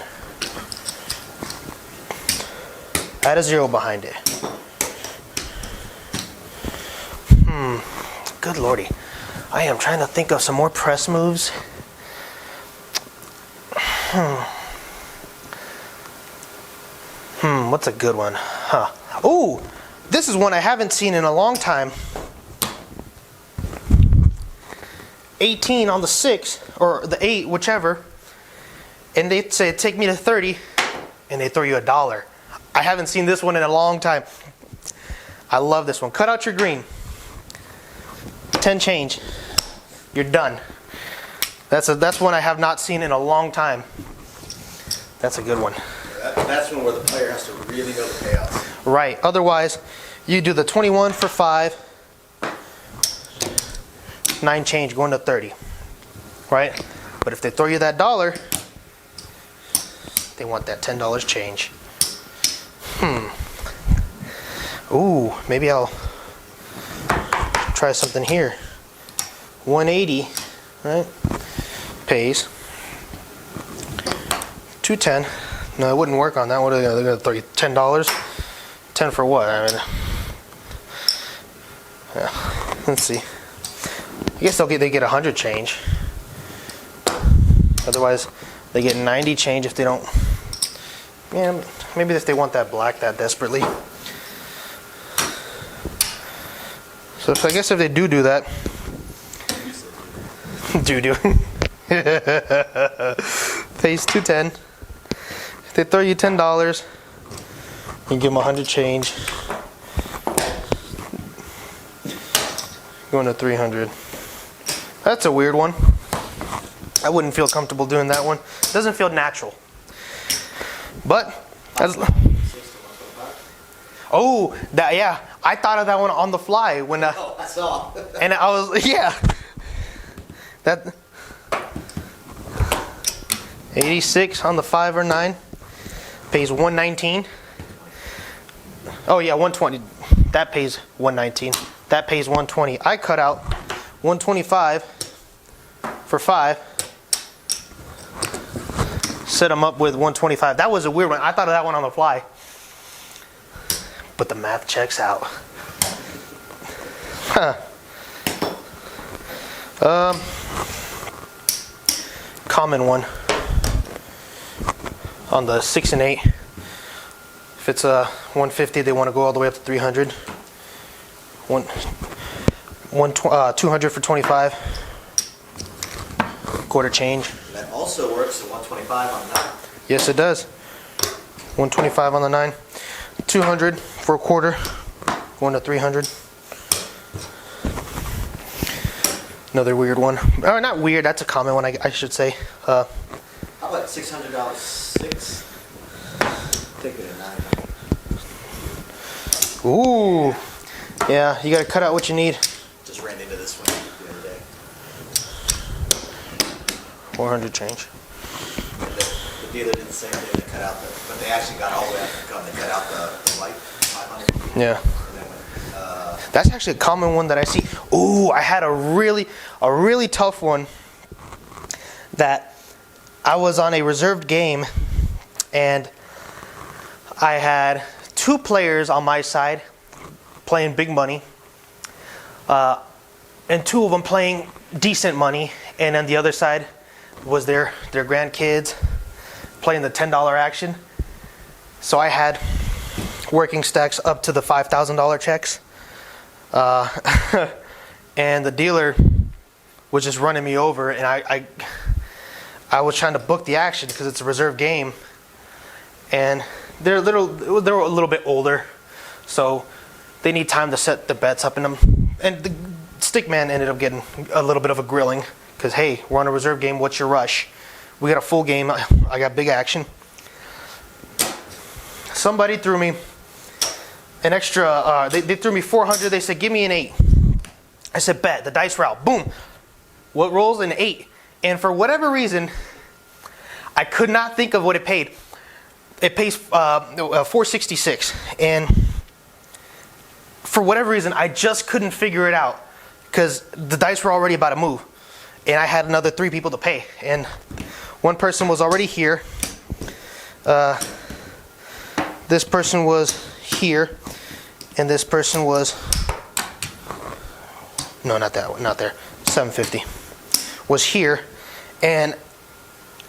Speaker 3: Add a 0 behind it. Good lordy. I am trying to think of some more press moves. What's a good one? Oh, this is one I haven't seen in a long time. 18 on the 6, or the 8, whichever. And they say, take me to 30, and they throw you $1. I haven't seen this one in a long time. I love this one. Cut out your green. 10 change. You're done. That's one I have not seen in a long time. That's a good one.
Speaker 1: That's one where the player has to really know the payouts.
Speaker 3: Right. Otherwise, you do the 21 for 5, 9 change going to 30. Right? But if they throw you that $1, they want that $10 change. Ooh, maybe I'll try something here. 180, right? Pays 210. No, it wouldn't work on that. What are they gonna do? They're gonna throw you $10. 10 for what? I mean, yeah. Let's see. I guess they get 100 change. Otherwise, they get 90 change if they don't. Yeah, maybe if they want that black that desperately. So I guess if they do that, pays 210. If they throw you $10, you give them 100 change. Going to 300. That's a weird one. I wouldn't feel comfortable doing that one. It doesn't feel natural. But oh, that, yeah, I thought of that one on the fly when
Speaker 1: I saw.
Speaker 3: and I was, yeah, that 86 on the 5 or 9 pays 119. Oh yeah, 120. That pays 119. That pays 120. I cut out 125 for 5. Set them up with 125. That was a weird one. I thought of that one on the fly. But the math checks out. Common one. On the 6 and 8. If it's a 150, they want to go all the way up to 300. 200 for 25. Quarter change.
Speaker 1: That also works at 125 on the 9.
Speaker 3: Yes, it does. 125 on the 9. 200 for a quarter. Going to 300. Another weird one. Oh, not weird. That's a common one, I should say.
Speaker 1: How about $600 6? Take it at 9.
Speaker 3: Ooh. Yeah, you gotta cut out what you need.
Speaker 1: Just ran into this one the other day.
Speaker 3: 400 change.
Speaker 1: And the dealer did the same thing. They cut out but they actually got all the way up to come. They cut out the white 500.
Speaker 3: Yeah.
Speaker 1: And then went,
Speaker 3: That's actually a common one that I see. Ooh, I had a really tough one that I was on a reserved game and I had 2 players on my side playing big money and 2 of them playing decent money, and on the other side was their grandkids playing the $10 action. So I had working stacks up to the $5,000 checks. And the dealer was just running me over, and I was trying to book the action because it's a reserve game, and they're a little bit older, so they need time to set the bets up in them. And the stick man ended up getting a little bit of a grilling because hey, we're on a reserve game. What's your rush? We got a full game. I got big action. Somebody threw me an extra. They threw me 400. They said, give me an 8. I said, bet. The dice roll. Boom. What rolls? An 8. And for whatever reason, I could not think of what it paid. It pays 466, and for whatever reason, I just couldn't figure it out because the dice were already about to move, and I had another 3 people to pay, and one person was already here. This person was here, and this person was not that one, not there. 750 was here, and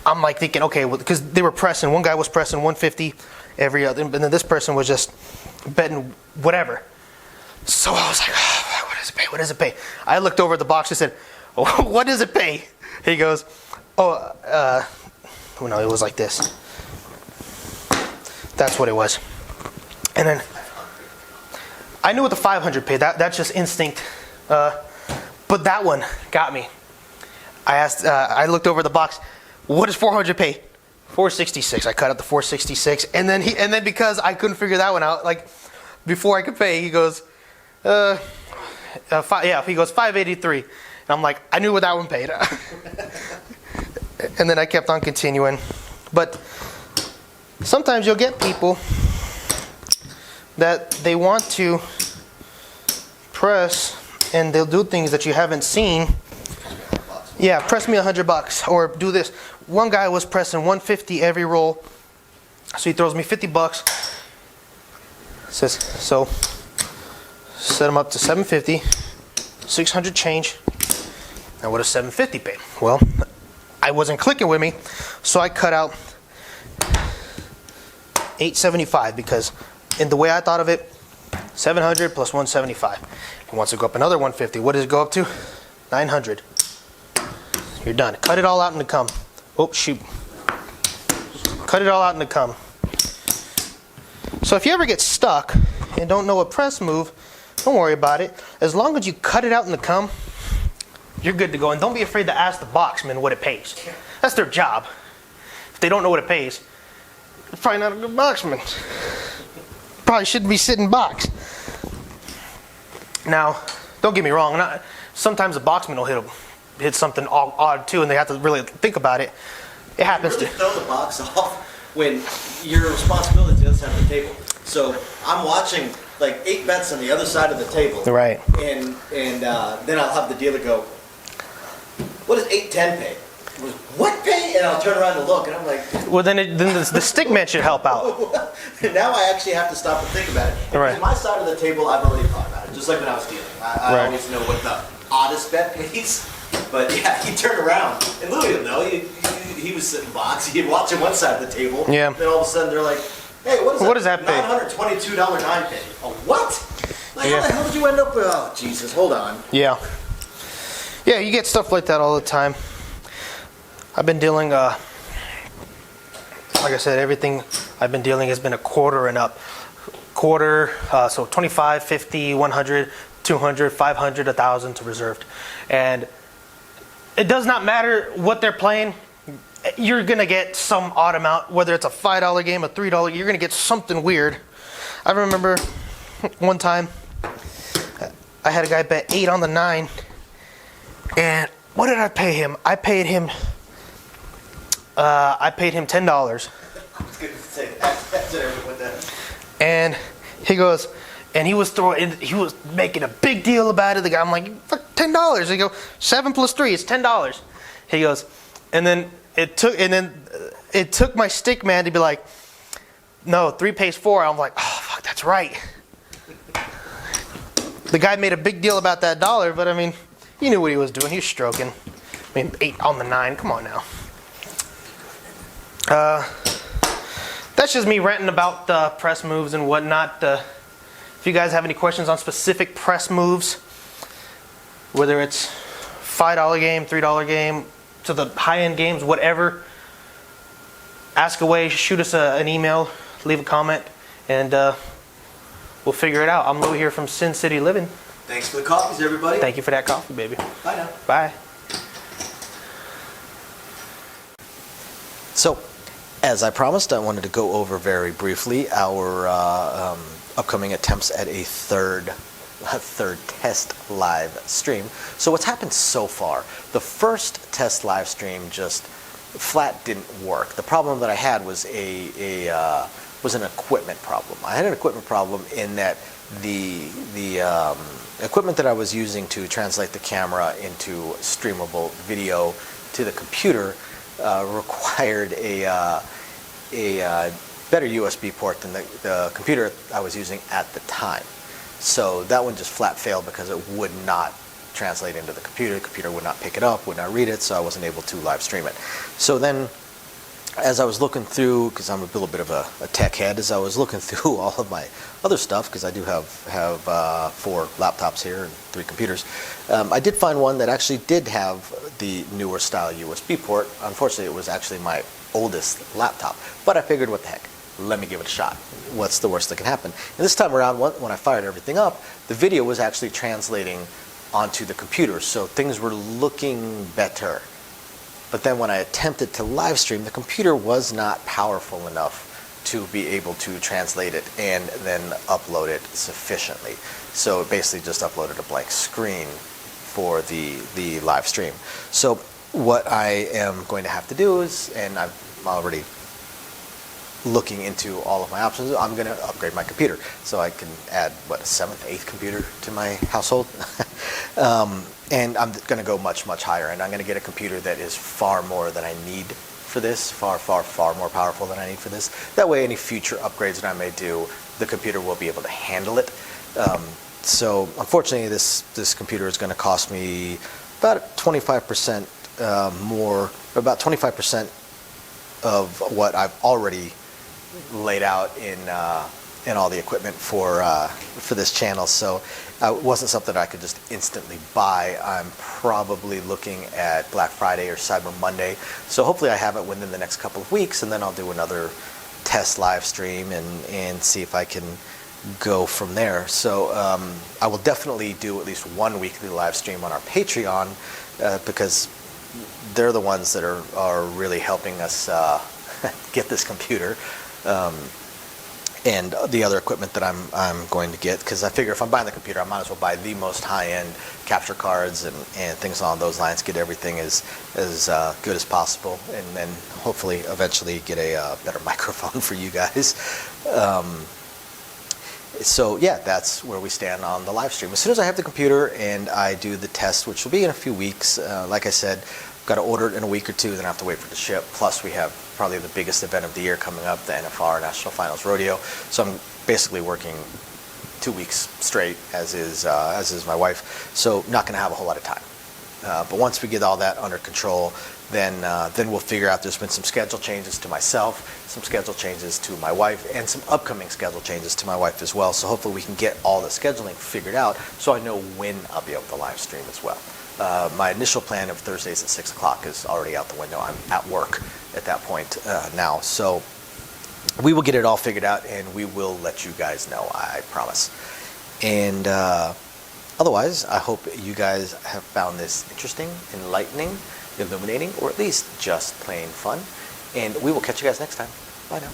Speaker 3: I'm like thinking, okay, well, because they were pressing. One guy was pressing 150 every other, and then this person was just betting whatever. So I was like, oh, what does it pay? What does it pay? I looked over at the box and said, oh, what does it pay? He goes, oh, no, it was like this. That's what it was. And then I knew what the 500 paid. That's just instinct. But that one got me. I asked. I looked over the box. What does 400 pay? 466. I cut out the 466, and then because I couldn't figure that one out, like before I could pay, he goes, he goes 583, and I'm like, I knew what that one paid. And then I kept on continuing, but sometimes you'll get people that they want to press, and they'll do things that you haven't seen. Yeah, press me $100 or do this. One guy was pressing 150 every roll, so he throws me $50. Says so. Set him up to 750, 600 change. Now what does 750 pay? Well, I wasn't clicking with me, so I cut out 875 because in the way I thought of it, 700 plus 175. He wants to go up another 150. What does it go up to? 900. You're done. Cut it all out in the cum. Oh, shoot. Cut it all out in the cum. So if you ever get stuck and don't know a press move, don't worry about it. As long as you cut it out in the cum, you're good to go. And don't be afraid to ask the boxman what it pays. That's their job. If they don't know what it pays, they're probably not a good boxman. Probably shouldn't be sitting box. Now, don't get me wrong. Sometimes a boxman will hit something odd too, and they have to really think about it. It happens
Speaker 1: to throw the box off when your responsibility is the other side of the table. So I'm watching like 8 bets on the other side of the table,
Speaker 3: right?
Speaker 1: And then I'll have the dealer go, "What does 8-10 pay?" What pay? And I'll turn around and look, and I'm like,
Speaker 3: well, then the stick man should help out.
Speaker 1: Now I actually have to stop and think about it.
Speaker 3: Right.
Speaker 1: My side of the table, I've already thought about it. Just like when I was dealing, I
Speaker 3: Right.
Speaker 1: always know what the oddest bet pays. But yeah, he turned around, and Louis will know. He was sitting box. He'd watch on one side of the table.
Speaker 3: Yeah.
Speaker 1: Then all of a sudden they're like, "Hey, what
Speaker 3: does that pay?
Speaker 1: $922.09 pay." Oh, what? Like,
Speaker 3: Yeah.
Speaker 1: how the hell did you end up with? Oh, Jesus, hold on.
Speaker 3: Yeah. Yeah, you get stuff like that all the time. I've been dealing, like I said, everything I've been dealing has been a quarter and up. Quarter, so 25, 50, 100, 200, 500, 1,000 to reserved. And it does not matter what they're playing. You're going to get some odd amount, whether it's a $5 game, a $3, you're going to get something weird. I remember one time I had a guy bet 8 on the 9. And what did I pay him? I paid him $10.
Speaker 1: I was going to say that's what that.
Speaker 3: And he goes, and he was making a big deal about it. The guy, I'm like, fuck, $10. He goes, 7 plus 3 is $10. He goes, and then it took my stick man to be like, no, 3 pays 4. I'm like, oh fuck, that's right. The guy made a big deal about that dollar, but I mean, he knew what he was doing. He was stroking. I mean, 8 on the 9. Come on now. That's just me ranting about press moves and whatnot. If you guys have any questions on specific press moves, whether it's $5 game, $3 game, to the high-end games, whatever, ask away, shoot us an email, leave a comment, and we'll figure it out. I'm Lou here from Sin City Living.
Speaker 1: Thanks for the coffees, everybody.
Speaker 3: Thank you for that coffee, baby.
Speaker 1: Bye now.
Speaker 3: Bye.
Speaker 1: So, as I promised, I wanted to go over very briefly our upcoming attempts at a third test live stream. So what's happened so far? The first test live stream just flat didn't work. The problem that I had was was an equipment problem. I had an equipment problem in that the equipment that I was using to translate the camera into streamable video to the computer required a better USB port than the computer I was using at the time. So that one just flat failed because it would not translate into the computer. The computer would not pick it up, would not read it, so I wasn't able to live stream it. So then, as I was looking through, because I'm a little bit of a tech head, as I was looking through all of my other stuff, because I do have 4 laptops here and 3 computers, I did find one that actually did have the newer style USB port. Unfortunately, it was actually my oldest laptop, but I figured, what the heck, let me give it a shot. What's the worst that can happen? And this time around, when I fired everything up, the video was actually translating onto the computer, so things were looking better. But then when I attempted to live stream, the computer was not powerful enough to be able to translate it and then upload it sufficiently. So it basically just uploaded a blank screen for the live stream. So what I am going to have to do is, and I'm already looking into all of my options, I'm going to upgrade my computer so I can add, what, a 7th, 8th computer to my household. And I'm going to go much, much higher, and I'm going to get a computer that is far more than I need for this, far, far, far more powerful than I need for this. That way, any future upgrades that I may do, the computer will be able to handle it. So unfortunately, this computer is going to cost me about 25% more, about 25% of what I've already laid out in all the equipment for this channel. So it wasn't something I could just instantly buy. I'm probably looking at Black Friday or Cyber Monday. So hopefully I have it within the next couple of weeks, and then I'll do another test live stream and see if I can go from there. So I will definitely do at least one weekly live stream on our Patreon because they're the ones that are really helping us get this computer. And the other equipment that I'm going to get, because I figure if I'm buying the computer, I might as well buy the most high-end capture cards and things along those lines, get everything as good as possible, and then hopefully eventually get a better microphone for you guys. So yeah, that's where we stand on the live stream. As soon as I have the computer and I do the test, which will be in a few weeks, like I said, got to order it in a week or two, then I have to wait for it to ship. Plus, we have probably the biggest event of the year coming up, the NFR National Finals Rodeo. So I'm basically working 2 weeks straight, as is my wife. So not going to have a whole lot of time. But once we get all that under control, then we'll figure out. There's been some schedule changes to myself, some schedule changes to my wife, and some upcoming schedule changes to my wife as well. So hopefully we can get all the scheduling figured out so I know when I'll be able to live stream as well. My initial plan of Thursdays at 6 o'clock is already out the window. I'm at work at that point now. So we will get it all figured out, and we will let you guys know, I promise. And otherwise, I hope you guys have found this interesting, enlightening, illuminating, or at least just plain fun. And we will catch you guys next time. Bye now.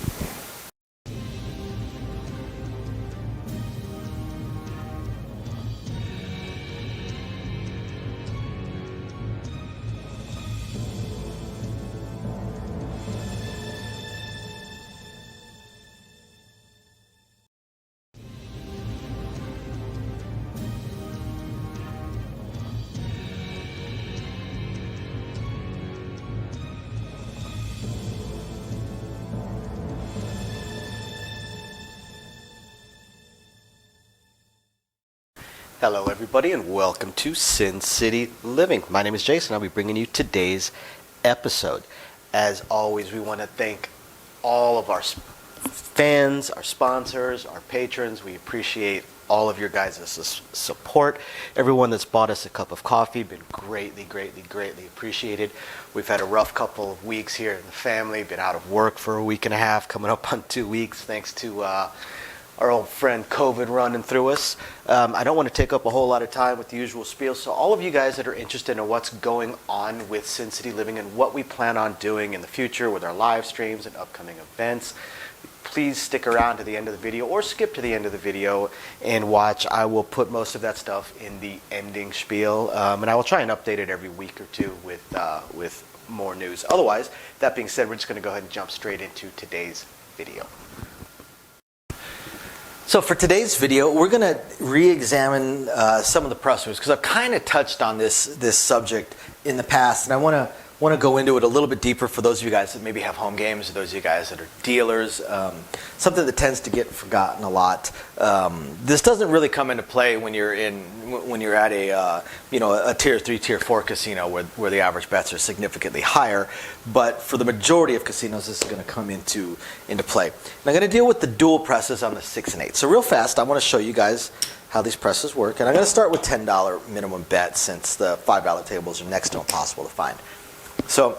Speaker 1: Hello everybody, and welcome to Sin City Living. My name is Jason. I'll be bringing you today's episode. As always, we want to thank all of our fans, our sponsors, our patrons. We appreciate all of your guys' support. Everyone that's bought us a cup of coffee, been greatly, greatly, greatly appreciated. We've had a rough couple of weeks here in the family, been out of work for a week and a half, coming up on 2 weeks, thanks to
Speaker 2: our old friend COVID running through us. I don't want to take up a whole lot of time with the usual spiel, so all of you guys that are interested in what's going on with Sin City Living and what we plan on doing in the future with our live streams and upcoming events, please stick around to the end of the video or skip to the end of the video and watch. I will put most of that stuff in the ending spiel, and I will try and update it every week or two with more news. Otherwise, that being said, we're just going to go ahead and jump straight into today's video. So for today's video, we're going to re-examine some of the press moves, because I've kind of touched on this subject in the past, and I want to go into it a little bit deeper for those of you guys that maybe have home games, or those of you guys that are dealers. Something that tends to get forgotten a lot. This doesn't really come into play when you're at a tier 3, tier 4 casino where the average bets are significantly higher. But for the majority of casinos, this is going to come into play. And I'm going to deal with the dual presses on the 6 and 8. So real fast, I want to show you guys how these presses work. And I'm going to start with $10 minimum bet, since the $5 tables are next to impossible to find. So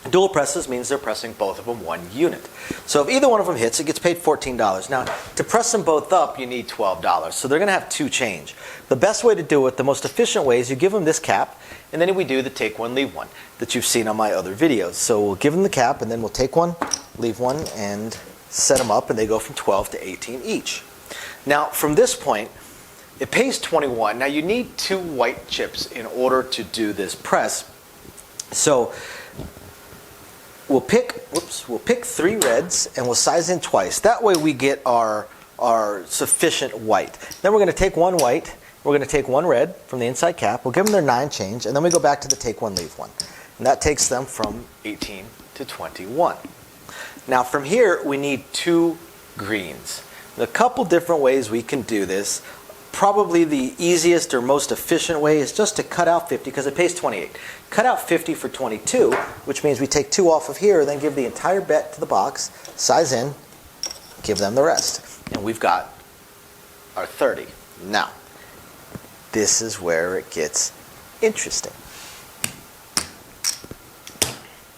Speaker 2: dual presses means they're pressing both of them 1 unit. So if either one of them hits, it gets paid $14. Now, to press them both up, you need $12. So they're going to have 2 change. The best way to do it, the most efficient way, is you give them this cap, and then we do the take one, leave one that you've seen on my other videos. So we'll give them the cap, and then we'll take one, leave one, and set them up, and they go from 12 to 18 each. Now, from this point, it pays 21. Now, you need 2 white chips in order to do this press. So we'll pick 3 reds, and we'll size in twice. That way we get our sufficient white. Then we're going to take 1 white, we're going to take 1 red from the inside cap, we'll give them their 9 change, and then we go back to the take one, leave one. And that takes them from 18 to 21. Now from here, we need 2 greens. A couple different ways we can do this. Probably the easiest or most efficient way is just to cut out 50, because it pays 28. Cut out 50 for 22, which means we take 2 off of here, then give the entire bet to the box, size in, give them the rest. And we've got our 30. Now, this is where it gets interesting.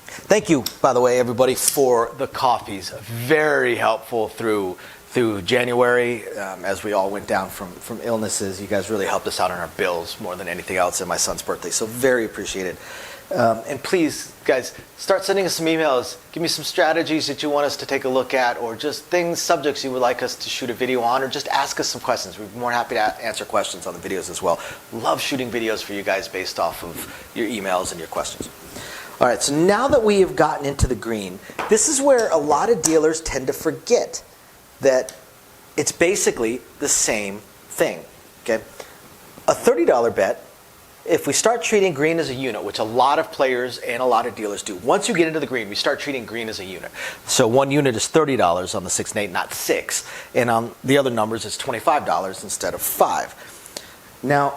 Speaker 2: Thank you, by the way, everybody, for the coffees. Very helpful through January, as we all went down from illnesses. You guys really helped us out on our bills more than anything else, and my son's birthday, so very appreciated. And please, guys, start sending us some emails. Give me some strategies that you want us to take a look at, or just subjects you would like us to shoot a video on, or just ask us some questions. We'd be more happy to answer questions on the videos as well. Love shooting videos for you guys based off of your emails and your questions. All right, so now that we have gotten into the green, this is where a lot of dealers tend to forget that it's basically the same thing. Okay, a $30 bet, if we start treating green as a unit, which a lot of players and a lot of dealers do, once you get into the green, we start treating green as a unit. So 1 unit is $30 on the 6 and 8, not 6. And on the other numbers, it's $25 instead of 5. Now,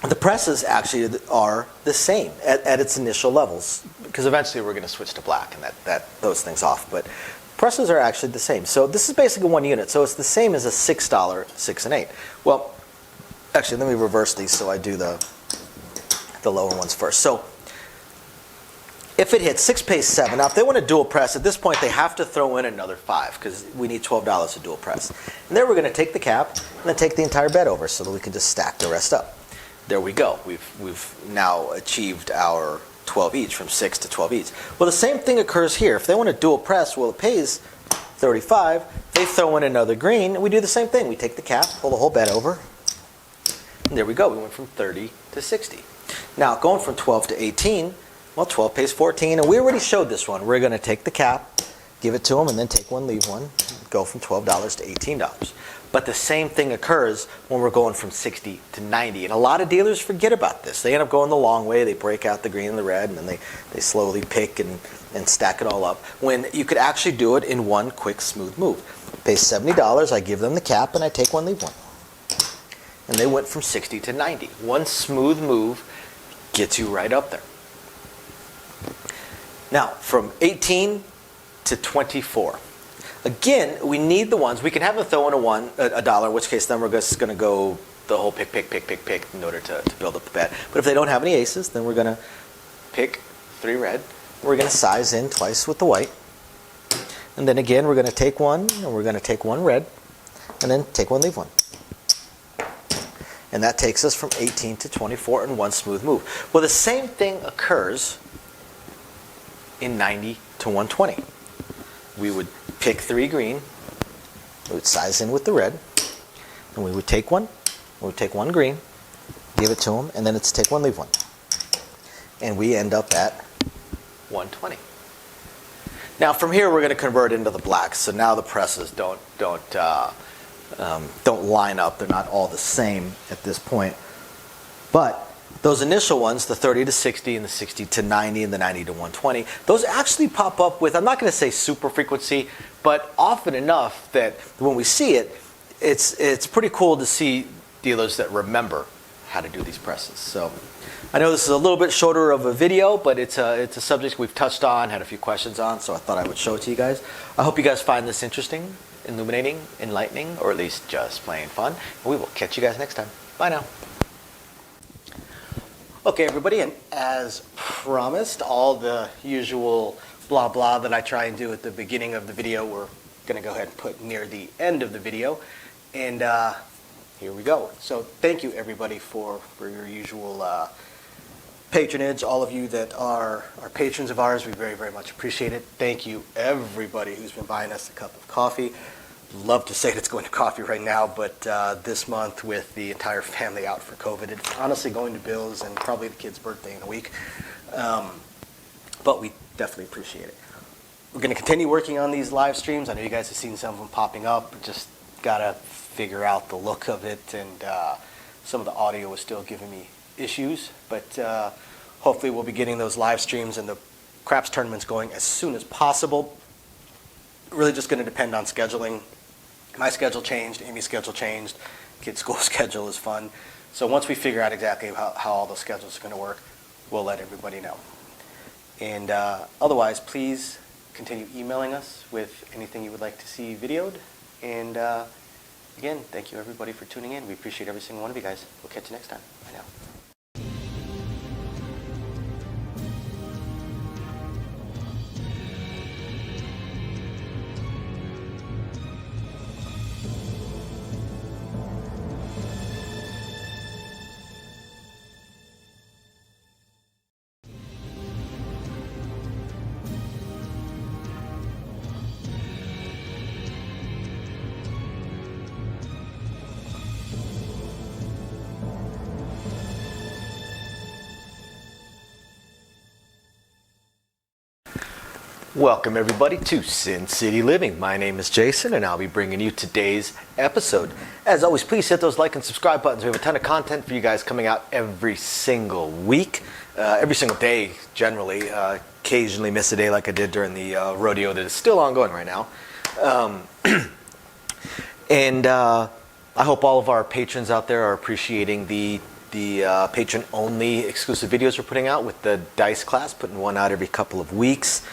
Speaker 2: the presses actually are the same at its initial levels, because eventually we're going to switch to black, and that throws things off. But presses are actually the same. So this is basically 1 unit. So it's the same as a $6 6 and 8. Well, actually, let me reverse these so I do the lower ones first. So if it hits, 6 pays 7. Now, if they want to dual press, at this point they have to throw in another 5, because we need $12 to dual press. And then we're going to take the cap and then take the entire bet over, so that we can just stack the rest up. There we go. We've now achieved our 12 each, from 6 to 12 each. Well, the same thing occurs here. If they want to dual press, well, it pays 35. They throw in another green, and we do the same thing. We take the cap, pull the whole bet over, and there we go. We went from 30 to 60. Now, going from 12 to 18, well, 12 pays 14, and we already showed this one. We're going to take the cap, give it to them, and then take one, leave one, go from $12 to $18. But the same thing occurs when we're going from 60 to 90. And a lot of dealers forget about this. They end up going the long way. They break out the green and the red, and then they slowly pick and stack it all up, when you could actually do it in one quick, smooth move. Pay $70, I give them the cap, and I take one, leave one. And they went from 60 to 90. One smooth move gets you right up there. Now, from 18 to 24. Again, we need the ones. We can have them throw in a dollar, in which case then we're just going to go the whole pick in order to build up the bet. But if they don't have any aces, then we're going to pick 3 red. We're going to size in twice with the white. And then again, we're going to take one, and we're going to take 1 red.
Speaker 1: and then take one, leave one. And that takes us from 18 to 24 in one smooth move. Well, the same thing occurs in 90 to 120. We would pick 3 green, we would size in with the red, and we would take one green, give it to him, and then it's take one, leave one. And we end up at 120. Now from here we're going to convert into the blacks. So now the presses don't line up. They're not all the same at this point. But those initial ones, the 30 to 60 and the 60 to 90 and the 90 to 120, those actually pop up with, I'm not going to say super frequency, but often enough that when we see it, it's pretty cool to see dealers that remember how to do these presses. So I know this is a little bit shorter of a video, but it's a subject we've touched on, had a few questions on, so I thought I would show it to you guys. I hope you guys find this interesting, illuminating, enlightening, or at least just plain fun. And we will catch you guys next time. Bye now.
Speaker 2: Okay, everybody, and as promised, all the usual blah blah that I try and do at the beginning of the video, we're going to go ahead and put near the end of the video. And here we go. So thank you, everybody, for your usual patronage. All of you that are patrons of ours, we very, very much appreciate it. Thank you, everybody who's been buying us a cup of coffee. Love to say it's going to coffee right now, but this month with the entire family out for COVID, it's honestly going to Bill's and probably the kid's birthday in a week. But we definitely appreciate it. We're going to continue working on these live streams. I know you guys have seen some of them popping up. Just got to figure out the look of it, and some of the audio is still giving me issues. But hopefully we'll be getting those live streams and the craps tournaments going as soon as possible. Really just going to depend on scheduling. My schedule changed, Amy's schedule changed, kids' school schedule is fun. So once we figure out exactly how all those schedules are going to work, we'll let everybody know. And otherwise, please continue emailing us with anything you would like to see videoed. And again, thank you everybody for tuning in. We appreciate every single one of you guys. We'll catch you next time. Bye now.
Speaker 1: Welcome everybody to Sin City Living. My name is Jason and I'll be bringing you today's episode. As always, please hit those like and subscribe buttons. We have a ton of content for you guys coming out every single week, every single day generally. Occasionally miss a day like I did during the rodeo that is still ongoing right now. And I hope all of our patrons out there are appreciating the patron-only exclusive videos we're putting out with the dice class, putting one out every couple of weeks.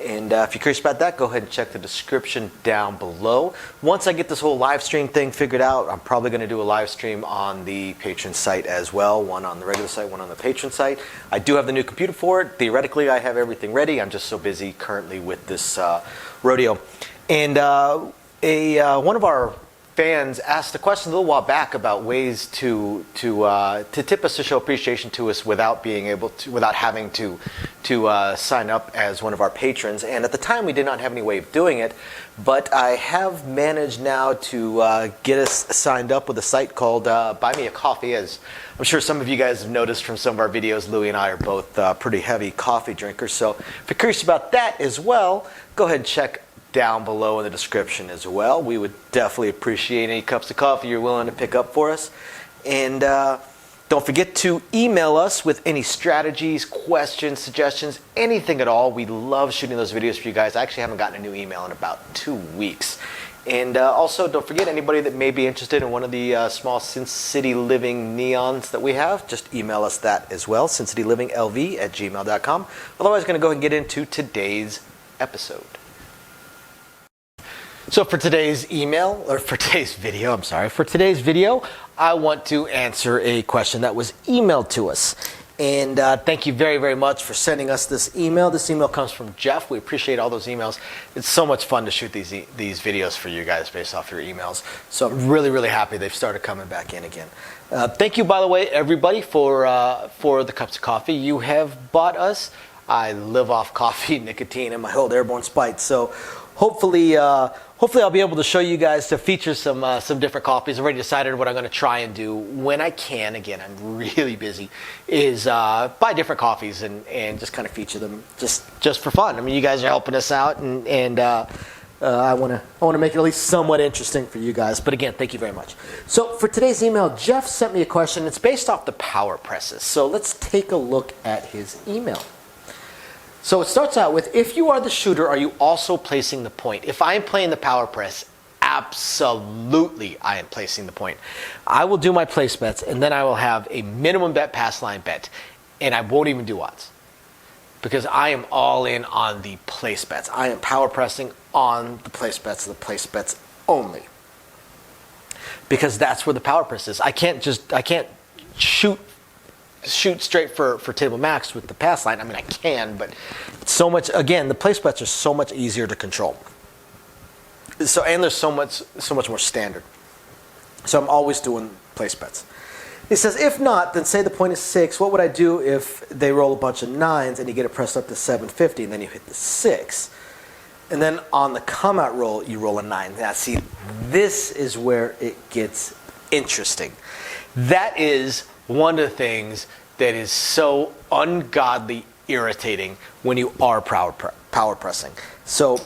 Speaker 1: And if you're curious about that, go ahead and check the description down below. Once I get this whole live stream thing figured out, I'm probably going to do a live stream on the patron site as well. One on the regular site, one on the patron site. I do have the new computer for it. Theoretically, I have everything ready. I'm just so busy currently with this rodeo. And one of our fans asked a question a little while back about ways to tip us, to show appreciation to us without having to sign up as one of our patrons. And at the time we did not have any way of doing it, but I have managed now to get us signed up with a site called Buy Me a Coffee. As I'm sure some of you guys have noticed from some of our videos, Louie and I are both pretty heavy coffee drinkers. So if you're curious about that as well, go ahead and check down below in the description as well. We would definitely appreciate any cups of coffee you're willing to pick up for us. And don't forget to email us with any strategies, questions, suggestions, anything at all. We love shooting those videos for you guys. I actually haven't gotten a new email in about 2 weeks. And also, don't forget, anybody that may be interested in one of the small Sin City Living neons that we have, just email us that as well, sincityliving.lv@gmail.com. Otherwise, going to go ahead and get into today's episode. So for today's video, I want to answer a question that was emailed to us. And thank you very, very much for sending us this email. This email comes from Jeff. We appreciate all those emails. It's so much fun to shoot these videos for you guys based off your emails. So I'm really, really happy they've started coming back in again. Thank you, by the way, everybody, for the cups of coffee you have bought us. I live off coffee, nicotine, and my whole airborne spite. So hopefully I'll be able to show you guys to feature some different coffees. I've already decided what I'm going to try and do when I can. Again, I'm really busy. Is buy different coffees and just kind of feature them just for fun. I mean, you guys are helping us out, and I want to make it at least somewhat interesting for you guys. But again, thank you very much. So for today's email, Jeff sent me a question. It's based off the power presses. So let's take a look at his email. So it starts out with, if you are the shooter, are you also placing the point? If I am playing the power press, absolutely I am placing the point. I will do my place bets, and then I will have a minimum bet, pass line bet, and I won't even do odds. Because I am all in on the place bets. I am power pressing on the place bets only. Because that's where the power press is. I can't shoot straight for table max with the pass line. I mean, I can, but it's so much, again, the place bets are so much easier to control. So, and there's so much more standard. So I'm always doing place bets. He says, if not, then say the point is 6. What would I do if they roll a bunch of 9s and you get it pressed up to 750 and then you hit the 6? And then on the come out roll, you roll a 9. Now, see, this is where it gets interesting. That is one of the things that is so ungodly irritating when you are power pressing. So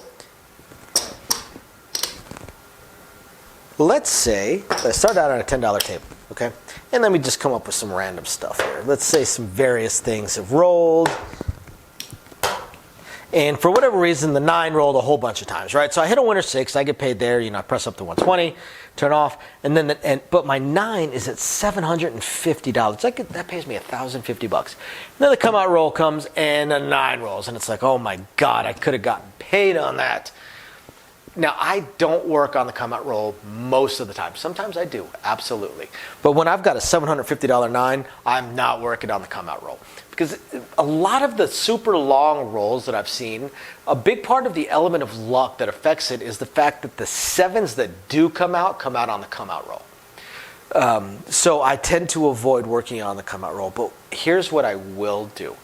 Speaker 1: let's say I start out on a $10 table, okay? And then we just come up with some random stuff here. Let's say some various things have rolled. And for whatever reason, the 9 rolled a whole bunch of times, right? So I hit a winner 6, I get paid there, I press up to 120, turn off, and then but my 9 is at $750. That pays me $1,050. And then the come out roll comes and a 9 rolls, and it's like, oh my God, I could have gotten paid on that. Now, I don't work on the come out roll most of the time. Sometimes I do, absolutely. But when I've got a $750 9, I'm not working on the come out roll. Because a lot of the super long rolls that I've seen, a big part of the element of luck that affects it is the fact that the 7s that do come out on the come out roll. So I tend to avoid working on the come out roll. But here's what I will do.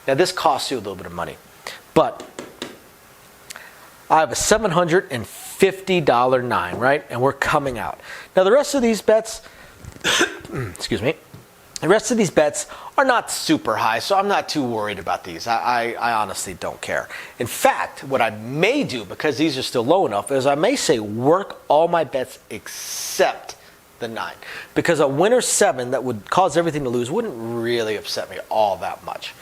Speaker 1: Now, this costs you a little bit of money. But I have a $750 9, right? And we're coming out. Now, the rest of these bets, excuse me, the rest of these bets are not super high, so I'm not too worried about these. I honestly don't care. In fact, what I may do, because these are still low enough, is I may say work all my bets except the 9. Because a winner 7 that would cause everything to lose wouldn't really upset me all that much.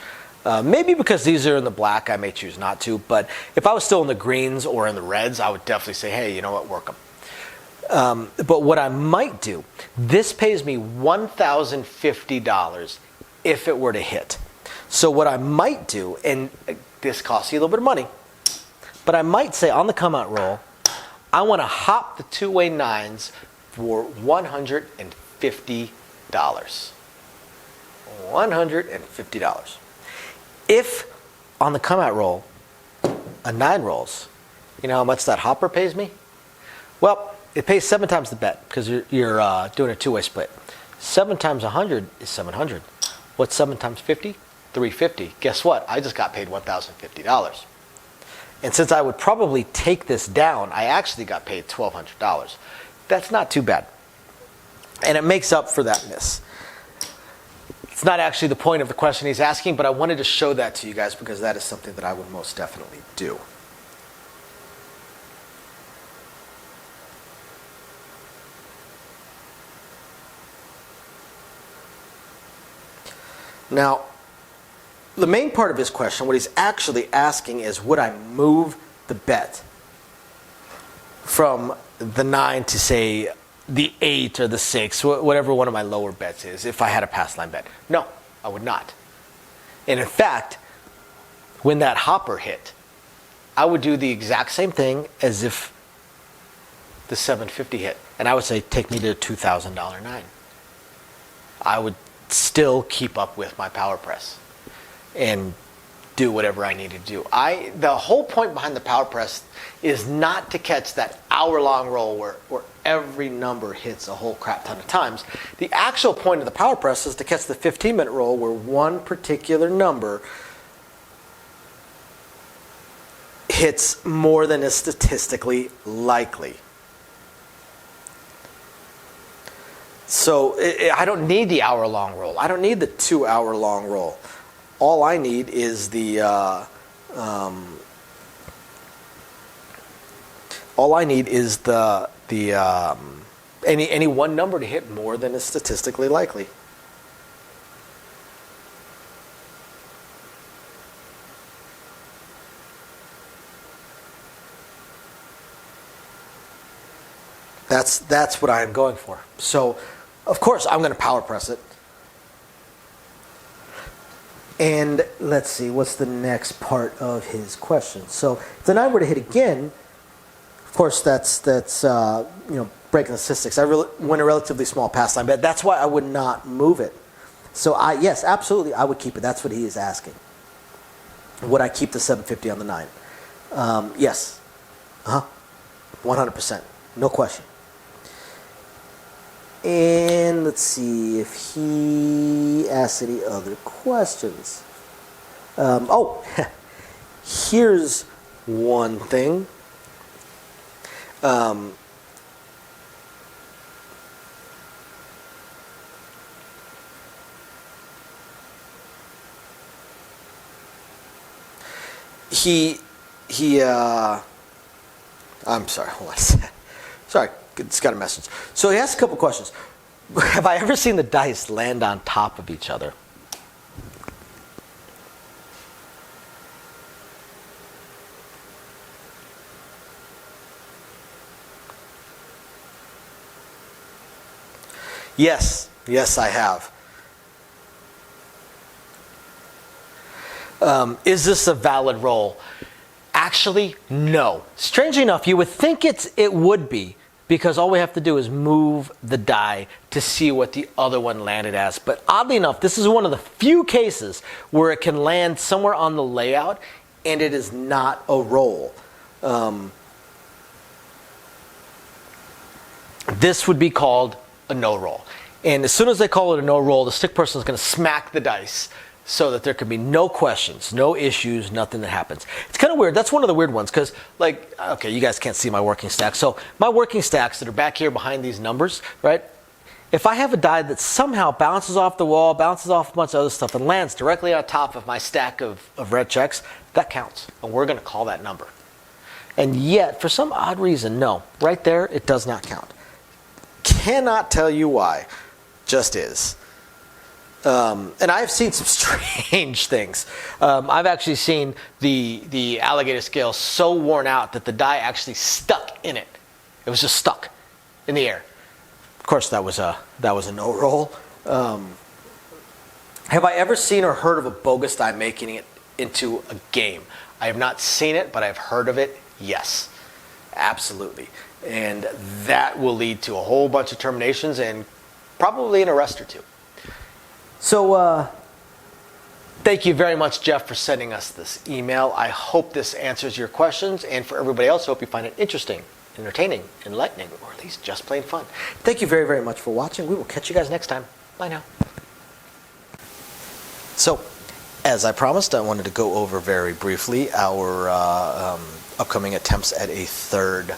Speaker 1: Maybe because these are in the black, I may choose not to. But if I was still in the greens or in the reds, I would definitely say, hey, you know what, work them. But what I might do, this pays me $1,050 if it were to hit. So what I might do, and this costs you a little bit of money, but I might say on the come out roll, I want to hop the two-way 9s for $150. $150. If on the come out roll, a 9 rolls, you know how much that hopper pays me? Well, it pays 7 times the bet because you're doing a two-way split. 7 times 100 is 700. What's 7 times 50? 350. Guess what? I just got paid $1,050. And since I would probably take this down, I actually got paid $1,200. That's not too bad. And it makes up for that miss. It's not actually the point of the question he's asking, but I wanted to show that to you guys because that is something that I would most definitely do. Now, the main part of his question, what he's actually asking is, would I move the bet from the 9 to, say, the 8 or the 6, whatever one of my lower bets is, if I had a pass line bet? No, I would not. And in fact, when that hopper hit, I would do the exact same thing as if the 750 hit. And I would say, take me to a $2,000 9. I would still keep up with my power press and do whatever I need to do. The whole point behind the power press is not to catch that hour-long roll where every number hits a whole crap ton of times. The actual point of the power press is to catch the 15-minute roll where one particular number hits more than is statistically likely. So I don't need the hour-long roll. I don't need the 2-hour-long roll. All I need is the any one number to hit more than is statistically likely. That's what I am going for. So, of course, I'm going to power press it. And let's see, what's the next part of his question? So, if the 9 were to hit again, of course, that's breaking the statistics. I win a relatively small pass line bet. That's why I would not move it. So, yes, absolutely, I would keep it. That's what he is asking. Would I keep the 750 on the 9? Yes. 100%. No question. And let's see if he asks any other questions. Here's one thing. I'm sorry, hold on a second. Sorry, it's got a message. So he asked a couple questions. Have I ever seen the dice land on top of each other? Yes, I have. Is this a valid roll? Actually, no. Strangely enough, you would think it would be, because all we have to do is move the die to see what the other one landed as. But oddly enough, this is one of the few cases where it can land somewhere on the layout and it is not a roll. This would be called a no roll. And as soon as they call it a no roll, the stick person is going to smack the dice so that there can be no questions, no issues, nothing that happens. It's kind of weird. That's one of the weird ones because, okay, you guys can't see my working stack. So my working stacks that are back here behind these numbers, right? If I have a die that somehow bounces off the wall, bounces off a bunch of other stuff, and lands directly on top of my stack of red checks, that counts. And we're going to call that number. And yet, for some odd reason, no. Right there, it does not count. Cannot tell you why. Just is. And I've seen some strange things. I've actually seen the alligator scale so worn out that the die actually stuck in it. It was just stuck in the air. Of course, that was a no roll. Have I ever seen or heard of a bogus die making it into a game? I have not seen it, but I've heard of it. Yes, absolutely. And that will lead to a whole bunch of terminations and probably an arrest or two. So, thank you very much, Jeff, for sending us this email. I hope this answers your questions. And for everybody else, I hope you find it interesting, entertaining, enlightening, or at least just plain fun. Thank you very, very much for watching. We will catch you guys next time. Bye now. So, as I promised, I wanted to go over very briefly our upcoming attempts at a third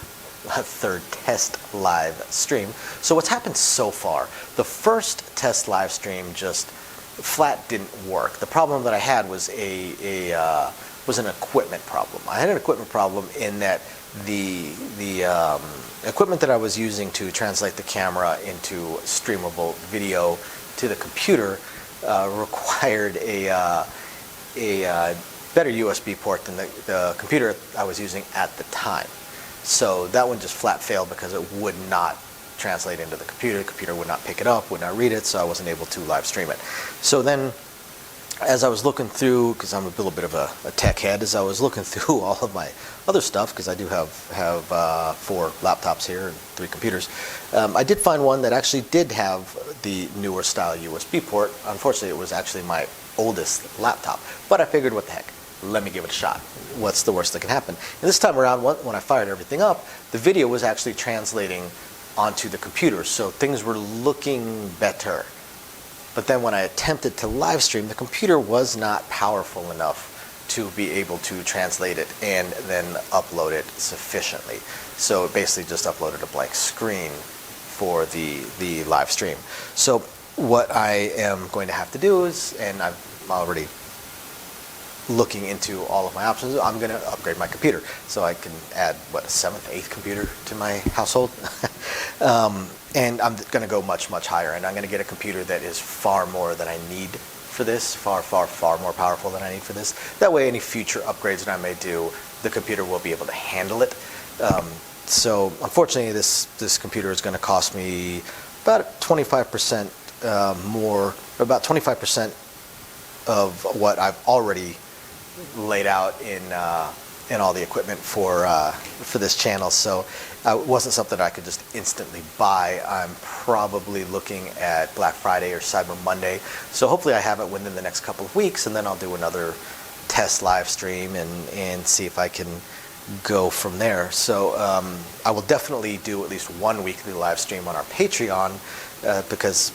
Speaker 1: test live stream. So what's happened so far? The first test live stream just flat didn't work. The problem that I had was was an equipment problem. I had an equipment problem in that the equipment that I was using to translate the camera into streamable video to the computer required a better USB port than the computer I was using at the time. So that one just flat failed because it would not translate into the computer. The computer would not pick it up, would not read it, so I wasn't able to live stream it. So then as I was looking through, because I'm a little bit of a tech head, as I was looking through all of my other stuff, because I do have 4 laptops here and 3 computers, I did find one that actually did have the newer style USB port. Unfortunately, it was actually my oldest laptop, but I figured, what the heck, let me give it a shot. What's the worst that can happen? And this time around, when I fired everything up, the video was actually translating onto the computer, so things were looking better. But then when I attempted to live stream, the computer was not powerful enough to be able to translate it and then upload it sufficiently. So it basically just uploaded a blank screen for the live stream. So what I am going to have to do is, and I'm already looking into all of my options, I'm going to upgrade my computer so I can add, what, a 7th, 8th computer to my household. And I'm going to go much, much higher, and I'm going to get a computer that is far more than I need for this, far, far, far more powerful than I need for this. That way, any future upgrades that I may do, the computer will be able to handle it. So unfortunately, this computer is going to cost me about 25% more, about 25% of what I've already laid out in all the equipment for this channel. So it wasn't something I could just instantly buy. I'm probably looking at Black Friday or Cyber Monday. So hopefully I have it within the next couple of weeks, and then I'll do another test live stream and see if I can go from there. So I will definitely do at least one weekly live stream on our Patreon because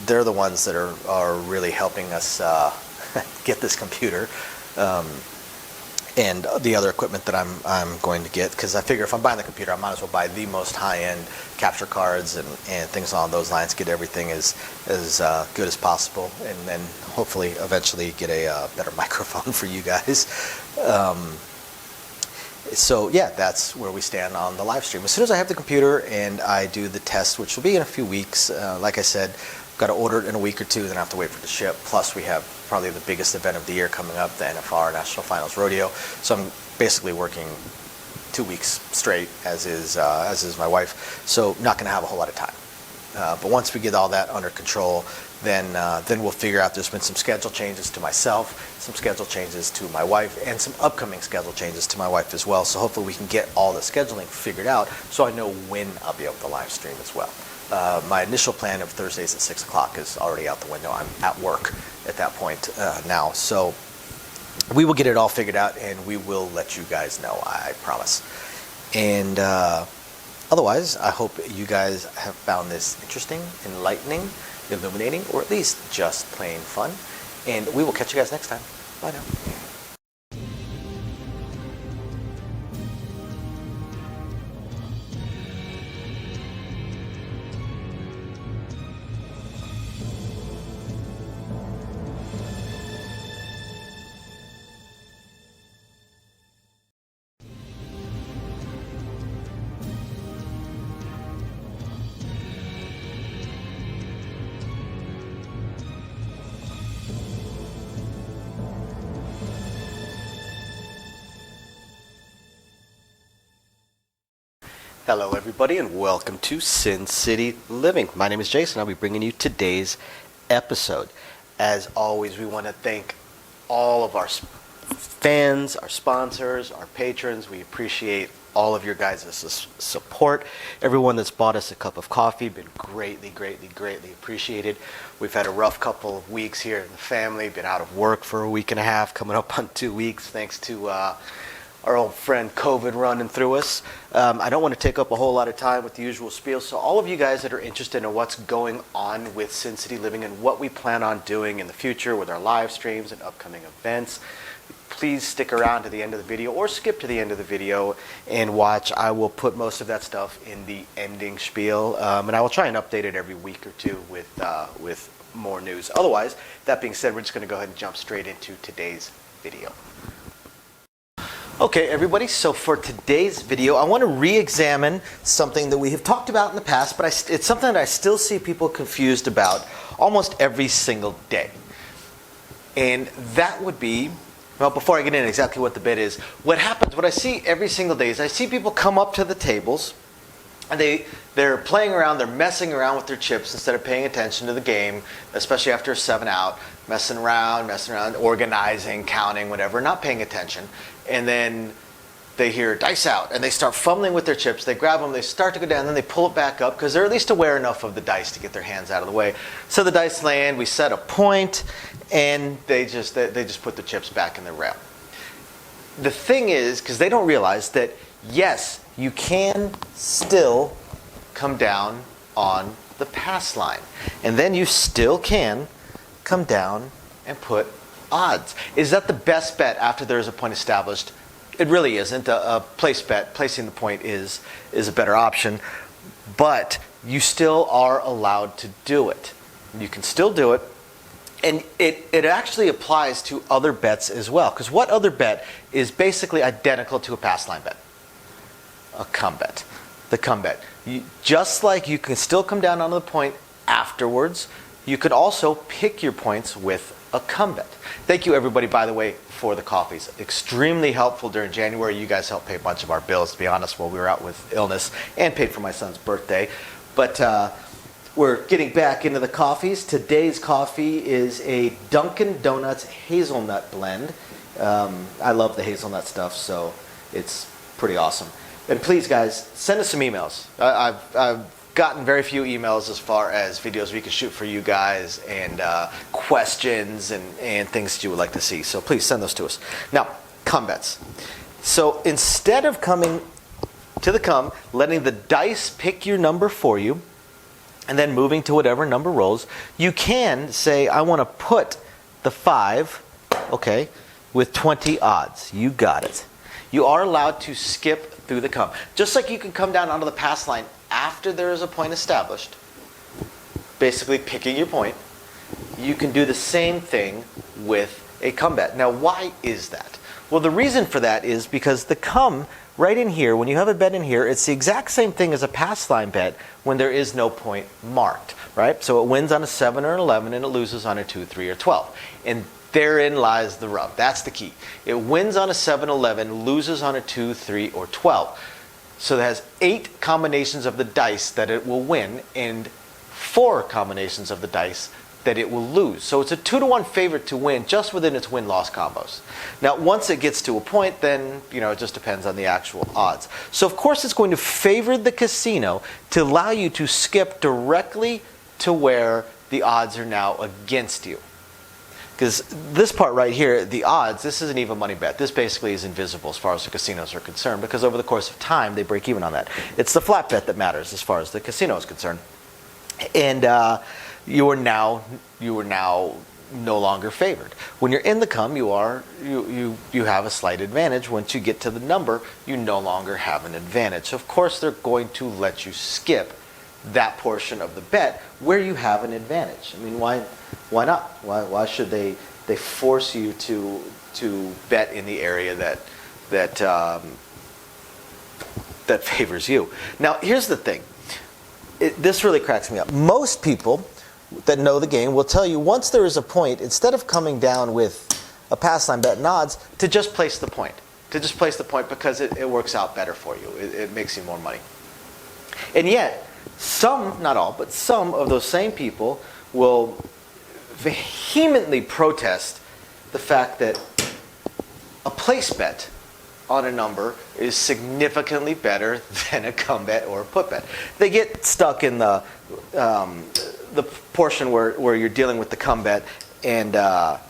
Speaker 1: they're the ones that are really helping us get this computer. And the other equipment that I'm going to get, because I figure if I'm buying the computer, I might as well buy the most high-end capture cards and things along those lines, get everything as good as possible, and then hopefully eventually get a better microphone for you guys. So yeah, that's where we stand on the live stream. As soon as I have the computer and I do the test, which will be in a few weeks, like I said, I've got to order it in a week or 2, then I have to wait for it to ship. Plus we have probably the biggest event of the year coming up, the NFR National Finals Rodeo. So I'm basically working 2 weeks straight, as is my wife. So not going to have a whole lot of time. But once we get all that under control, then we'll figure out. There's been some schedule changes to myself, some schedule changes to my wife, and some upcoming schedule changes to my wife as well. So hopefully we can get all the scheduling figured out so I know when I'll be able to live stream as well. My initial plan of Thursdays at 6 o'clock is already out the window. I'm at work at that point now. So we will get it all figured out, and we will let you guys know, I promise. And otherwise, I hope you guys have found this interesting, enlightening, illuminating, or at least just plain fun. And we will catch you guys next time. Bye now. Hello everybody, and welcome to Sin City Living. My name is Jason. I'll be bringing you today's episode. As always, we want to thank all of our fans, our sponsors, our patrons. We appreciate all of your guys' support. Everyone that's bought us a cup of coffee, been greatly, greatly, greatly appreciated. We've had a rough couple of weeks here in the family, been out of work for a week and a half, coming up on 2 weeks, thanks to our old friend COVID running through us. I don't want to take up a whole lot of time with the usual spiel, so all of you guys that are interested in what's going on with Sin City Living and what we plan on doing in the future with our live streams and upcoming events, please stick around to the end of the video or skip to the end of the video and watch. I will put most of that stuff in the ending spiel, and I will try and update it every week or 2 with more news. Otherwise, that being said, we're just going to go ahead and jump straight into today's video. Okay, everybody, so for today's video, I want to re-examine something that we have talked about in the past, but it's something that I still see people confused about almost every single day. And that would be, well, before I get into exactly what the bit is, what happens, what I see every single day is I see people come up to the tables And they're playing around, they're messing around with their chips instead of paying attention to the game, especially after a 7 out, messing around, organizing, counting, whatever, not paying attention. And then they hear dice out, and they start fumbling with their chips. They grab them, they start to go down, then they pull it back up because they're at least aware enough of the dice to get their hands out of the way. So the dice land, we set a point, and they just put the chips back in the rail. The thing is, because they don't realize that, yes, you can still come down on the pass line. And then you still can come down and put odds. Is that the best bet after there's a point established? It really isn't. A place bet, placing the point is a better option. But you still are allowed to do it. You can still do it. And it actually applies to other bets as well. Because what other bet is basically identical to a pass line bet? A come bet. The come bet. Just like you can still come down onto the point afterwards, you could also pick your points with a come bet. Thank you, everybody, by the way, for the coffees. Extremely helpful during January. You guys helped pay a bunch of our bills, to be honest, while we were out with illness, and paid for my son's birthday. But we're getting back into the coffees. Today's coffee is a Dunkin' Donuts hazelnut blend. I love the hazelnut stuff, so it's pretty awesome. And please, guys, send us some emails. I've gotten very few emails as far as videos we can shoot for you guys and questions and things that you would like to see. So please send those to us. Now, come bets. So instead of coming to the come, letting the dice pick your number for you, and then moving to whatever number rolls, you can say, I want to put the 5, okay, with 20 odds. You got it. You are allowed to skip through the come. Just like you can come down onto the pass line after there is a point established, basically picking your point, you can do the same thing with a come bet. Now, why is that? Well, the reason for that is because the come right in here, when you have a bet in here, it's the exact same thing as a pass line bet when there is no point marked, right? So it wins on a 7 or an 11 and it loses on a 2, 3, or 12. And therein lies the rub. That's the key. It wins on a 7, 11, loses on a 2, 3, or 12. So it has 8 combinations of the dice that it will win and 4 combinations of the dice that it will lose. So it's a 2-to-1 favorite to win just within its win-loss combos. Now, once it gets to a point, then, it just depends on the actual odds. So, of course, it's going to favor the casino to allow you to skip directly to where the odds are now against you. Because this part right here, the odds, this is an even money bet. This basically is invisible as far as the casinos are concerned because over the course of time, they break even on that. It's the flat bet that matters as far as the casino is concerned. And you are now no longer favored. When you're in the come, you have a slight advantage. Once you get to the number, you no longer have an advantage. So of course, they're going to let you skip that portion of the bet where you have an advantage. I mean, why not? Why should they force you to bet in the area that favors you? Now, here's the thing. This really cracks me up. Most people that know the game will tell you once there is a point, instead of coming down with a pass line bet and odds, to just place the point. To just place the point because it works out better for you. It makes you more money. And yet, some, not all, but some of those same people will vehemently protest the fact that a place bet on a number is significantly better than a come bet or a put bet. They get stuck in the portion where you're dealing with the come bet and the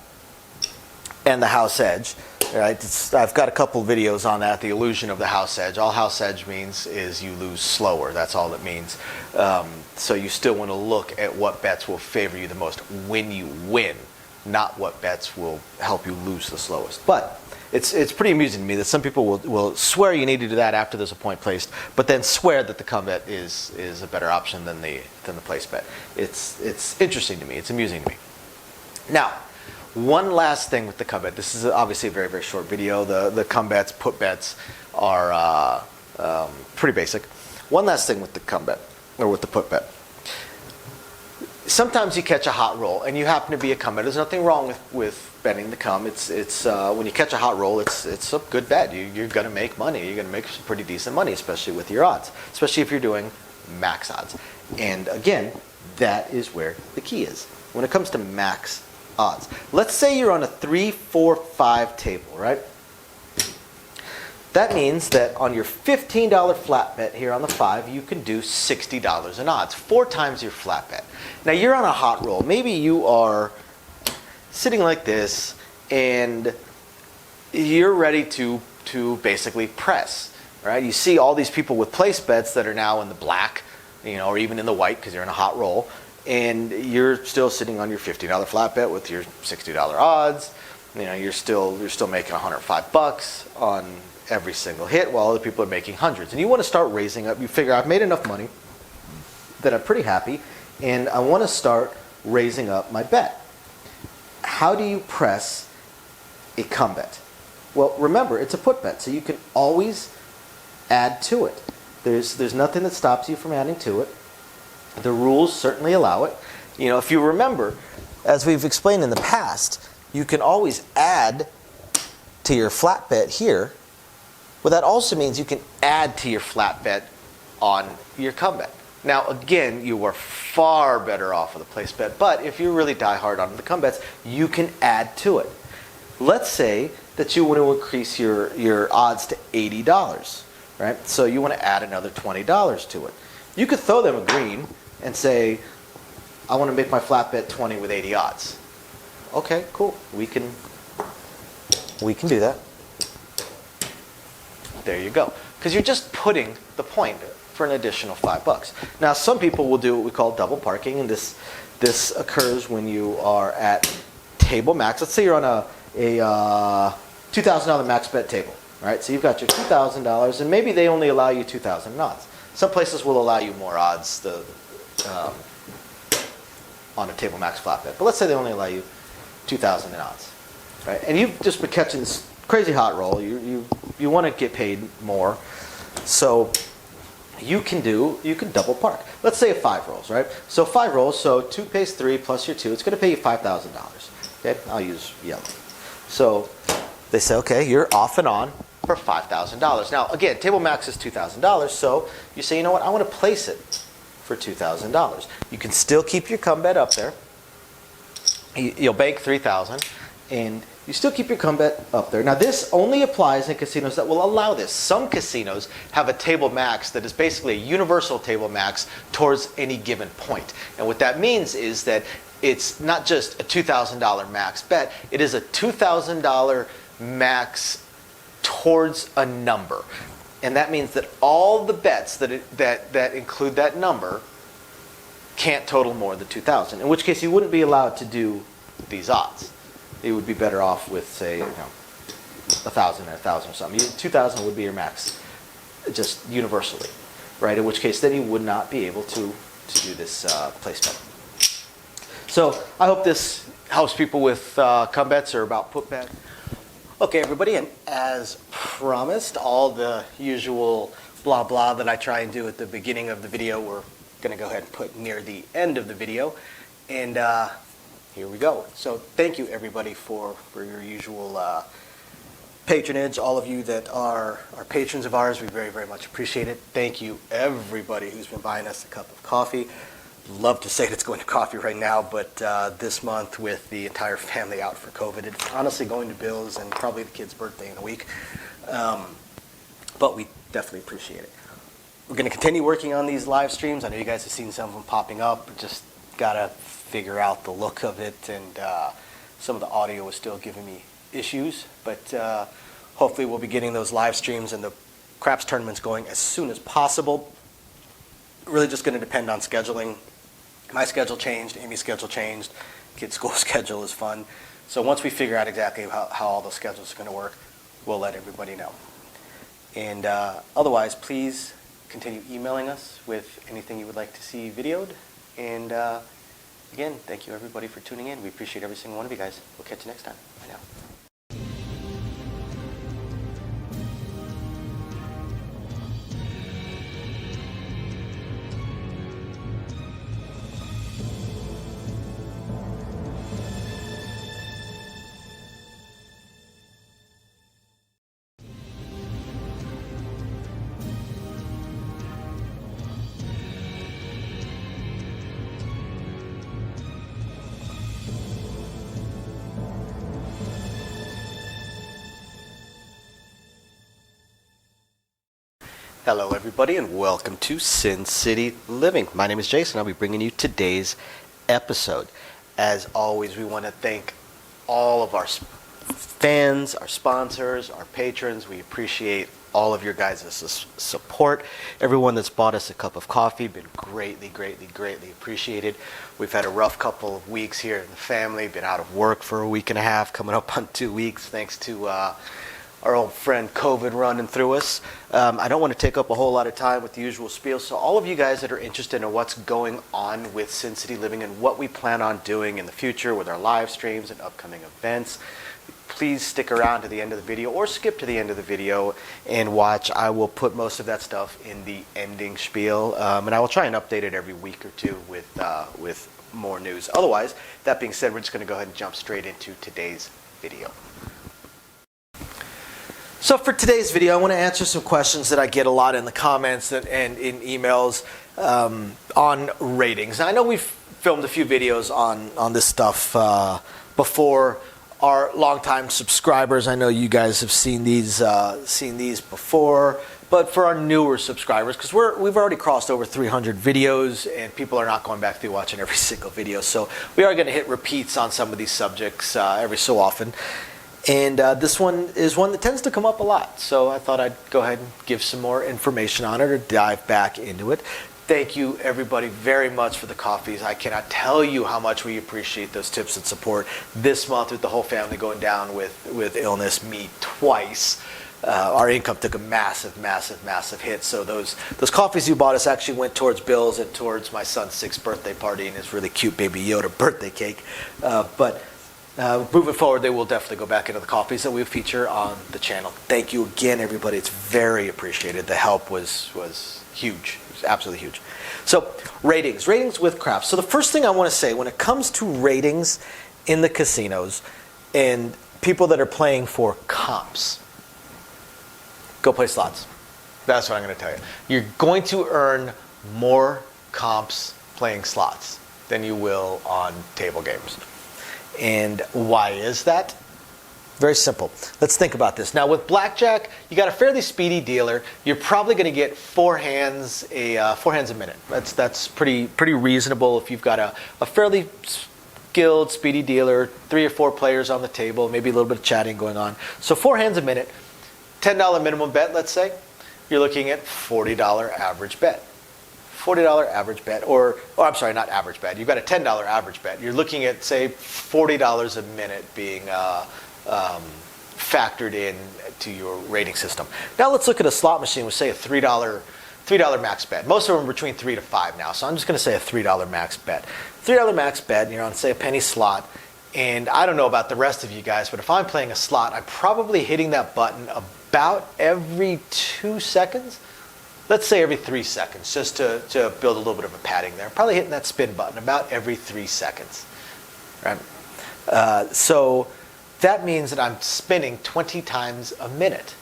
Speaker 1: house edge. Right? I've got a couple videos on that, the illusion of the house edge. All house edge means is you lose slower. That's all it means. So you still want to look at what bets will favor you the most when you win, not what bets will help you lose the slowest. But it's pretty amusing to me that some people will swear you need to do that after there's a point placed, but then swear that the come bet is a better option than the place bet. It's interesting to me. It's amusing to me. Now, one last thing with the come bet. This is obviously a very, very short video. The come bets, put bets are pretty basic. One last thing with the come bet, or with the put bet. sometimes you catch a hot roll and you happen to be a come bet. There's nothing wrong with betting the come. It's when you catch a hot roll, it's a good bet. You're going to make money. You're going to make some pretty decent money, especially with your odds, especially if you're doing max odds. And again, that is where the key is when it comes to max odds. Let's say you're on a 3, 4, 5 table, right? That means that on your $15 flat bet here on the 5, you can do $60 in odds, 4 times your flat bet. Now you're on a hot roll. Maybe you are sitting like this and you're ready to basically press, right? You see all these people with place bets that are now in the black, or even in the white because you're in a hot roll, and you're still sitting on your $50 flat bet with your $60 odds. You're still making $105 on every single hit while other people are making hundreds. And you want to start raising up. You figure, I've made enough money that I'm pretty happy, and I want to start raising up my bet. How do you press a come bet? Well, remember, it's a put bet, so you can always add to it. There's nothing that stops you from adding to it. The rules certainly allow it. If you remember, as we've explained in the past, you can always add to your flat bet here. Well, that also means you can add to your flat bet on your come bet. Now, again, you are far better off with a place bet, but if you really die hard on the come bets, you can add to it. Let's say that you want to increase your odds to $80, right? So you want to add another $20 to it. You could throw them a green and say, I want to make my flat bet 20 with 80 odds. Okay, cool. We can do that. There you go. Because you're just putting the point for an additional $5. Now, some people will do what we call double parking, and this occurs when you are at table max. Let's say you're on a $2,000 max bet table, right? So you've got your $2,000, and maybe they only allow you 2,000 in odds. Some places will allow you more odds on a table max flat bet, but let's say they only allow you 2,000 in odds, right? And you've just been catching this crazy hot roll. You want to get paid more, so you can double park. Let's say 5 rolls, right? So 5 rolls, so 2 pays 3 plus your 2. It's going to pay you $5,000. Okay, I'll use yellow. So they say, okay, you're off and on for $5,000. Now, again, table max is $2,000, so you say, you know what, I want to place it for $2,000. You can still keep your come bet up there. You'll bank $3,000, and you still keep your come bet up there. Now, this only applies in casinos that will allow this. Some casinos have a table max that is basically a universal table max towards any given point. And what that means is that it's not just a $2,000 max bet. It is a $2,000 max towards a number. And that means that all the bets that include that number can't total more than 2,000, in which case you wouldn't be allowed to do these odds. You would be better off with, say, 1,000 or 1,000 or something. 2,000 would be your max, just universally, right? In which case, then you would not be able to do this place bet. So I hope this helps people with come bets or about put bet.
Speaker 2: Okay, everybody, and as promised, all the usual blah blah that I try and do at the beginning of the video, we're going to go ahead and put near the end of the video. And here we go. So thank you, everybody, for your usual patronage. All of you that are patrons of ours, we very, very much appreciate it. Thank you, everybody who's been buying us a cup of coffee. Love to say it's going to coffee right now, but this month with the entire family out for COVID, it's honestly going to Bill's and probably the kid's birthday in a week. But we definitely appreciate it. We're going to continue working on these live streams. I know you guys have seen some of them popping up. Just got to figure out the look of it, and some of the audio is still giving me issues. But hopefully we'll be getting those live streams and the craps tournaments going as soon as possible. Really just going to depend on scheduling. My schedule changed, Amy's schedule changed, kids' school schedule is fun. So once we figure out exactly how all those schedules are going to work, we'll let everybody know. And otherwise, please continue emailing us with anything you would like to see videoed. And again, thank you everybody for tuning in. We appreciate every single one of you guys. We'll catch you next time. Bye now. Hello, everybody, and welcome to Sin City Living. My name is Jason. I'll be bringing you today's episode. As always, we want to thank all of our fans, our sponsors, our patrons. We appreciate all of your guys' support. Everyone that's bought us a cup of coffee, been greatly appreciated. We've had a rough couple of weeks here in the family, been out of work for a week and a half, coming up on 2 weeks, thanks to our old friend COVID running through us. I don't want to take up a whole lot of time with the usual spiel, so all of you guys that are interested in what's going on with Sin City Living and what we plan on doing in the future with our live streams and upcoming events, please stick around to the end of the video or skip to the end of the video and watch. I will put most of that stuff in the ending spiel, and I will try and update it every week or two with more news. Otherwise, that being said, we're just going to go ahead and jump straight into today's video. So for today's video, I want to answer some questions that I get a lot in the comments and in emails on ratings. Now, I know we've filmed a few videos on this stuff before. Our longtime subscribers, I know you guys have seen these before. But for our newer subscribers, because we've already crossed over 300 videos, and people are not going back through watching every single video, so we are going to hit repeats on some of these subjects every so often. And this one is one that tends to come up a lot. So I thought I'd go ahead and give some more information on it or dive back into it. Thank you, everybody, very much for the coffees. I cannot tell you how much we appreciate those tips and support. This month, with the whole family going down with illness, me twice, our income took a massive hit. So those coffees you bought us actually went towards bills and towards my son's 6th birthday party and his really cute Baby Yoda birthday cake. Moving forward, they will definitely go back into the coffees that we feature on the channel. Thank you again, everybody. It's very appreciated. The help was huge. It was absolutely huge. So, ratings with craps. So the first thing I want to say, when it comes to ratings in the casinos and people that are playing for comps, go play slots. That's what I'm going to tell you. You're going to earn more comps playing slots than you will on table games. And why is that? Very simple. Let's think about this. Now, with blackjack, you got a fairly speedy dealer. You're probably going to get four hands a minute. That's pretty reasonable if you've got a fairly skilled, speedy dealer, 3 or 4 players on the table, maybe a little bit of chatting going on. So 4 hands a minute, $10 minimum bet, let's say. You're looking at $40 average bet. $40 average bet, or I'm sorry, not average bet. You've got a $10 average bet. You're looking at, say, $40 a minute being factored in to your rating system. Now let's look at a slot machine with, say, a $3 max bet. Most of them are between 3 to 5 now, so I'm just going to say a $3 max bet. $3 max bet, and you're on, say, a penny slot. And I don't know about the rest of you guys, but if I'm playing a slot, I'm probably hitting that button about every 2 seconds. Let's say every 3 seconds, just to build a little bit of a padding there. Probably hitting that spin button about every 3 seconds. Right? So that means that I'm spinning 20 times a minute.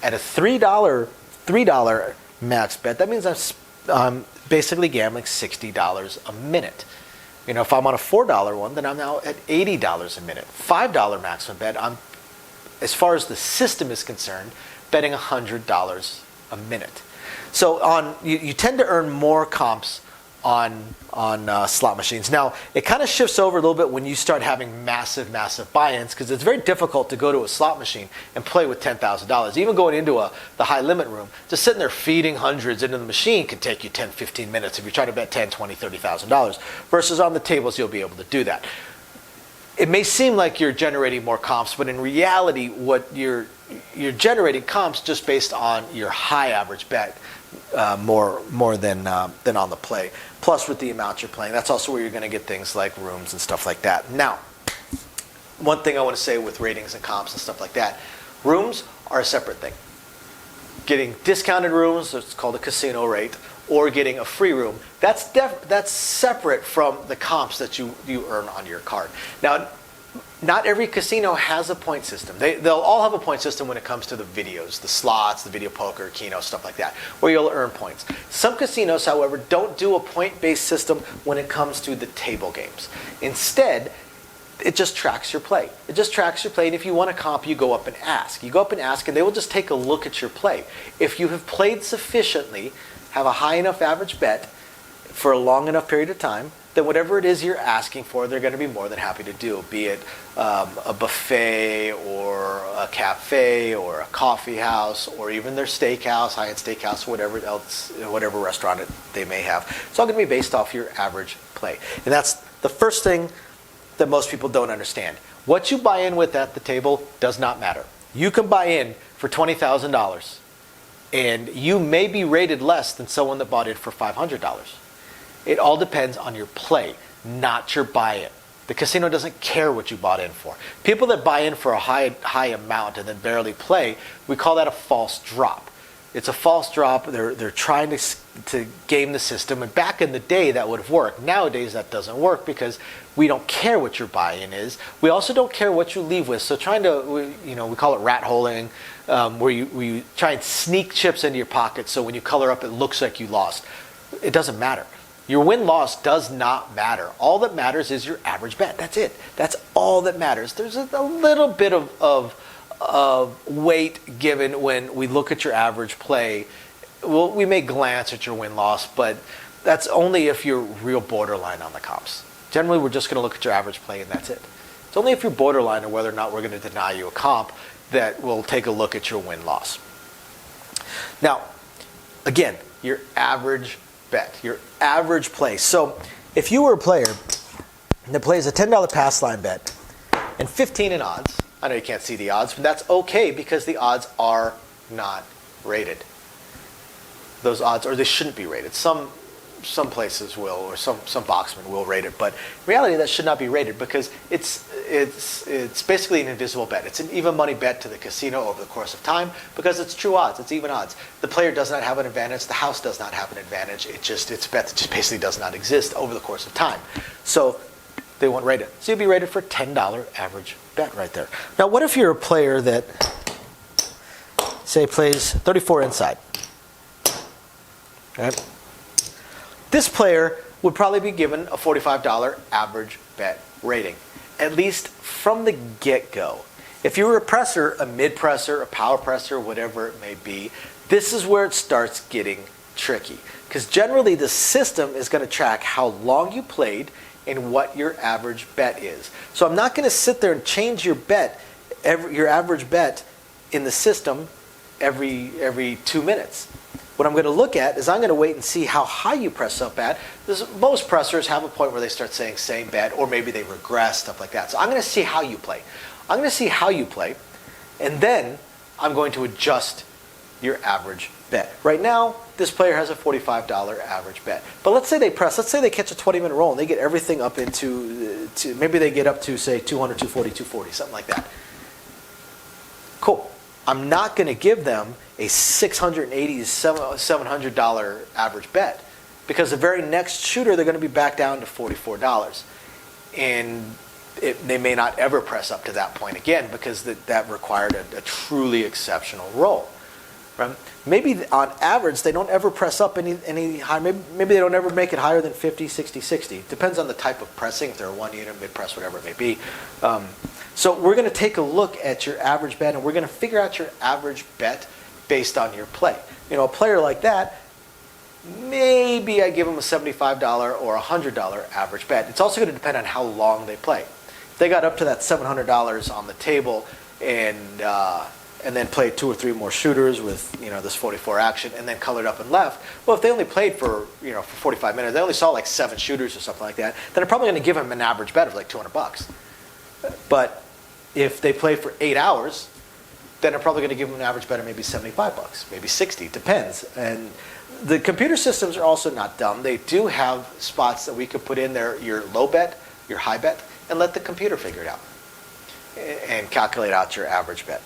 Speaker 2: At a $3 max bet, that means I'm basically gambling $60 a minute. You know, if I'm on a $4 one, then I'm now at $80 a minute. $5 maximum bet, I'm, as far as the system is concerned, betting $100 a minute. So you tend to earn more comps on slot machines. Now, it kind of shifts over a little bit when you start having massive buy-ins, because it's very difficult to go to a slot machine and play with $10,000. Even going into the high limit room, just sitting there feeding hundreds into the machine can take you 10, 15 minutes if you're trying to bet $10, $20, $30,000. Versus on the tables, you'll be able to do that. It may seem like you're generating more comps, but in reality, what you're generating comps just based on your high average bet, more than on the play. Plus, with the amount you're playing, that's also where you're going to get things like rooms and stuff like that. Now, one thing I want to say with ratings and comps and stuff like that, rooms are a separate thing. Getting discounted rooms, it's called a casino rate, or getting a free room, that's separate from the comps that you earn on your card. Now, not every casino has a point system. They'll all have a point system when it comes to the videos, the slots, the video poker, Keno, stuff like that, where you'll earn points. Some casinos, however, don't do a point-based system when it comes to the table games. Instead, it just tracks your play. It just tracks your play, and if you want a comp, you go up and ask. You go up and ask, and they will just take a look at your play. If you have played sufficiently, have a high enough average bet for a long enough period of time, then whatever it is you're asking for, they're going to be more than happy to do, be it a buffet or a cafe or a coffee house or even their steakhouse, high-end steakhouse, whatever else, whatever restaurant they may have. It's all going to be based off your average play. And that's the first thing that most people don't understand. What you buy in with at the table does not matter. You can buy in for $20,000 and you may be rated less than someone that bought in for $500. It all depends on your play, not your buy-in. The casino doesn't care what you bought in for. People that buy in for a high amount and then barely play, we call that a false drop. It's a false drop. They're trying to game the system, and back in the day that would have worked. Nowadays that doesn't work because we don't care what your buy-in is. We also don't care what you leave with. So we call it rat holing, where you try and sneak chips into your pocket so when you color up it looks like you lost. It doesn't matter. Your win-loss does not matter. All that matters is your average bet. That's it. That's all that matters. There's a little bit of weight given when we look at your average play. Well, we may glance at your win-loss, but that's only if you're real borderline on the comps. Generally, we're just going to look at your average play, and that's it. It's only if you're borderline or whether or not we're going to deny you a comp that we'll take a look at your win-loss. Now, again, your average bet, your average play. So if you were a player that plays a $10 pass line bet and 15 in odds, I know you can't see the odds, but that's okay because the odds are not rated. Those odds, or they shouldn't be rated. Some places will, or some boxmen will rate it, but in reality that should not be rated because it's basically an invisible bet. It's an even money bet to the casino over the course of time because it's true odds, it's even odds. The player does not have an advantage, the house does not have an advantage, it's a bet that just basically does not exist over the course of time. So they won't rate it. So you'll be rated for $10 average bet right there. Now what if you're a player that, say, plays 34 inside? Right? This player would probably be given a $45 average bet rating, at least from the get-go. If you were a presser, a mid-presser, a power presser, whatever it may be, this is where it starts getting tricky. Because generally the system is going to track how long you played and what your average bet is. So I'm not going to sit there and change your bet, your average bet in the system every 2 minutes. What I'm going to look at is I'm going to wait and see how high you press up at. Most pressers have a point where they start saying same bet, or maybe they regress, stuff like that. So I'm going to see how you play. I'm going to see how you play, and then I'm going to adjust your average bet. Right now, this player has a $45 average bet. But let's say they press, let's say they catch a 20-minute roll and they get everything up into, maybe they get up to, say, 200, 240, 240, something like that. Cool. I'm not going to give them a $680, $700 average bet because the very next shooter they're going to be back down to $44, and they may not ever press up to that point again because that required a truly exceptional roll. Right? Maybe on average they don't ever press up any high. Maybe they don't ever make it higher than 50, 60, 60. Depends on the type of pressing. If they're a one unit, mid press, whatever it may be. So we're going to take a look at your average bet, and we're going to figure out your average bet based on your play. You know, a player like that, maybe I give them a $75 or $100 average bet. It's also going to depend on how long they play. If they got up to that $700 on the table and then played 2 or 3 more shooters with, you know, this 44 action and then colored up and left, well, if they only played for 45 minutes, they only saw like 7 shooters or something like that, then I'm probably going to give them an average bet of like $200. But if they play for 8 hours, then I'm probably going to give them an average bet of maybe $75, maybe 60, depends. And the computer systems are also not dumb. They do have spots that we could put in there, your low bet, your high bet, and let the computer figure it out and calculate out your average bet.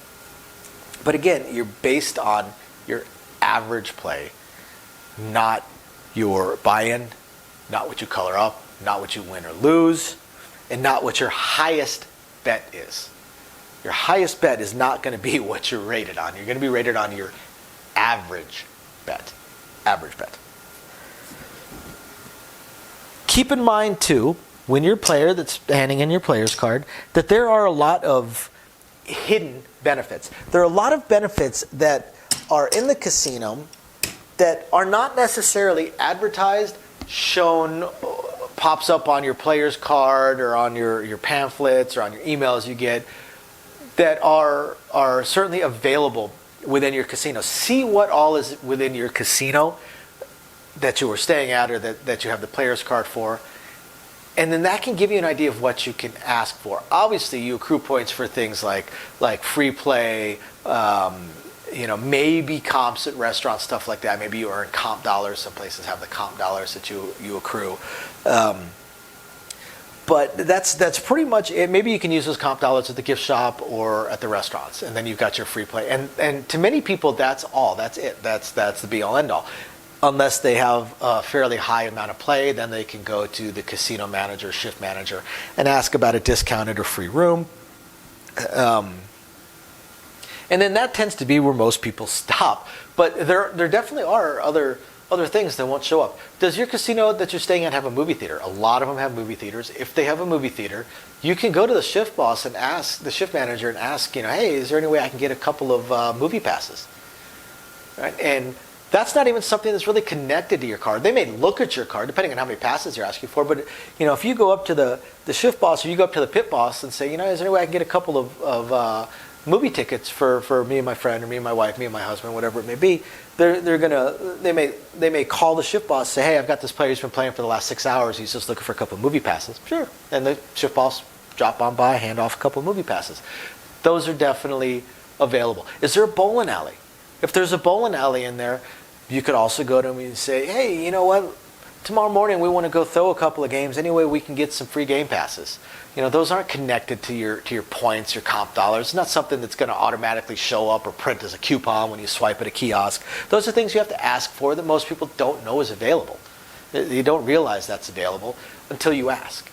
Speaker 2: But again, you're based on your average play, not your buy-in, not what you color up, not what you win or lose, and not what your highest bet is. Your highest bet is not going to be what you're rated on. You're going to be rated on your average bet. Average bet. Keep in mind, too,
Speaker 1: when you're a player that's handing in your player's card, that there are a lot of hidden benefits. There are a lot of benefits that are in the casino that are not necessarily advertised, shown, pops up on your player's card or on your pamphlets or on your emails you get, that are certainly available within your casino. See what all is within your casino that you were staying at or that you have the player's card for. And then that can give you an idea of what you can ask for. Obviously, you accrue points for things like free play, maybe comps at restaurants, stuff like that. Maybe you earn comp dollars. Some places have the comp dollars that you accrue. But that's pretty much it. Maybe you can use those comp dollars at the gift shop or at the restaurants, and then you've got your free play. And to many people, that's all. That's it. That's the be all end all. Unless they have a fairly high amount of play, then they can go to the casino manager, shift manager, and ask about a discounted or free room. And then that tends to be where most people stop. But there definitely are other things that won't show up. Does your casino that you're staying at have a movie theater? A lot of them have movie theaters. If they have a movie theater, you can go to the shift boss and ask the shift manager and ask, hey, is there any way I can get a couple of movie passes? Right? And that's not even something that's really connected to your card. They may look at your card, depending on how many passes you're asking for. But if you go up to the shift boss or you go up to the pit boss and say, is there any way I can get a couple of movie tickets for me and my friend, or me and my wife, me and my husband, whatever it may be, they may call the shift boss, say, hey, I've got this player who's been playing for the last 6 hours. He's just looking for a couple of movie passes. Sure. And the shift boss drop on by, hand off a couple of movie passes. Those are definitely available. Is there a bowling alley? If there's a bowling alley in there, you could also go to them and say, hey, you know what? Tomorrow morning we want to go throw a couple of games. Anyway, we can get some free game passes. Those aren't connected to your points, your comp dollars. It's not something that's going to automatically show up or print as a coupon when you swipe at a kiosk. Those are things you have to ask for that most people don't know is available. You don't realize that's available until you ask.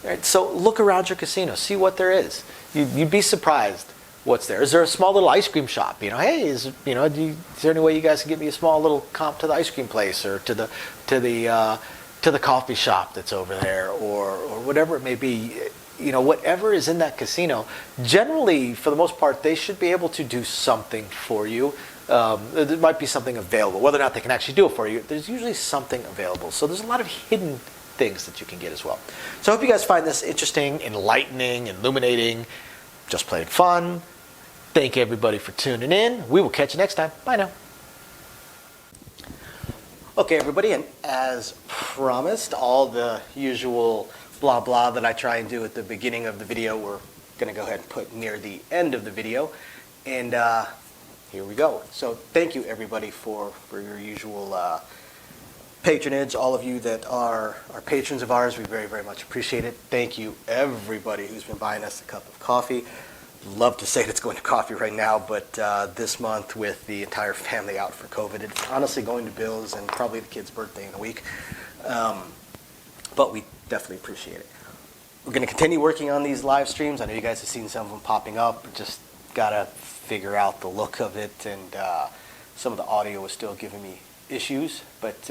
Speaker 1: Right? So look around your casino, see what there is. You'd be surprised what's there. Is there a small little ice cream shop? Hey, is there any way you guys can get me a small little comp to the ice cream place or to the coffee shop that's over there, or whatever it may be? Whatever is in that casino, generally, for the most part, they should be able to do something for you. There might be something available. Whether or not they can actually do it for you, there's usually something available. So there's a lot of hidden things that you can get as well. So I hope you guys find this interesting, enlightening, illuminating, just plain fun. Thank everybody for tuning in. We will catch you next time. Bye now.
Speaker 2: Okay, everybody, and as promised, all the usual blah blah that I try and do at the beginning of the video, we're going to go ahead and put near the end of the video. And here we go. So thank you, everybody, for your usual patronage. All of you that are patrons of ours, we very, very much appreciate it. Thank you, everybody who's been buying us a cup of coffee. Love to say it's going to coffee right now, but this month with the entire family out for COVID, it's honestly going to Bill's and probably the kid's birthday in a week. But we definitely appreciate it. We're going to continue working on these live streams. I know you guys have seen some of them popping up. But just got to figure out the look of it, and some of the audio is still giving me issues. But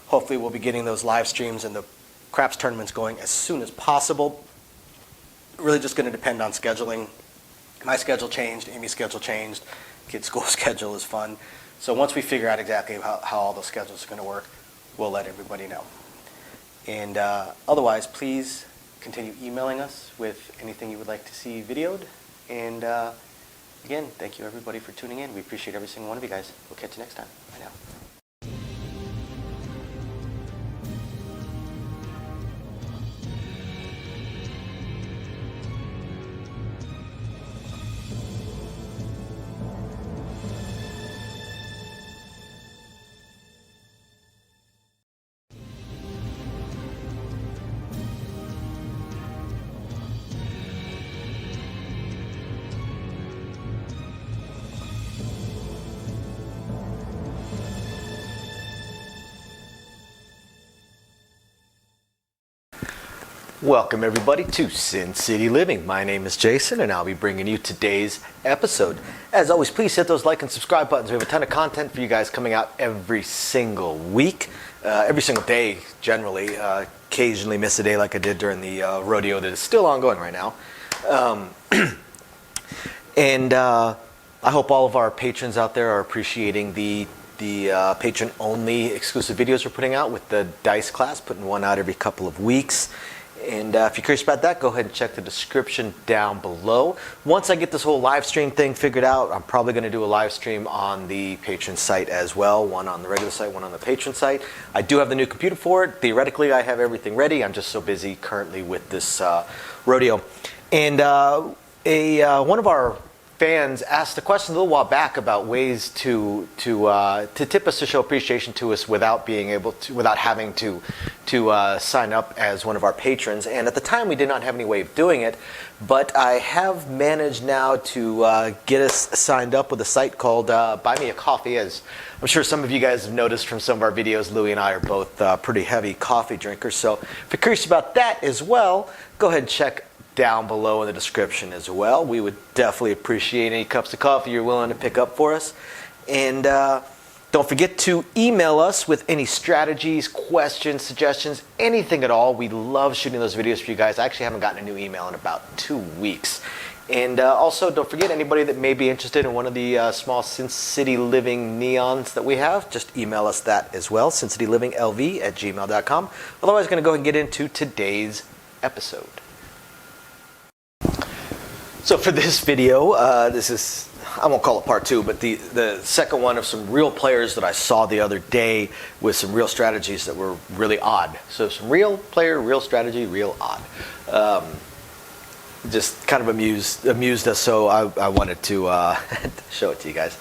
Speaker 2: hopefully we'll be getting those live streams and the craps tournaments going as soon as possible. Really just going to depend on scheduling. My schedule changed, Amy's schedule changed, kids' school schedule is fun. So once we figure out exactly how all those schedules are going to work, we'll let everybody know. And otherwise, please continue emailing us with anything you would like to see videoed. And again, thank you everybody for tuning in. We appreciate every single one of you guys. We'll catch you next time. Bye now.
Speaker 1: Welcome everybody to Sin City Living. My name is Jason and I'll be bringing you today's episode. As always, please hit those like and subscribe buttons. We have a ton of content for you guys coming out every single week. every single day generally. Occasionally miss a day like I did during the rodeo that is still ongoing right now. And I hope all of our patrons out there are appreciating the patron-only exclusive videos we're putting out with the dice class, putting one out every couple of weeks. And if you're curious about that, go ahead and check the description down below. Once I get this whole live stream thing figured out, I'm probably going to do a live stream on the patron site as well. One on the regular site, one on the patron site. I do have the new computer for it. Theoretically, I have everything ready. I'm just so busy currently with this rodeo. And one of our fans asked a question a little while back about ways to tip us, to show appreciation to us without having to sign up as one of our patrons. And at the time, we did not have any way of doing it, but I have managed now to get us signed up with a site called Buy Me a Coffee. As I'm sure some of you guys have noticed from some of our videos, Louie and I are both pretty heavy coffee drinkers. So if you're curious about that as well, go ahead and check down below in the description as well. We would definitely appreciate any cups of coffee you're willing to pick up for us. And don't forget to email us with any strategies, questions, suggestions, anything at all. We love shooting those videos for you guys. I actually haven't gotten a new email in about 2 weeks. And also, don't forget, anybody that may be interested in one of the small Sin City Living neons that we have, just email us that as well, sincitylivingLV@gmail.com. Otherwise, going to go ahead and get into today's episode. So for this video, this is, I won't call it part 2, but the second one of some real players that I saw the other day with some real strategies that were really odd. So some real player, real strategy, real odd. Just kind of amused us, so I wanted to show it to you guys.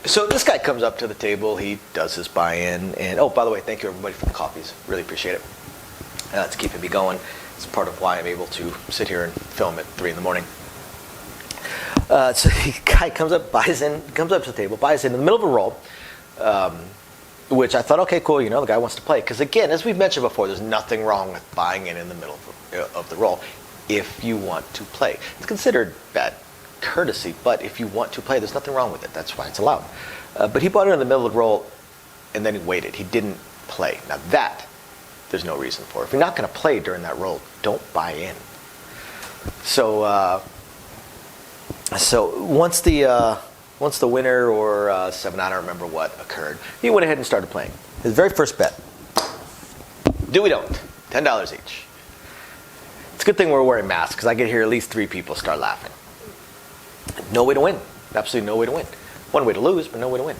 Speaker 1: So this guy comes up to the table, he does his buy-in, and oh, by the way, thank you everybody for the coffees. Really appreciate it. It's keeping me going. It's part of why I'm able to sit here and film at 3 in the morning. So the guy comes up to the table, buys in the middle of a roll, which I thought, okay, cool, the guy wants to play. Because again, as we've mentioned before, there's nothing wrong with buying in the middle of the roll if you want to play. It's considered bad courtesy, but if you want to play, there's nothing wrong with it. That's why it's allowed. But he bought it in the middle of the roll, and then he waited. He didn't play. Now that, there's no reason for. If you're not going to play during that roll, don't buy in. So once the winner or 7, I don't remember what occurred, he went ahead and started playing. His very first bet. Do we don't? $10 each. It's a good thing we're wearing masks because I get here at least 3 people start laughing. No way to win. Absolutely no way to win. One way to lose, but no way to win.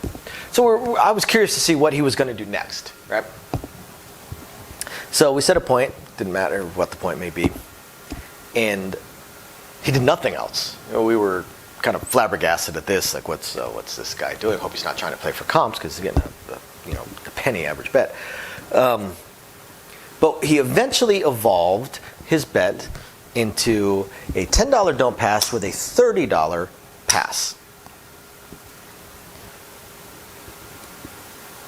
Speaker 1: So I was curious to see what he was going to do next, right? So we set a point. Didn't matter what the point may be. And he did nothing else. We were kind of flabbergasted at this. Like, what's this guy doing? Hope he's not trying to play for comps because he's getting a penny average bet. But he eventually evolved his bet into a $10 don't pass with a $30 pass.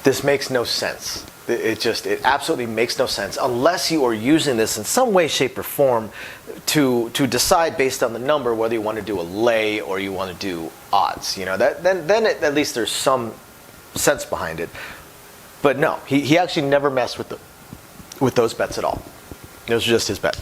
Speaker 1: This makes no sense. It absolutely makes no sense unless you are using this in some way, shape, or form to decide based on the number whether you want to do a lay or you want to do odds. Then at least there's some sense behind it. But no, he actually never messed with those bets at all. It was just his bet.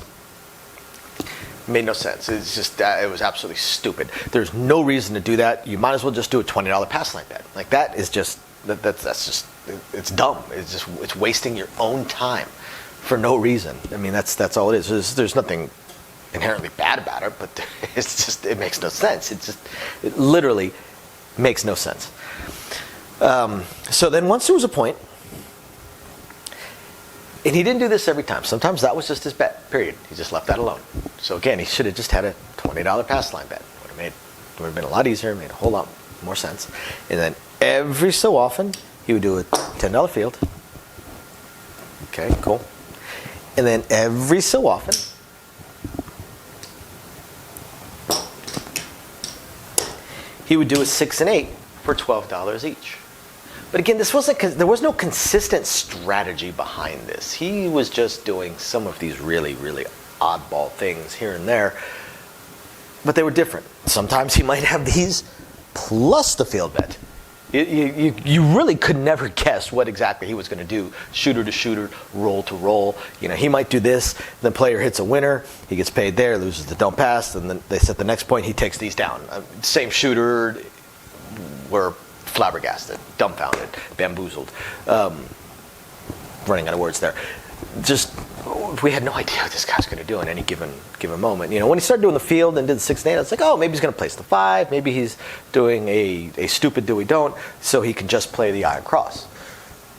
Speaker 1: It made no sense. It's just it was absolutely stupid. There's no reason to do that. You might as well just do a $20 pass line bet. Like that is just that's just it's dumb. It's wasting your own time for no reason. I mean that's all it is. There's nothing inherently bad about it, but it makes no sense. It literally makes no sense. So then once there was a point, and he didn't do this every time. Sometimes that was just his bet, period. He just left that alone. So again, he should have just had a $20 pass line bet. Would have been a lot easier, made a whole lot more sense. And then every so often, he would do a $10 field. Okay, cool. And then every so often, he would do a 6 and 8 for $12 each. But again, there was no consistent strategy behind this. He was just doing some of these really, really oddball things here and there, but they were different. Sometimes he might have these plus the field bet, You really could never guess what exactly he was going to do. Shooter to shooter, roll to roll. He might do this. The player hits a winner. He gets paid there, loses the don't pass, and then they set the next point. He takes these down. Same shooter. We're flabbergasted, dumbfounded, bamboozled. Running out of words there. We had no idea what this guy's going to do in any given moment. When he started doing the field and did the 6 and 8, I was like, oh, maybe he's going to place the 5. Maybe he's doing a stupid do we don't, so he can just play the iron cross,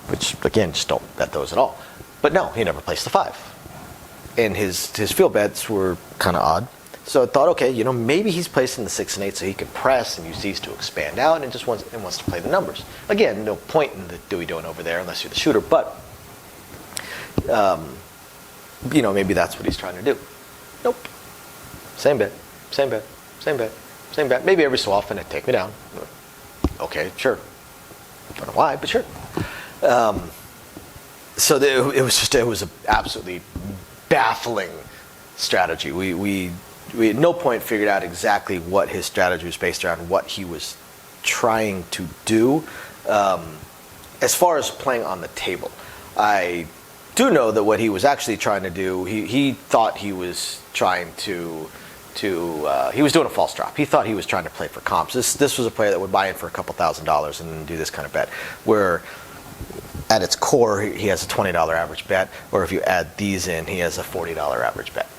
Speaker 1: which again, just don't bet those at all. But no, he never placed the 5, and his field bets were kind of odd. So I thought, okay, maybe he's placing the 6 and 8 so he can press and use these to expand out and just wants to play the numbers. Again, no point in the do we don't over there unless you're the shooter, but. Maybe that's what he's trying to do. Nope. Same bet, same bet, same bet, same bet. Maybe every so often it'd take me down. Okay, sure. Don't know why, but sure. So it was an absolutely baffling strategy. We at no point figured out exactly what his strategy was based around, what he was trying to do. As far as playing on the table, I do know that what he was actually trying to do, he thought he was trying to he was doing a false drop. He thought he was trying to play for comps. This was a player that would buy in for a couple $1,000s and do this kind of bet, where at its core he has a $20 average bet, or if you add these in, he has a $40 average bet.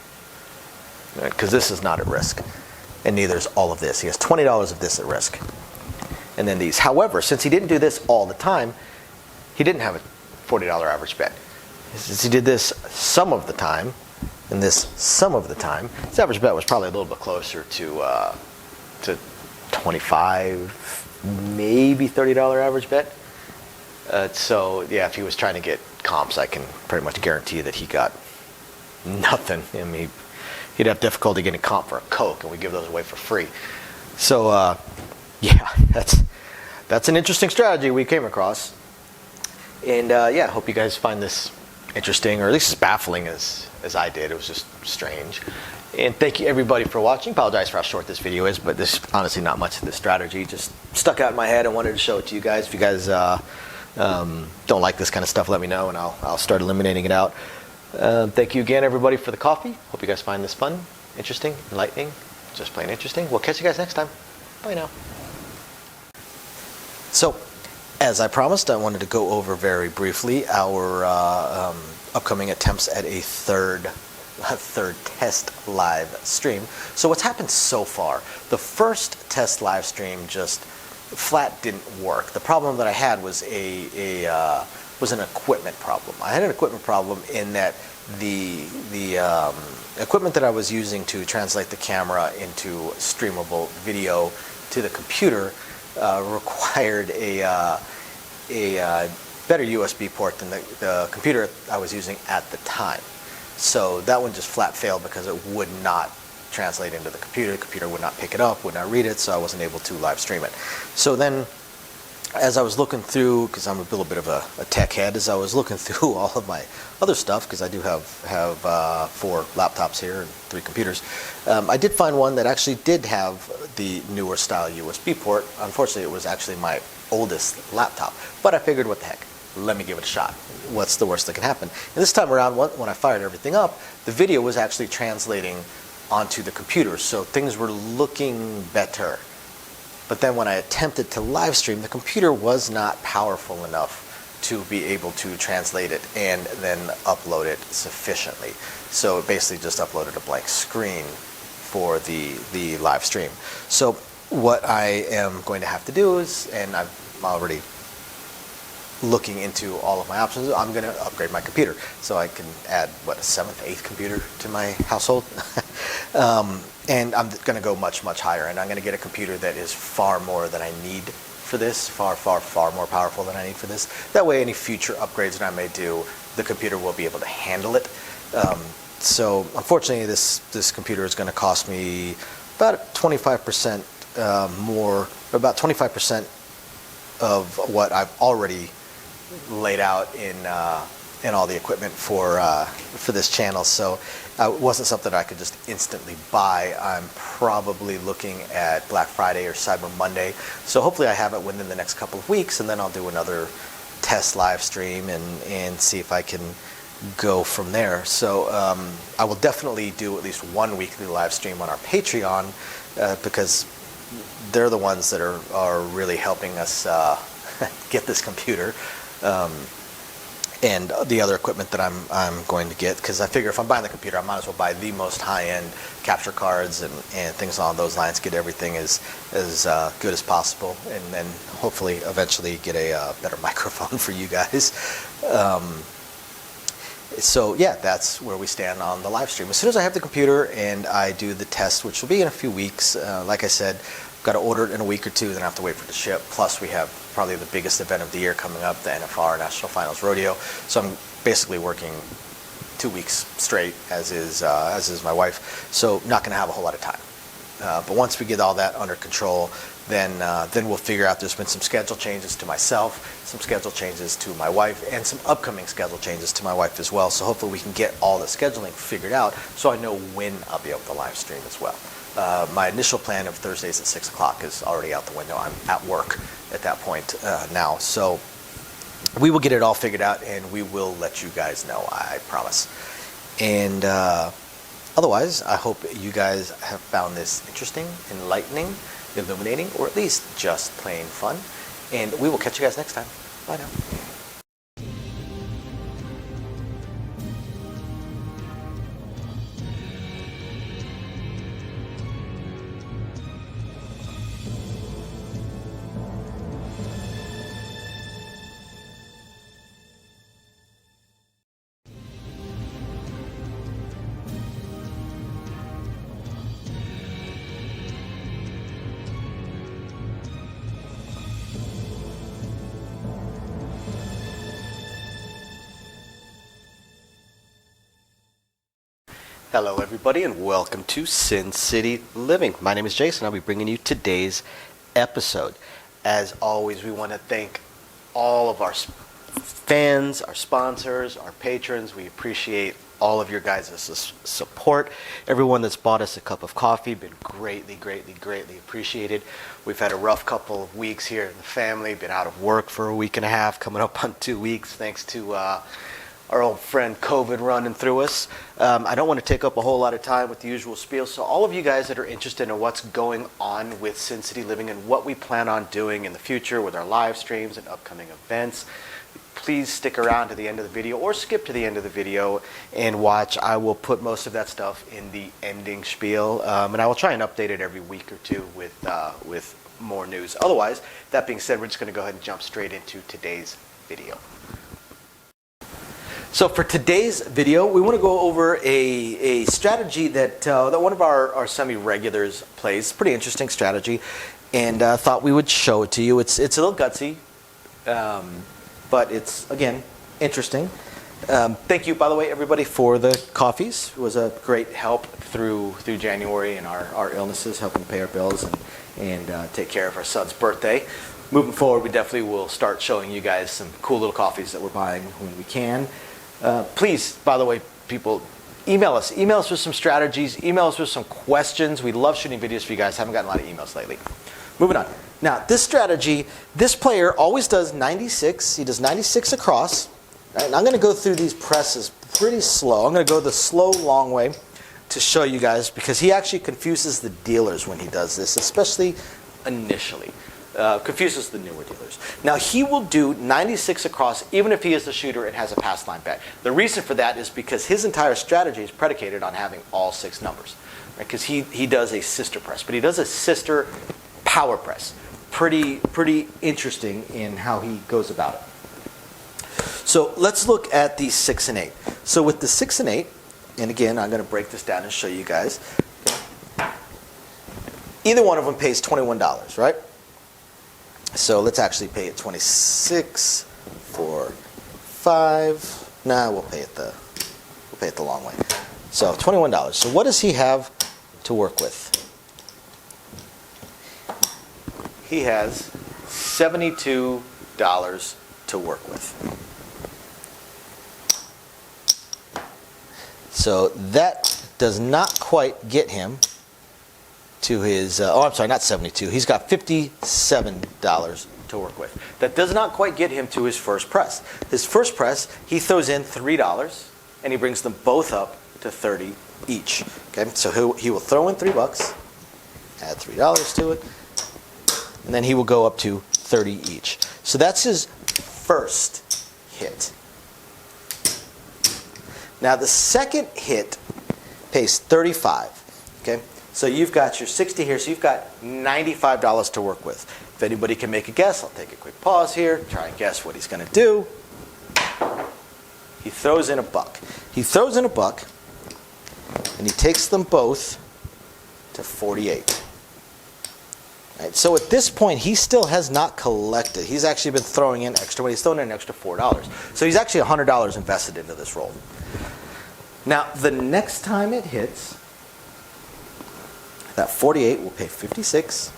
Speaker 1: Because this is not at risk, and neither is all of this. He has $20 of this at risk, and then these. However, since he didn't do this all the time, he didn't have a $40 average bet. Since he did this some of the time, and this some of the time, his average bet was probably a little bit closer to 25, maybe $30 average bet. So yeah, if he was trying to get comps, I can pretty much guarantee that he got nothing. I mean, he'd have difficulty getting comp for a Coke, and we give those away for free. So yeah, that's an interesting strategy we came across. And yeah, I hope you guys find this interesting, or at least as baffling as I did. It was just strange. And thank you everybody for watching. Apologize for how short this video is, but there's honestly not much to this strategy. Just stuck out in my head and wanted to show it to you guys. If you guys don't like this kind of stuff, let me know, and I'll start eliminating it out. Thank you again, everybody, for the coffee. Hope you guys find this fun, interesting, enlightening, just plain interesting. We'll catch you guys next time. Bye now. So, as I promised, I wanted to go over very briefly our upcoming attempts at a third test live stream. So what's happened so far? The first test live stream just flat didn't work. The problem that I had was was an equipment problem. I had an equipment problem in that the equipment that I was using to translate the camera into streamable video to the computer required a better USB port than the computer I was using at the time. So that one just flat failed because it would not translate into the computer. The computer would not pick it up, would not read it, so I wasn't able to live stream it. So then, as I was looking through, because I'm a little bit of a tech head, as I was looking through all of my other stuff, because I do have 4 laptops here and 3 computers, I did find one that actually did have the newer style USB port. Unfortunately, it was actually my oldest laptop, but I figured, what the heck, let me give it a shot. What's the worst that can happen? And this time around, when I fired everything up, the video was actually translating onto the computer, so things were looking better. But then when I attempted to live stream, the computer was not powerful enough to be able to translate it and then upload it sufficiently. So it basically just uploaded a blank screen for the live stream. So what I am going to have to do is, and I'm already looking into all of my options, I'm going to upgrade my computer so I can add, what, a 7th, 8th computer to my household. And I'm going to go much, much higher, and I'm going to get a computer that is far more than I need for this, far, far, far more powerful than I need for this. That way, any future upgrades that I may do, the computer will be able to handle it. So unfortunately, this computer is going to cost me about 25% more, about 25% of what I've already laid out in all the equipment for this channel. So it wasn't something I could just instantly buy. I'm probably looking at Black Friday or Cyber Monday. So hopefully I have it within the next couple of weeks, and then I'll do another test live stream and see if I can go from there. So I will definitely do at least one weekly live stream on our Patreon because they're the ones that are really helping us get this computer and the other equipment that I'm going to get, because I figure if I'm buying the computer, I might as well buy the most high-end capture cards and things along those lines, get everything as good as possible, and then hopefully eventually get a better microphone for you guys. So yeah, that's where we stand on the live stream. As soon as I have the computer and I do the test, which will be in a few weeks, like I said, I've got to order it in a week or two, then I have to wait for it to ship. Plus we have probably the biggest event of the year coming up, the NFR National Finals Rodeo. So I'm basically working 2 weeks straight, as is my wife. So not going to have a whole lot of time. But once we get all that under control, then we'll figure out. There's been some schedule changes to myself, some schedule changes to my wife, and some upcoming schedule changes to my wife as well. So hopefully we can get all the scheduling figured out so I know when I'll be able to live stream as well. My initial plan of Thursdays at 6 o'clock is already out the window. I'm at work at that point now. So we will get it all figured out, and we will let you guys know, I promise. And otherwise, I hope you guys have found this interesting, enlightening, illuminating, or at least just plain fun. And we will catch you guys next time. Bye now. Hello everybody, and welcome to Sin City Living. My name is Jason. I'll be bringing you today's episode. As always, we want to thank all of our fans, our sponsors, our patrons. We appreciate all of your guys' support. Everyone that's bought us a cup of coffee, been greatly, greatly, greatly appreciated. We've had a rough couple of weeks here in the family, been out of work for a week and a half, coming up on 2 weeks, thanks to our old friend COVID running through us. I don't want to take up a whole lot of time with the usual spiel, so all of you guys that are interested in what's going on with Sin City Living and what we plan on doing in the future with our live streams and upcoming events, please stick around to the end of the video or skip to the end of the video and watch. I will put most of that stuff in the ending spiel, and I will try and update it every week or two with more news. Otherwise, that being said, we're just going to go ahead and jump straight into today's video. So for today's video, we want to go over a strategy that one of our semi-regulars plays. Pretty interesting strategy, and thought we would show it to you. It's a little gutsy, but it's, again, interesting. Thank you, by the way, everybody, for the coffees. It was a great help through January and our illnesses, helping pay our bills and take care of our son's birthday. Moving forward, we definitely will start showing you guys some cool little coffees that we're buying when we can. Please, by the way, people, email us with some strategies, email us with some questions. We love shooting videos for you guys. Haven't gotten a lot of emails lately. Moving on. Now, this strategy, this player always does 96. He does 96 across. Right? And I'm going to go through these presses pretty slow. I'm going to go the slow, long way to show you guys, because he actually confuses the dealers when he does this, especially initially. Confuses the newer dealers. Now, he will do 96 across even if he is the shooter and has a pass line bet. The reason for that is because his entire strategy is predicated on having all 6 numbers. Because he does a sister press, but he does a sister power press. Pretty interesting in how he goes about it. So let's look at the 6 and 8. So with the 6 and 8, and again, I'm going to break this down and show you guys. Either one of them pays $21, right? So let's actually pay it 26 for 5. Nah, we'll pay it the long way. So $21. So what does he have to work with? He has $72 to work with. So that does not quite get him to his, oh, I'm sorry, not 72. He's got $57 to work with. That does not quite get him to his first press. His first press, he throws in $3, and he brings them both up to 30 each. Okay, so he will throw in $3, add $3 to it, and then he will go up to 30 each. So that's his first hit. Now the second hit pays 35. Okay, so you've got your 60 here, so you've got $95 to work with. If anybody can make a guess, I'll take a quick pause here, try and guess what he's going to do. He throws in a buck. He throws in a buck, and he takes them both to 48. Right, so at this point, he still has not collected. He's actually been throwing in extra money. He's thrown in an extra $4. So he's actually $100 invested into this roll. Now, the next time it hits, that 48 will pay 56.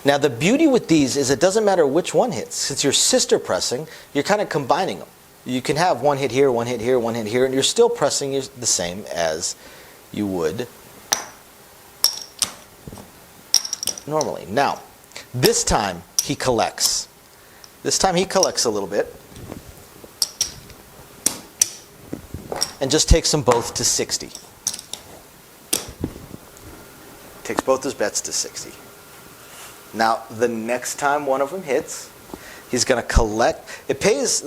Speaker 1: Now, the beauty with these is it doesn't matter which one hits. Since you're sister pressing, you're kind of combining them. You can have one hit here, one hit here, one hit here, and you're still pressing the same as you would normally. Now, this time he collects. This time he collects a little bit and just takes them both to 60. Takes both his bets to 60. Now, the next time one of them hits, he's going to collect. It pays,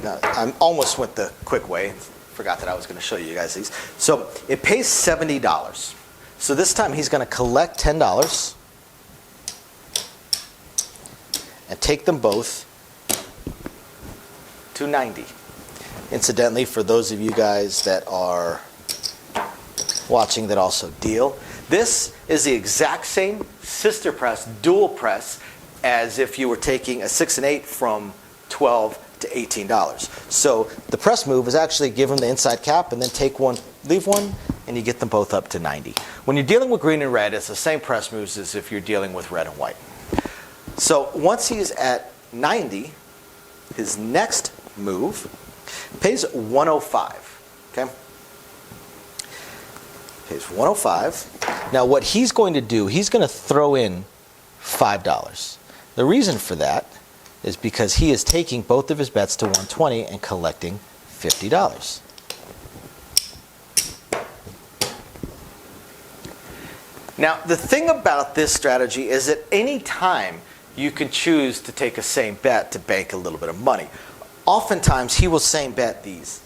Speaker 1: I almost went the quick way. Forgot that I was going to show you guys these. So it pays $70. So this time he's going to collect $10 and take them both to 90. Incidentally, for those of you guys that are watching that also deal, this is the exact same sister press, dual press, as if you were taking a 6 and 8 from $12 to $18. So the press move is actually give them the inside cap and then take one, leave one, and you get them both up to 90. When you're dealing with green and red, it's the same press moves as if you're dealing with red and white. So once he's at 90, his next move pays 105. Okay? Pays 105. Now what he's going to do, he's going to throw in $5. The reason for that is because he is taking both of his bets to 120 and collecting $50. Now the thing about this strategy is that any time you can choose to take a same bet to bank a little bit of money. Oftentimes he will same bet these.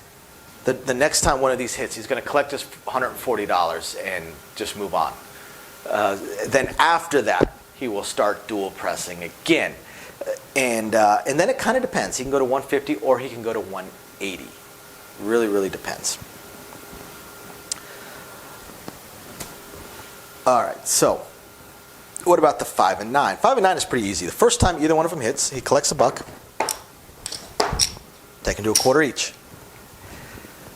Speaker 1: The next time one of these hits, he's going to collect his $140 and just move on. Then after that, he will start dual pressing again. And then it kind of depends. He can go to 150 or he can go to 180. Really, really depends. All right, so what about the 5 and 9? 5 and 9 is pretty easy. The first time either one of them hits, he collects a buck. They can do a quarter each.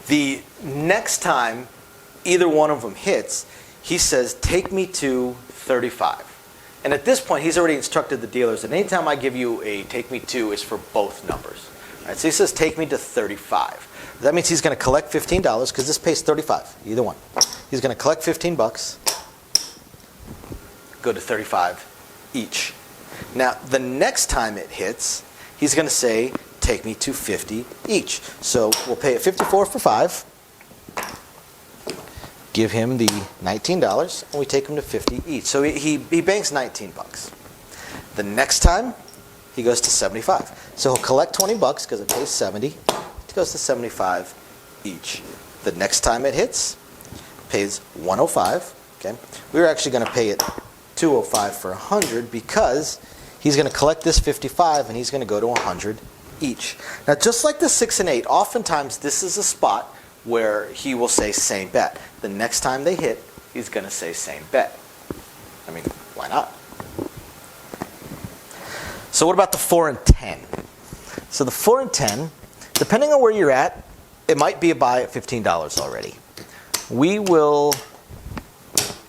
Speaker 1: The next time either one of them hits, he says, take me to 35. And at this point, he's already instructed the dealers that anytime I give you a take me to is for both numbers. All right, so he says, take me to 35. That means he's going to collect $15 because this pays 35, either one. He's going to collect 15 bucks, go to 35 each. Now, the next time it hits, he's going to say, take me to 50 each. So we'll pay it $54 for 5. Give him the $19, and we take him to 50 each. So he banks 19 bucks. The next time, he goes to 75. So he'll collect 20 bucks because it pays 70. It goes to 75 each. The next time it hits, pays 105. Okay, we were actually going to pay it 205 for 100 because he's going to collect this 55 and he's going to go to 100 each. Now, just like the 6 and 8, oftentimes this is a spot where he will say same bet. The next time they hit, he's going to say same bet. I mean, why not? So what about the 4 and 10? So the 4 and 10, depending on where you're at, it might be a buy at $15 already. We will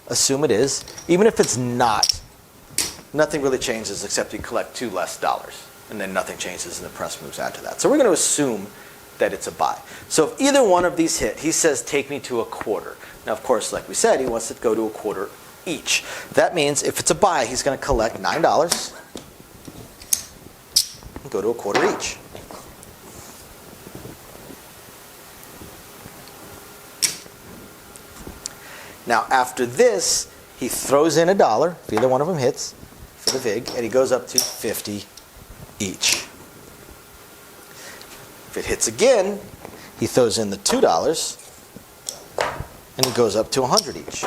Speaker 1: assume it is. Even if it's not, nothing really changes except you collect $2 less. And then nothing changes and the press moves after that. So we're going to assume that it's a buy. So if either one of these hit, he says, take me to a quarter. Now, of course, like we said, he wants to go to a quarter each. That means if it's a buy, he's going to collect $9 and go to a quarter each. Now, after this, he throws in $1 if either one of them hits for the VIG, and he goes up to 50 each. If it hits again, he throws in the $2, and he goes up to 100 each.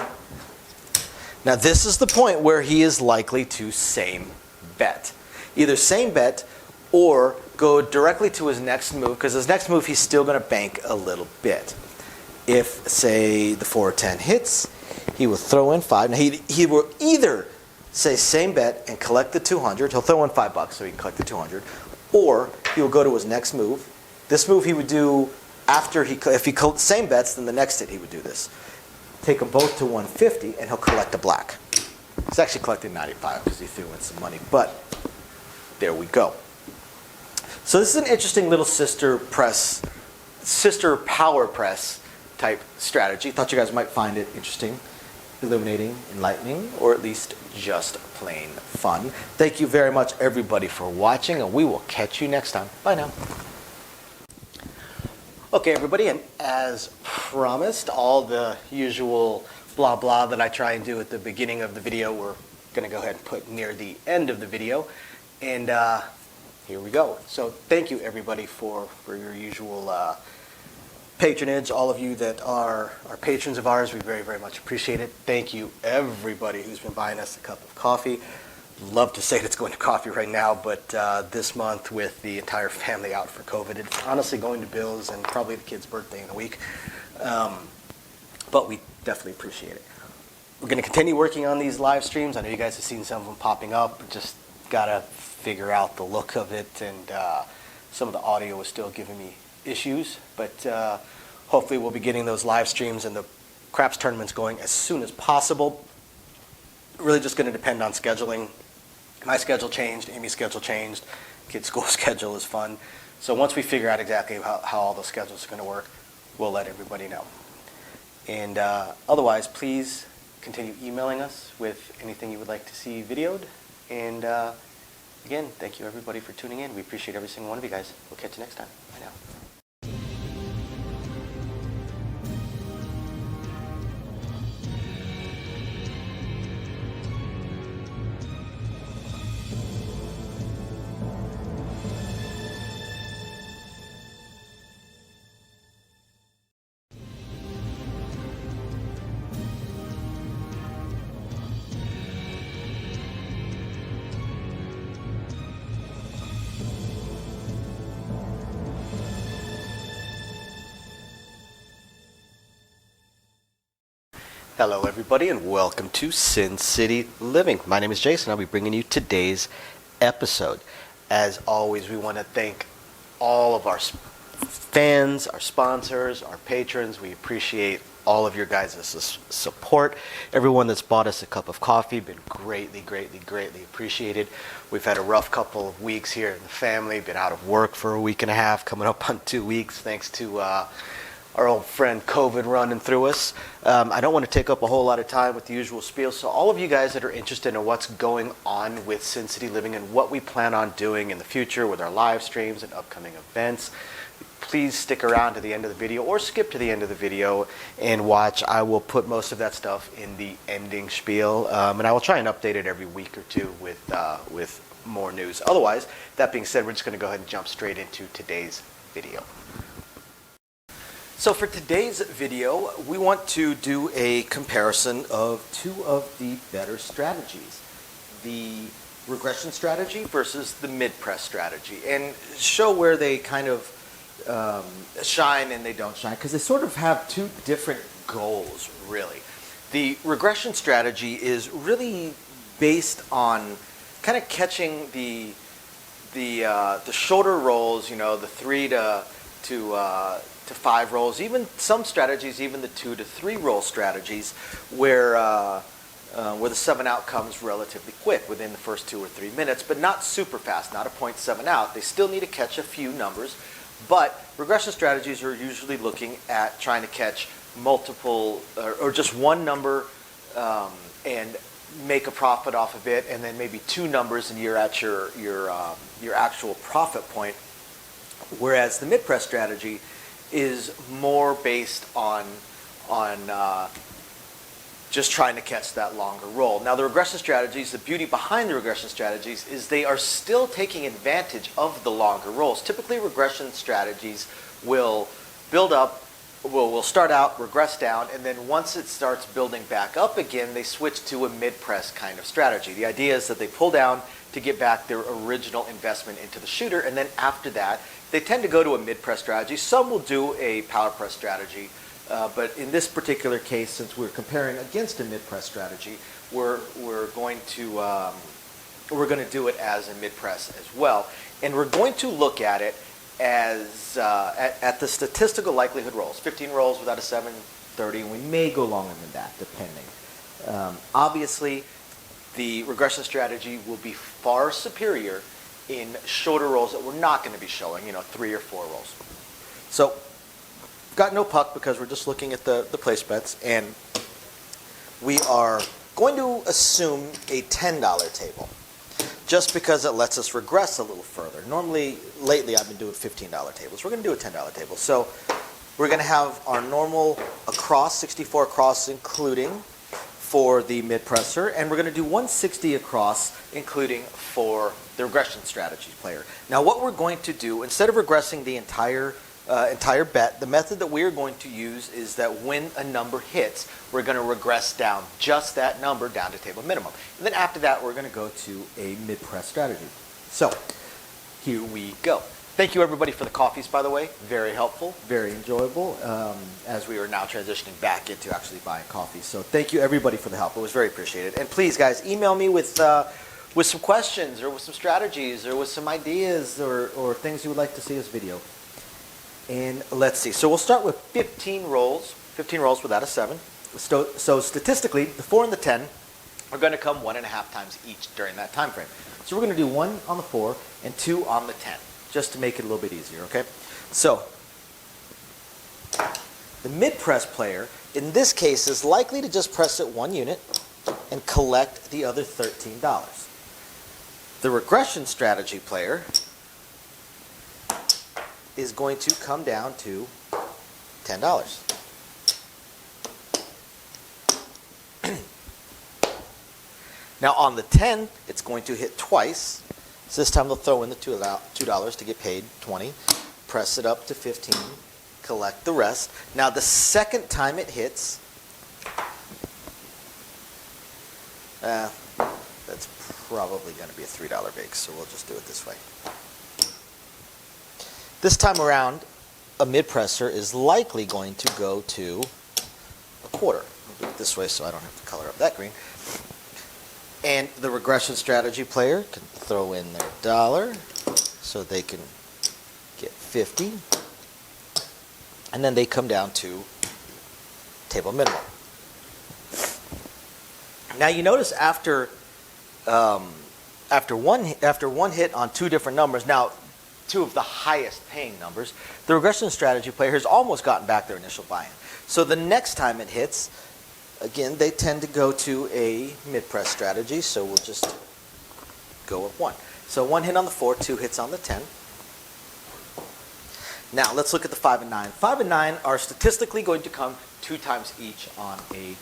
Speaker 1: Now, this is the point where he is likely to same bet. Either same bet or go directly to his next move, because his next move he's still going to bank a little bit. If, say, the 4 or 10 hits, he will throw in 5. Now, he will either say same bet and collect the 200. He'll throw in $5 so he can collect the 200. Or he will go to his next move. This move he would do after if he same bets, then the next hit he would do this. Take them both to 150 and he'll collect a black. He's actually collecting 95 because he threw in some money. But there we go. So this is an interesting little sister power press type strategy. Thought you guys might find it interesting, illuminating, enlightening, or at least just plain fun. Thank you very much, everybody, for watching, and we will catch you next time. Bye now.
Speaker 2: Okay, everybody, and as promised, all the usual blah blah that I try and do at the beginning of the video, we're going to go ahead and put near the end of the video. And here we go. So thank you, everybody, for your usual patronage. All of you that are patrons of ours, we very, very much appreciate it. Thank you, everybody who's been buying us a cup of coffee. Love to say it's going to coffee right now, but this month with the entire family out for COVID, it's honestly going to Bill's and probably the kid's birthday in a week. But we definitely appreciate it. We're going to continue working on these live streams. I know you guys have seen some of them popping up. We just got to figure out the look of it, and some of the audio is still giving me issues. But hopefully we'll be getting those live streams and the craps tournaments going as soon as possible. Really just going to depend on scheduling. My schedule changed, Amy's schedule changed, kids' school schedule is fun. So once we figure out exactly how all those schedules are going to work, we'll let everybody know. And otherwise, please continue emailing us with anything you would like to see videoed. And again, thank you everybody for tuning in. We appreciate every single one of you guys. We'll catch you next time. Bye now. Hello everybody and welcome to Sin City Living. My name is Jason. I'll be bringing you today's episode. As always, we want to thank all of our fans, our sponsors, our patrons. We appreciate all of your guys' support. Everyone that's bought us a cup of coffee, been greatly, greatly, greatly appreciated. We've had a rough couple of weeks here in the family, been out of work for a week and a half, coming up on 2 weeks thanks to our old friend COVID running through us. I don't want to take up a whole lot of time with the usual spiel, so all of you guys that are interested in what's going on with Sin City Living and what we plan on doing in the future with our live streams and upcoming events, please stick around to the end of the video or skip to the end of the video and watch. I will put most of that stuff in the ending spiel, and I will try and update it every week or two with more news. Otherwise, that being said, we're just going to go ahead and jump straight into today's video. So for today's video, we want to do a comparison of two of the better strategies. The regression strategy versus the mid-press strategy, and show where they kind of shine and they don't shine, because they sort of have two different goals, really. The regression strategy is really based on kind of catching the shorter rolls, you know, the 3 to 5 rolls, even some strategies, even the 2 to 3 roll strategies, where the 7 out comes relatively quick within the first 2 or 3 minutes, but not super fast, not a 0.7 out. They still need to catch a few numbers,
Speaker 1: But regression strategies are usually looking at trying to catch multiple or just one number and make a profit off of it, and then maybe two numbers and you're at your actual profit point. Whereas the mid-press strategy is more based on just trying to catch that longer roll. Now the regression strategies, the beauty behind the regression strategies is they are still taking advantage of the longer rolls. Typically regression strategies will build up, will start out, regress down, and then once it starts building back up again, they switch to a mid-press kind of strategy. The idea is that they pull down to get back their original investment into the shooter, and then after that, they tend to go to a mid-press strategy. Some will do a power press strategy, but in this particular case, since we're comparing against a mid-press strategy, we're going to do it as a mid-press as well, and we're going to look at it as at the statistical likelihood rolls. 15 rolls without a 7, 30, and we may go longer than that, depending. Obviously, the regression strategy will be far superior in shorter rolls that we're not going to be showing, 3 or 4 rolls. So, got no puck because we're just looking at the place bets, and we are going to assume a $10 table, just because it lets us regress a little further. Normally, lately, I've been doing $15 tables. We're going to do a $10 table. So we're going to have our normal across, 64 across, including for the mid-presser, and we're going to do 160 across, including for the regression strategy player. Now, what we're going to do, instead of regressing the entire bet, the method that we're going to use is that when a number hits, we're going to regress down just that number down to table minimum. And then after that, we're going to go to a mid-press strategy. So here we go. Thank you, everybody, for the coffees, by the way. Very helpful, very enjoyable, as we are now transitioning back into actually buying coffee. So thank you, everybody, for the help. It was very appreciated. And please, guys, email me with some questions or with some strategies or with some ideas or things you would like to see this video. And let's see. So we'll start with 15 rolls without a 7. So statistically, the 4 and the 10 are going to come 1.5 times each during that time frame. So we're going to do 1 on the 4 and 2 on the 10, just to make it a little bit easier, okay? So the mid-press player, in this case, is likely to just press it 1 unit and collect the other $13. The regression strategy player is going to come down to $10. Now on the 10, it's going to hit twice. So this time they'll throw in the $2 to get paid 20. Press it up to 15. Collect the rest. Now the second time it hits, that's probably going to be a $3 bake, so we'll just do it this way. This time around, a mid-presser is likely going to go to a quarter. I'll do it this way so I don't have to color up that green. And the regression strategy player can throw in their $1 so they can get 50. And then they come down to table minimum. Now you notice after one hit on 2 different numbers, now 2 of the highest paying numbers, the regression strategy player has almost gotten back their initial buy-in. So the next time it hits, again, they tend to go to a mid-press strategy, so we'll just go with 1. So 1 hit on the 4, 2 hits on the 10. Now let's look at the 5 and 9. 5 and 9 are statistically going to come 2 times each on a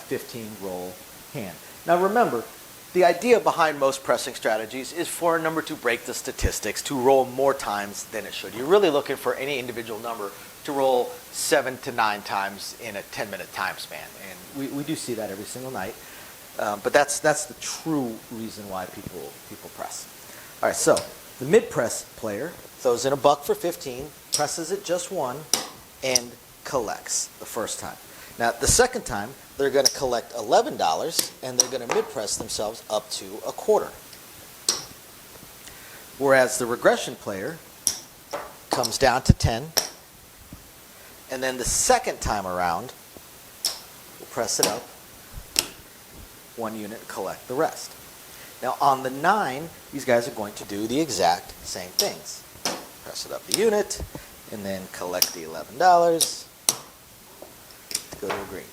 Speaker 1: 15 roll hand. Now remember, the idea behind most pressing strategies is for a number to break the statistics, to roll more times than it should. You're really looking for any individual number to roll 7 to 9 times in a 10-minute time span. And we do see that every single night. But that's the true reason why people press. All right, so the mid-press player throws in $1 for 15, presses it just 1, and collects the first time. Now, the second time, they're going to collect $11, and they're going to mid-press themselves up to a quarter. Whereas the regression player comes down to 10, and then the second time around, we'll press it up, 1 unit, collect the rest. Now, on the 9, these guys are going to do the exact same things. press it up a unit, and then collect the $11 to go to a green.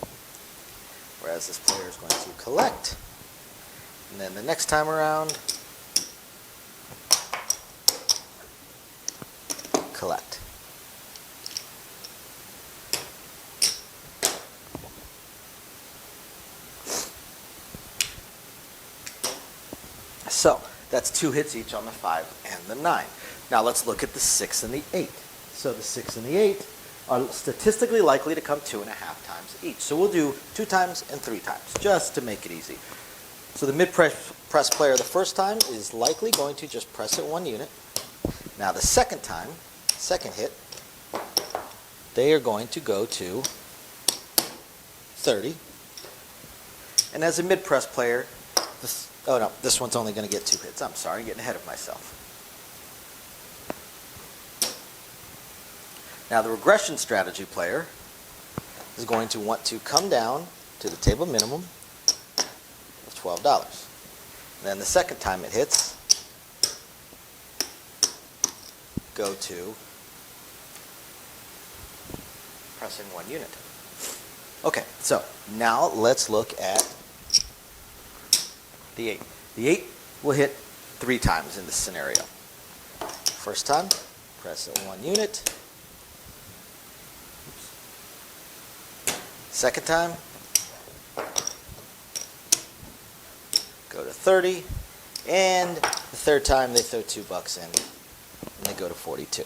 Speaker 1: Whereas this player is going to collect, and then the next time around, collect. So that's 2 hits each on the 5 and the 9. Now let's look at the 6 and the 8. So the 6 and the 8 are statistically likely to come 2.5 times each. So we'll do 2 times and 3 times, just to make it easy. So the mid-press player the first time is likely going to just press it 1 unit. Now the second time, second hit, they are going to go to 30. And as a mid-press player, this one's only going to get 2 hits. I'm sorry, I'm getting ahead of myself. Now the regression strategy player is going to want to come down to the table minimum of $12. And then the second time it hits, go to pressing 1 unit. Okay, so now let's look at the 8. The 8 will hit 3 times in this scenario. First time, press it 1 unit. Second time, go to 30. And the third time, they throw $2 in, and they go to 42.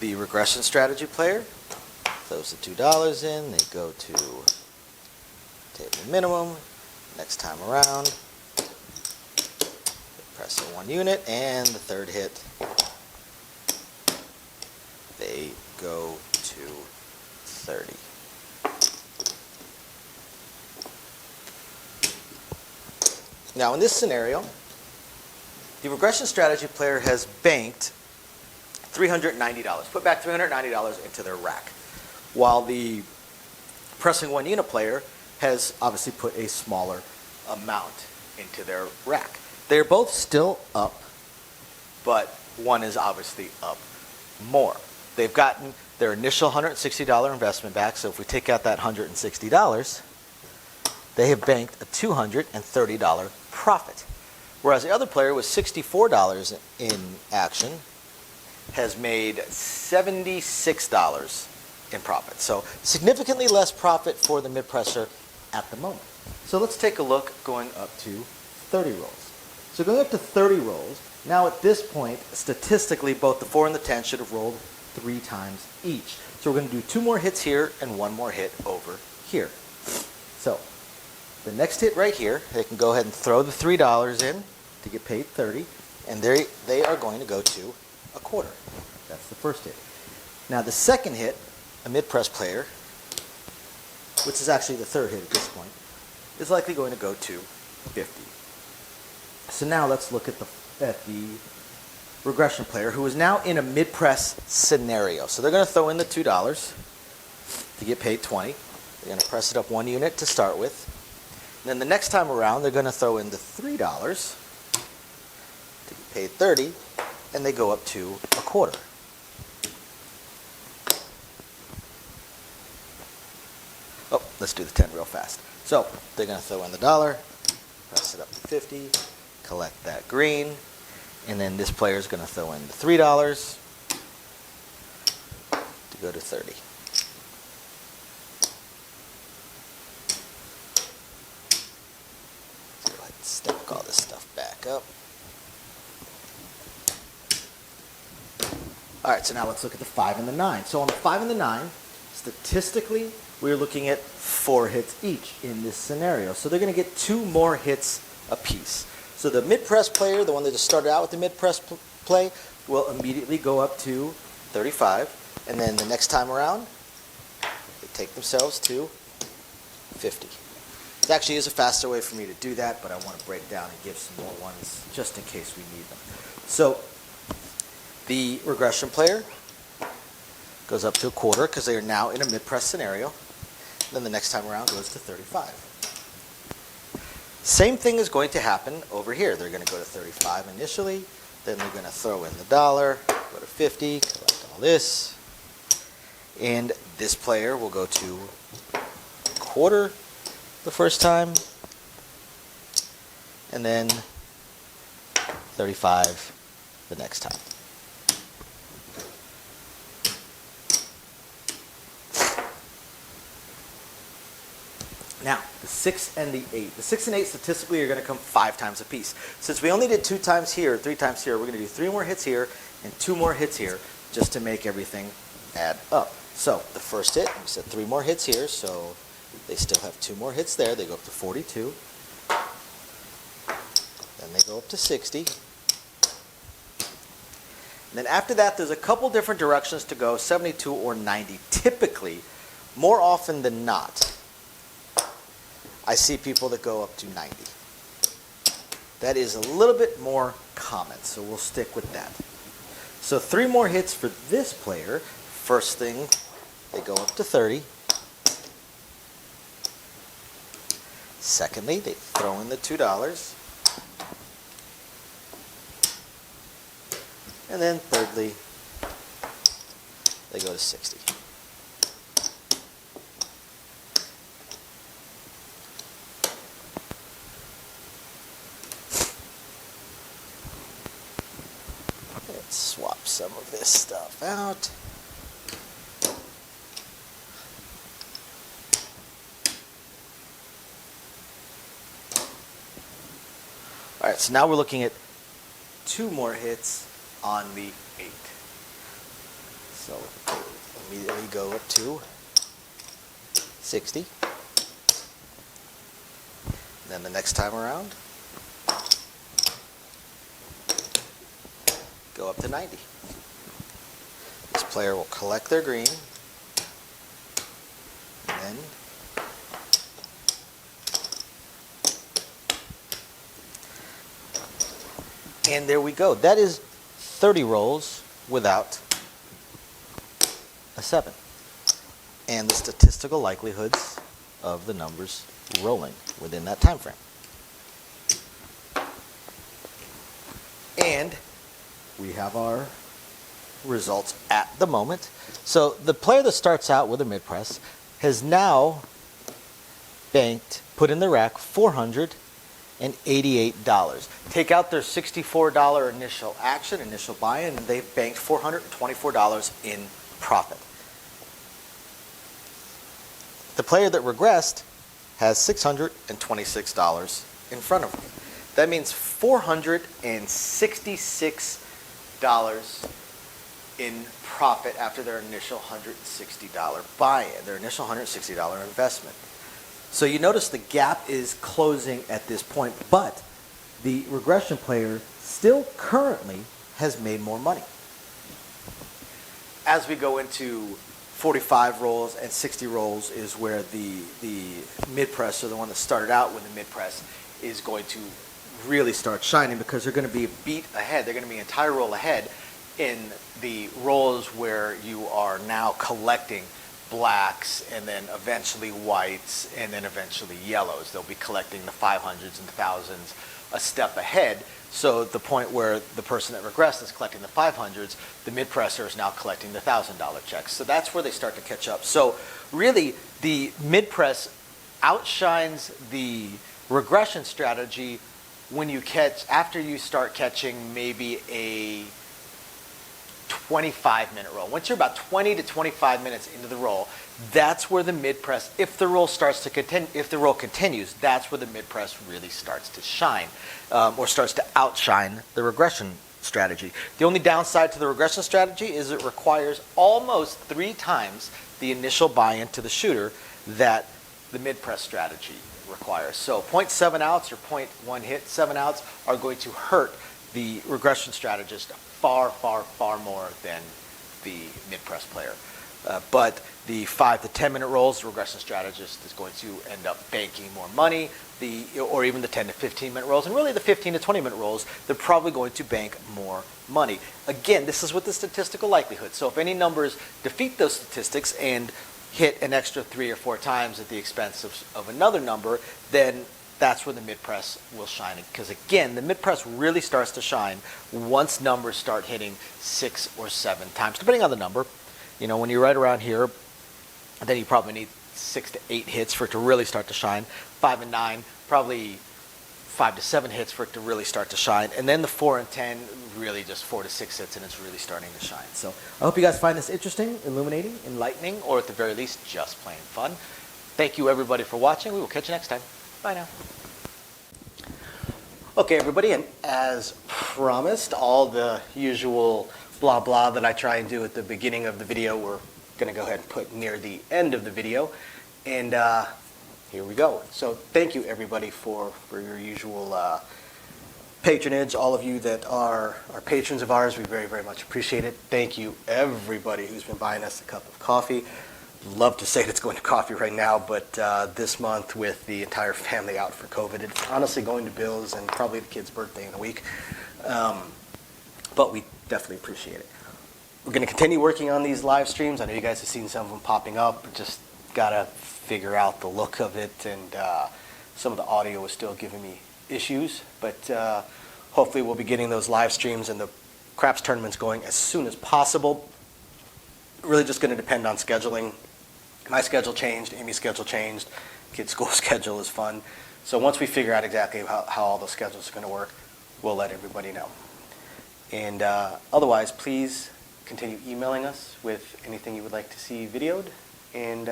Speaker 1: The regression strategy player throws the $2 in, they go to table minimum. Next time around, they press it 1 unit, and the third hit, they go to 30. Now in this scenario, the regression strategy player has banked $390, put back $390 into their rack, while the pressing 1 unit player has obviously put a smaller amount into their rack. They're both still up, but one is obviously up more. They've gotten their initial $160 investment back, so if we take out that $160, they have banked a $230 profit. Whereas the other player with $64 in action has made $76 in profit. So significantly less profit for the mid-presser at the moment. So let's take a look going up to 30 rolls. So going up to 30 rolls, now at this point, statistically, both the 4 and the 10 should have rolled 3 times each. So we're going to do 2 more hits here and 1 more hit over here. So the next hit right here, they can go ahead and throw the $3 in to get paid 30, and they are going to go to a quarter. That's the first hit. Now the second hit, a mid-press player, which is actually the third hit at this point, is likely going to go to 50. So now let's look at the regression player, who is now in a mid-press scenario. So they're going to throw in the $2 to get paid 20. They're going to press it up 1 unit to start with. And then the next time around, they're going to throw in the $3 to get paid 30, and they go up to a quarter. Oh, let's do the 10 real fast. So they're going to throw in the $1, press it up to 50, collect that green, and then this player is going to throw in the $3 to go to 30. Let's go ahead and stack all this stuff back up. All right, so now let's look at the 5 and the 9. So on the 5 and the 9, statistically, we're looking at 4 hits each in this scenario. So they're going to get 2 more hits apiece. So the mid-press player, the one that just started out with the mid-press play, will immediately go up to 35. And then the next time around, they take themselves to 50. It actually is a faster way for me to do that, but I want to break down and give some more ones just in case we need them. So the regression player goes up to a quarter because they are now in a mid-press scenario. Then the next time around goes to 35. Same thing is going to happen over here. They're going to go to 35 initially, then they're going to throw in the dollar, go to 50, collect all this, and this player will go to quarter the first time, and then 35 the next time. Now, the 6 and the 8. The 6 and 8 statistically are going to come 5 times apiece. Since we only did 2 times here, 3 times here, we're going to do 3 more hits here and 2 more hits here just to make everything add up. So, the first hit, we said 3 more hits here, so they still have 2 more hits there. They go up to 42. Then they go up to 60. And then after that, there's a couple different directions to go, 72 or 90. Typically, more often than not, I see people that go up to 90. That is a little bit more common, so we'll stick with that. So 3 more hits for this player. First thing, they go up to 30. Secondly, they throw in the $2. And then thirdly, they go to 60. Let's swap some of this stuff out. All right, so now we're looking at 2 more hits on the 8. So immediately go up to 60. Then the next time around, go up to 90. This player will collect their green, and then and there we go. That is 30 rolls without a 7. And the statistical likelihoods of the numbers rolling within that time frame. And we have our results at the moment. So the player that starts out with a mid-press has now banked, put in the rack, $488. Take out their $64 initial action, initial buy-in, and they've banked $424 in profit. The player that regressed has $626 in front of them. That means $466 in profit after their initial $160 buy-in, their initial $160 investment. So you notice the gap is closing at this point, but the regression player still currently has made more money. As we go into 45 rolls and 60 rolls is where the mid-press, or the one that started out with the mid-press, is going to really start shining, because they're going to be a beat ahead. They're going to be an entire roll ahead in the rolls where you are now collecting blacks and then eventually whites and then eventually yellows. They'll be collecting the 500s and the 1000s a step ahead. So the point where the person that regressed is collecting the 500s, the mid-presser is now collecting the $1,000 checks. So that's where they start to catch up. So really, the mid-press outshines the regression strategy when you catch, after you start catching maybe a 25-minute roll. Once you're about 20 to 25 minutes into the roll, that's where the mid-press, if the roll starts to continue, if the roll continues, that's where the mid-press really starts to shine, or starts to outshine the regression strategy. The only downside to the regression strategy is it requires almost 3 times the initial buy-in to the shooter that the mid-press strategy requires. So 0.7 outs or 0.1 hit, 7 outs are going to hurt the regression strategist far, far, far more than the mid-press player. But the 5 to 10 minute rolls, the regression strategist is going to end up banking more money, or even the 10 to 15 minute rolls, and really the 15 to 20 minute rolls, they're probably going to bank more money. Again, this is with the statistical likelihood. So if any numbers defeat those statistics and hit an extra 3 or 4 times at the expense of another number, then that's where the mid-press will shine. Because again, the mid-press really starts to shine once numbers start hitting 6 or 7 times, depending on the number. You know, when you're right around here, then you probably need 6 to 8 hits for it to really start to shine. 5 and 9, probably 5 to 7 hits for it to really start to shine. And then the 4 and 10, really just 4 to 6 hits, and it's really starting to shine. So I hope you guys find this interesting, illuminating, enlightening, or at the very least, just plain fun. Thank you, everybody, for watching. We will catch you next time. Bye now.
Speaker 2: Okay, everybody, and as promised, all the usual blah blah that I try and do at the beginning of the video, we're going to go ahead and put near the end of the video. And here we go. So thank you, everybody, for your usual patronage. All of you that are patrons of ours, we very, very much appreciate it. Thank you, everybody who's been buying us a cup of coffee. Love to say that it's going to coffee right now, but this month with the entire family out for COVID, it's honestly going to Bill's and probably the kid's birthday in a week. But we definitely appreciate it. We're going to continue working on these live streams. I know you guys have seen some of them popping up. Just got to figure out the look of it, and some of the audio is still giving me issues. But hopefully we'll be getting those live streams and the craps tournaments going as soon as possible. Really just going to depend on scheduling. My schedule changed, Amy's schedule changed, kids' school schedule is fun. So once we figure out exactly how all those schedules are going to work, we'll let everybody know. And otherwise, please continue emailing us with anything you would like to see videoed. And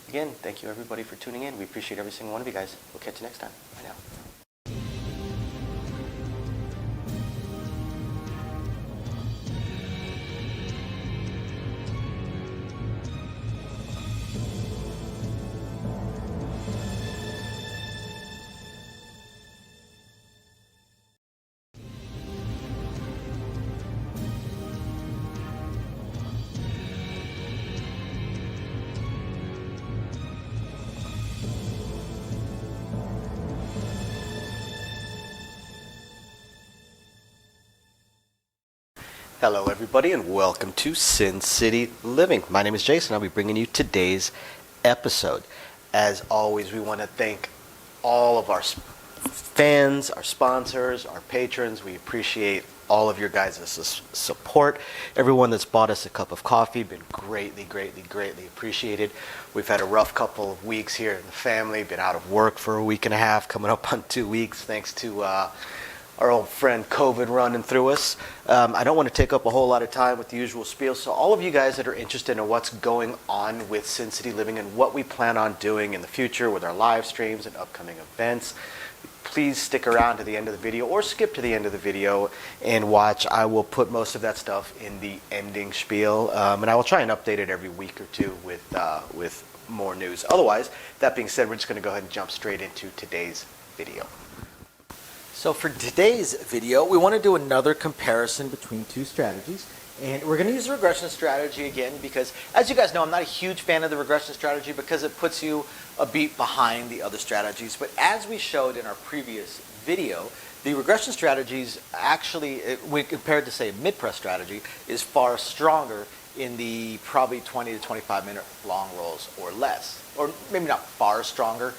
Speaker 2: again, thank you everybody for tuning in. We appreciate every single one of you guys. We'll catch you next time. Bye now. Hello everybody, and welcome to Sin City Living. My name is Jason. I'll be bringing you today's episode. As always, we want to thank all of our fans, our sponsors, our patrons. We appreciate all of your guys' support. Everyone that's bought us a cup of coffee, been greatly, greatly, greatly appreciated. We've had a rough couple of weeks here in the family, been out of work for a week and a half, coming up on 2 weeks, thanks to our old friend COVID running through us. I don't want to take up a whole lot of time with the usual spiel, so all of you guys that are interested in what's going on with Sin City Living and what we plan on doing in the future with our live streams and upcoming events, please stick around to the end of the video or skip to the end of the video and watch. I will put most of that stuff in the ending spiel, and I will try and update it every week or two with more news. Otherwise, that being said, we're just going to go ahead and jump straight into today's video.
Speaker 1: So for today's video, we want to do another comparison between two strategies. And we're going to use the regression strategy again because, as you guys know, I'm not a huge fan of the regression strategy because it puts you a beat behind the other strategies. But as we showed in our previous video, the regression strategies actually, when compared to, say, a mid-press strategy, is far stronger in the probably 20 to 25 minute long rolls or less. Or maybe not far stronger.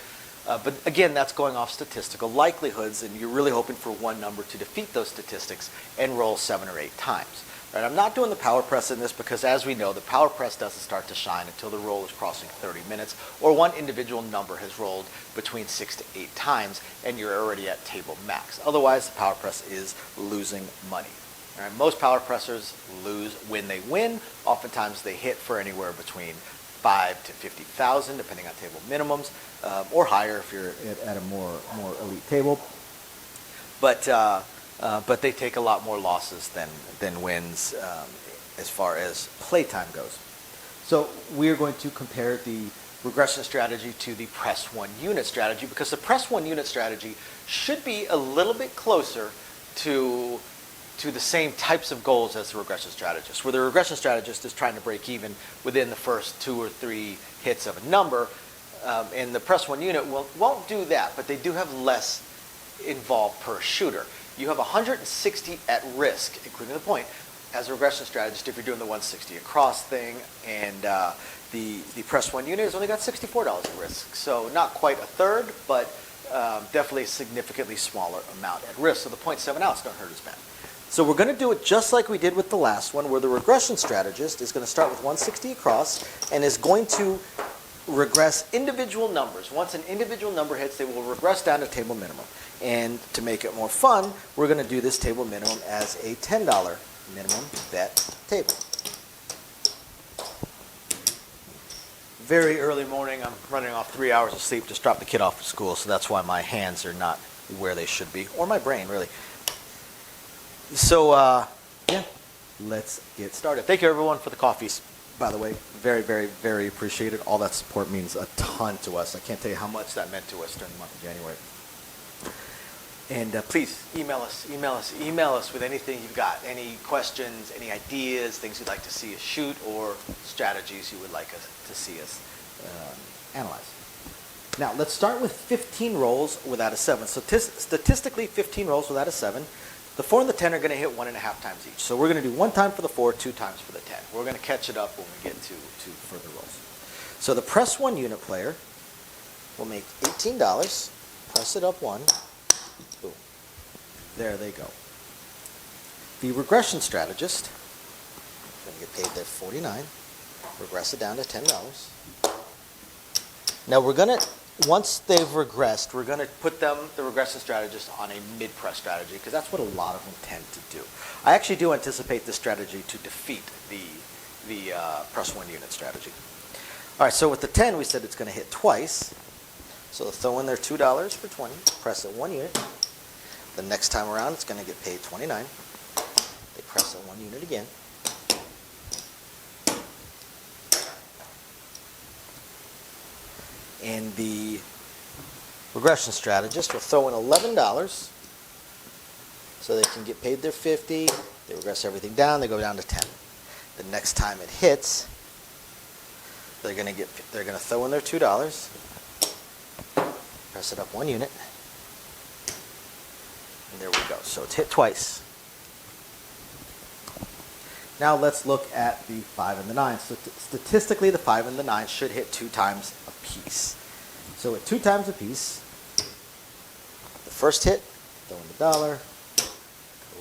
Speaker 1: But again, that's going off statistical likelihoods, and you're really hoping for one number to defeat those statistics and roll 7 or 8 times. Right? I'm not doing the power press in this because, as we know, the power press doesn't start to shine until the roll is crossing 30 minutes, or one individual number has rolled between 6 to 8 times, and you're already at table max. Otherwise, the power press is losing money. Right? Most power pressers lose when they win. Oftentimes, they hit for anywhere between 5 to 50,000, depending on table minimums, or higher if you're at a more elite table. But they take a lot more losses than wins as far as playtime goes. So we're going to compare the regression strategy to the press 1 unit strategy because the press 1 unit strategy should be a little bit closer to the same types of goals as the regression strategist, where the regression strategist is trying to break even within the first 2 or 3 hits of a number, and the press 1 unit won't do that, but they do have less involved per shooter. You have 160 at risk, including the point, as a regression strategist if you're doing the 160 across thing, and the press 1 unit has only got $64 at risk, so not quite a third, but definitely a significantly smaller amount at risk. So the 0.7 ounce don't hurt as bad. So we're going to do it just like we did with the last one, where the regression strategist is going to start with 160 across and is going to regress individual numbers. Once an individual number hits, they will regress down to table minimum. And to make it more fun, we're going to do this table minimum as a $10 minimum bet table. Very early morning, I'm running off 3 hours of sleep, just dropped the kid off at school, so that's why my hands are not where they should be, or my brain, really. So, yeah, let's get started. Thank you, everyone, for the coffees, by the way. Very, very, very appreciated. All that support means a ton to us. I can't tell you how much that meant to us during the month of January. And please, email us with anything you've got, any questions, any ideas, things you'd like to see us shoot, or strategies you would like us to see us analyze. Now, let's start with 15 rolls without a 7. So statistically, 15 rolls without a 7. The 4 and the 10 are going to hit 1.5 times each. So we're going to do 1 time for the 4, 2 times for the 10. We're going to catch it up when we get to further rolls. So the press 1 unit player will make $18. Press it up 1. Boom. There they go. The regression strategist is going to get paid their $49. Regress it down to $10. Now we're going to, once they've regressed, we're going to put them, the regression strategist, on a mid-press strategy, because that's what a lot of them tend to do. I actually do anticipate this strategy to defeat the press 1 unit strategy. All right, so with the 10, we said it's going to hit twice. So they'll throw in their $2 for 20, press it 1 unit. The next time around, it's going to get paid $29. They press it 1 unit again. And the regression strategist will throw in $11 so they can get paid their $50. They regress everything down. They go down to 10. The next time it hits, they're going to throw in their $2. Press it up 1 unit. And there we go. So it's hit twice. Now let's look at the 5 and the 9. So statistically, the 5 and the 9 should hit 2 times apiece. So at 2 times apiece, the first hit, throw in the $1,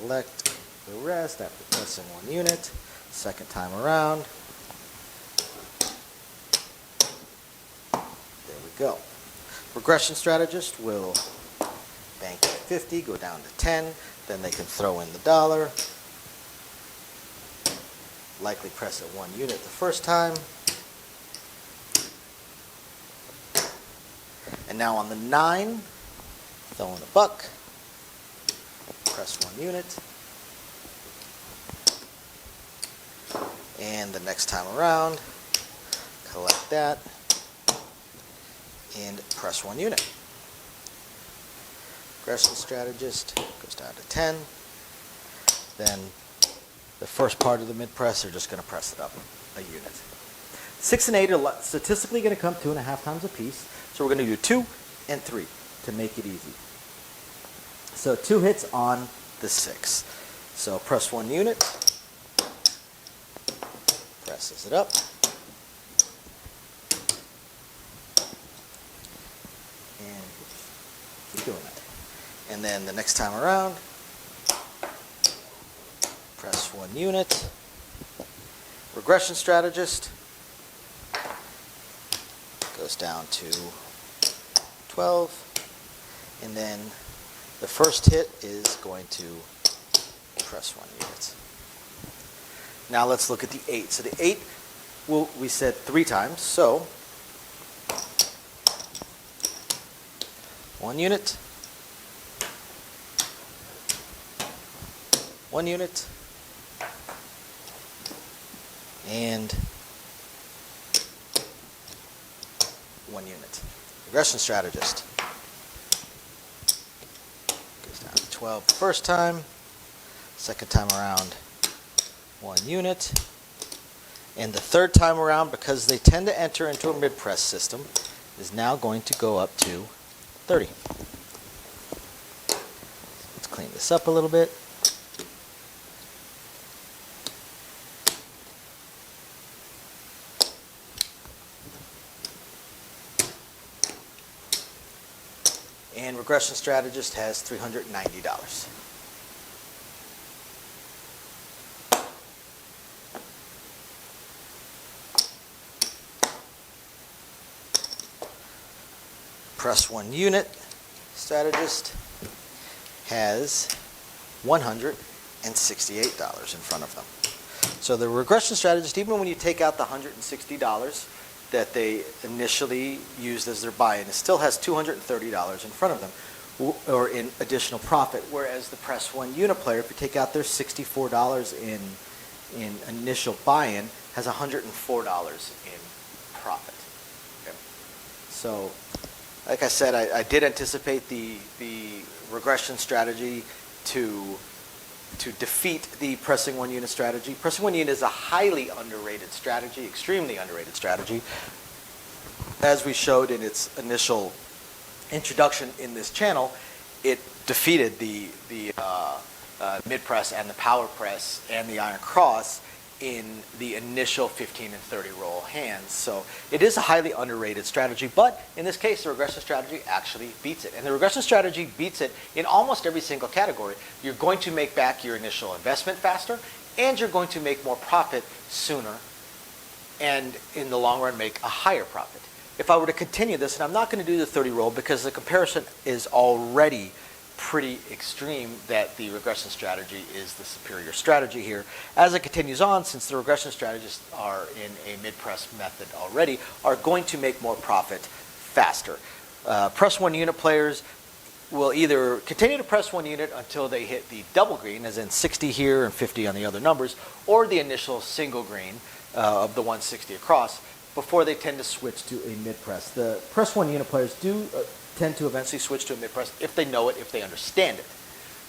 Speaker 1: collect the rest after pressing 1 unit. Second time around, there we go. Regression strategist will bank at 50, go down to 10, then they can throw in the $1. Likely press it 1 unit the first time. And now on the 9, throw in a $1, press 1 unit. And the next time around, collect that and press 1 unit. Regression strategist goes down to 10. Then the first part of the mid press, they're just going to press it up a unit. 6 and 8 are statistically going to come 2.5 times apiece. So we're going to do 2 and 3 to make it easy. So 2 hits on the 6. So press 1 unit. Presses it up. And keep doing that. And then the next time around, press 1 unit. Regression strategist goes down to 12. And then the first hit is going to press 1 unit. Now let's look at the 8. So the 8, we said 3 times. So 1 unit, 1 unit, and 1 unit. Regression strategist goes down to 12 the first time. Second time around, 1 unit. And the third time around, because they tend to enter into a mid-press system, is now going to go up to 30. Let's clean this up a little bit. and Regression Strategist has $390. Press 1 unit strategist has $168 in front of them. So the regression strategist, even when you take out the $160 that they initially used as their buy-in, it still has $230 in front of them, or in additional profit. Whereas the press 1 unit player, if you take out their $64 in initial buy-in, has $104 in profit. Okay. So, like I said, I did anticipate the regression strategy to defeat the pressing 1 unit strategy. Pressing 1 unit is a highly underrated strategy, extremely underrated strategy. As we showed in its initial introduction in this channel, it defeated the mid press and the power press and the iron cross in the initial 15 and 30 roll hands. So it is a highly underrated strategy, but in this case, the regression strategy actually beats it. And the regression strategy beats it in almost every single category. You're going to make back your initial investment faster, and you're going to make more profit sooner, and in the long run, make a higher profit. If I were to continue this, and I'm not going to do the 30 roll because the comparison is already pretty extreme that the regression strategy is the superior strategy here. As it continues on, since the regression strategists are in a mid-press method already, are going to make more profit faster. Press 1 unit players will either continue to press 1 unit until they hit the double green, as in 60 here and 50 on the other numbers, or the initial single green of the 160 across, before they tend to switch to a mid-press. The press 1 unit players do tend to eventually switch to a mid-press if they know it, if they understand it.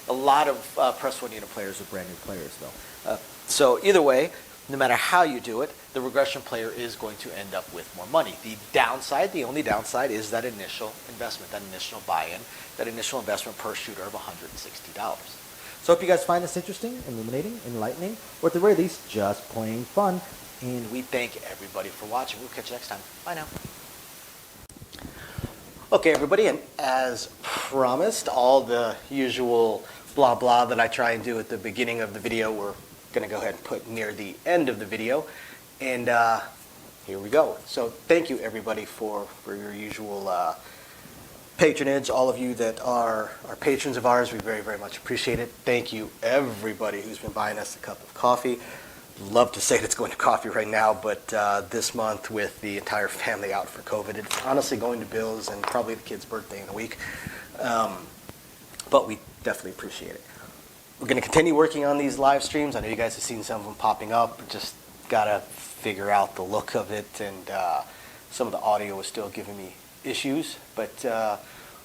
Speaker 1: A lot of press 1 unit players are brand new players, though. So either way, no matter how you do it, the regression player is going to end up with more money. The downside, the only downside, is that initial investment, that initial buy-in, that initial investment per shooter of $160. So I hope you guys find this interesting, illuminating, enlightening, or at the very least, just plain fun. And we thank everybody for watching. We'll catch you next time. Bye now.
Speaker 2: Okay, everybody, and as promised, all the usual blah blah that I try and do at the beginning of the video, we're going to go ahead and put near the end of the video. And here we go. So thank you, everybody, for your usual patronage. All of you that are patrons of ours, we very, very much appreciate it. Thank you, everybody who's been buying us a cup of coffee. Love to say it's going to coffee right now, but this month with the entire family out for COVID, it's honestly going to Bill's and probably the kid's birthday in a week. But we definitely appreciate it. We're going to continue working on these live streams. I know you guys have seen some of them popping up. Just got to figure out the look of it, and some of the audio is still giving me issues. But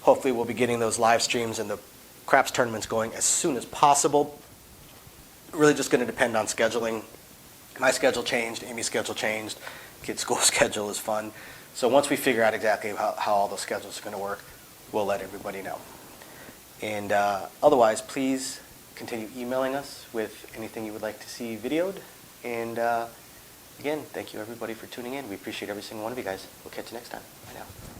Speaker 2: hopefully we'll be getting those live streams and the craps tournaments going as soon as possible. Really just going to depend on scheduling. My schedule changed, Amy's schedule changed, kids' school schedule is fun. So once we figure out exactly how all those schedules are going to work, we'll let everybody know. And otherwise, please continue emailing us with anything you would like to see videoed. And again, thank you everybody for tuning in. We appreciate every single one of you guys. We'll catch you next time. Bye now.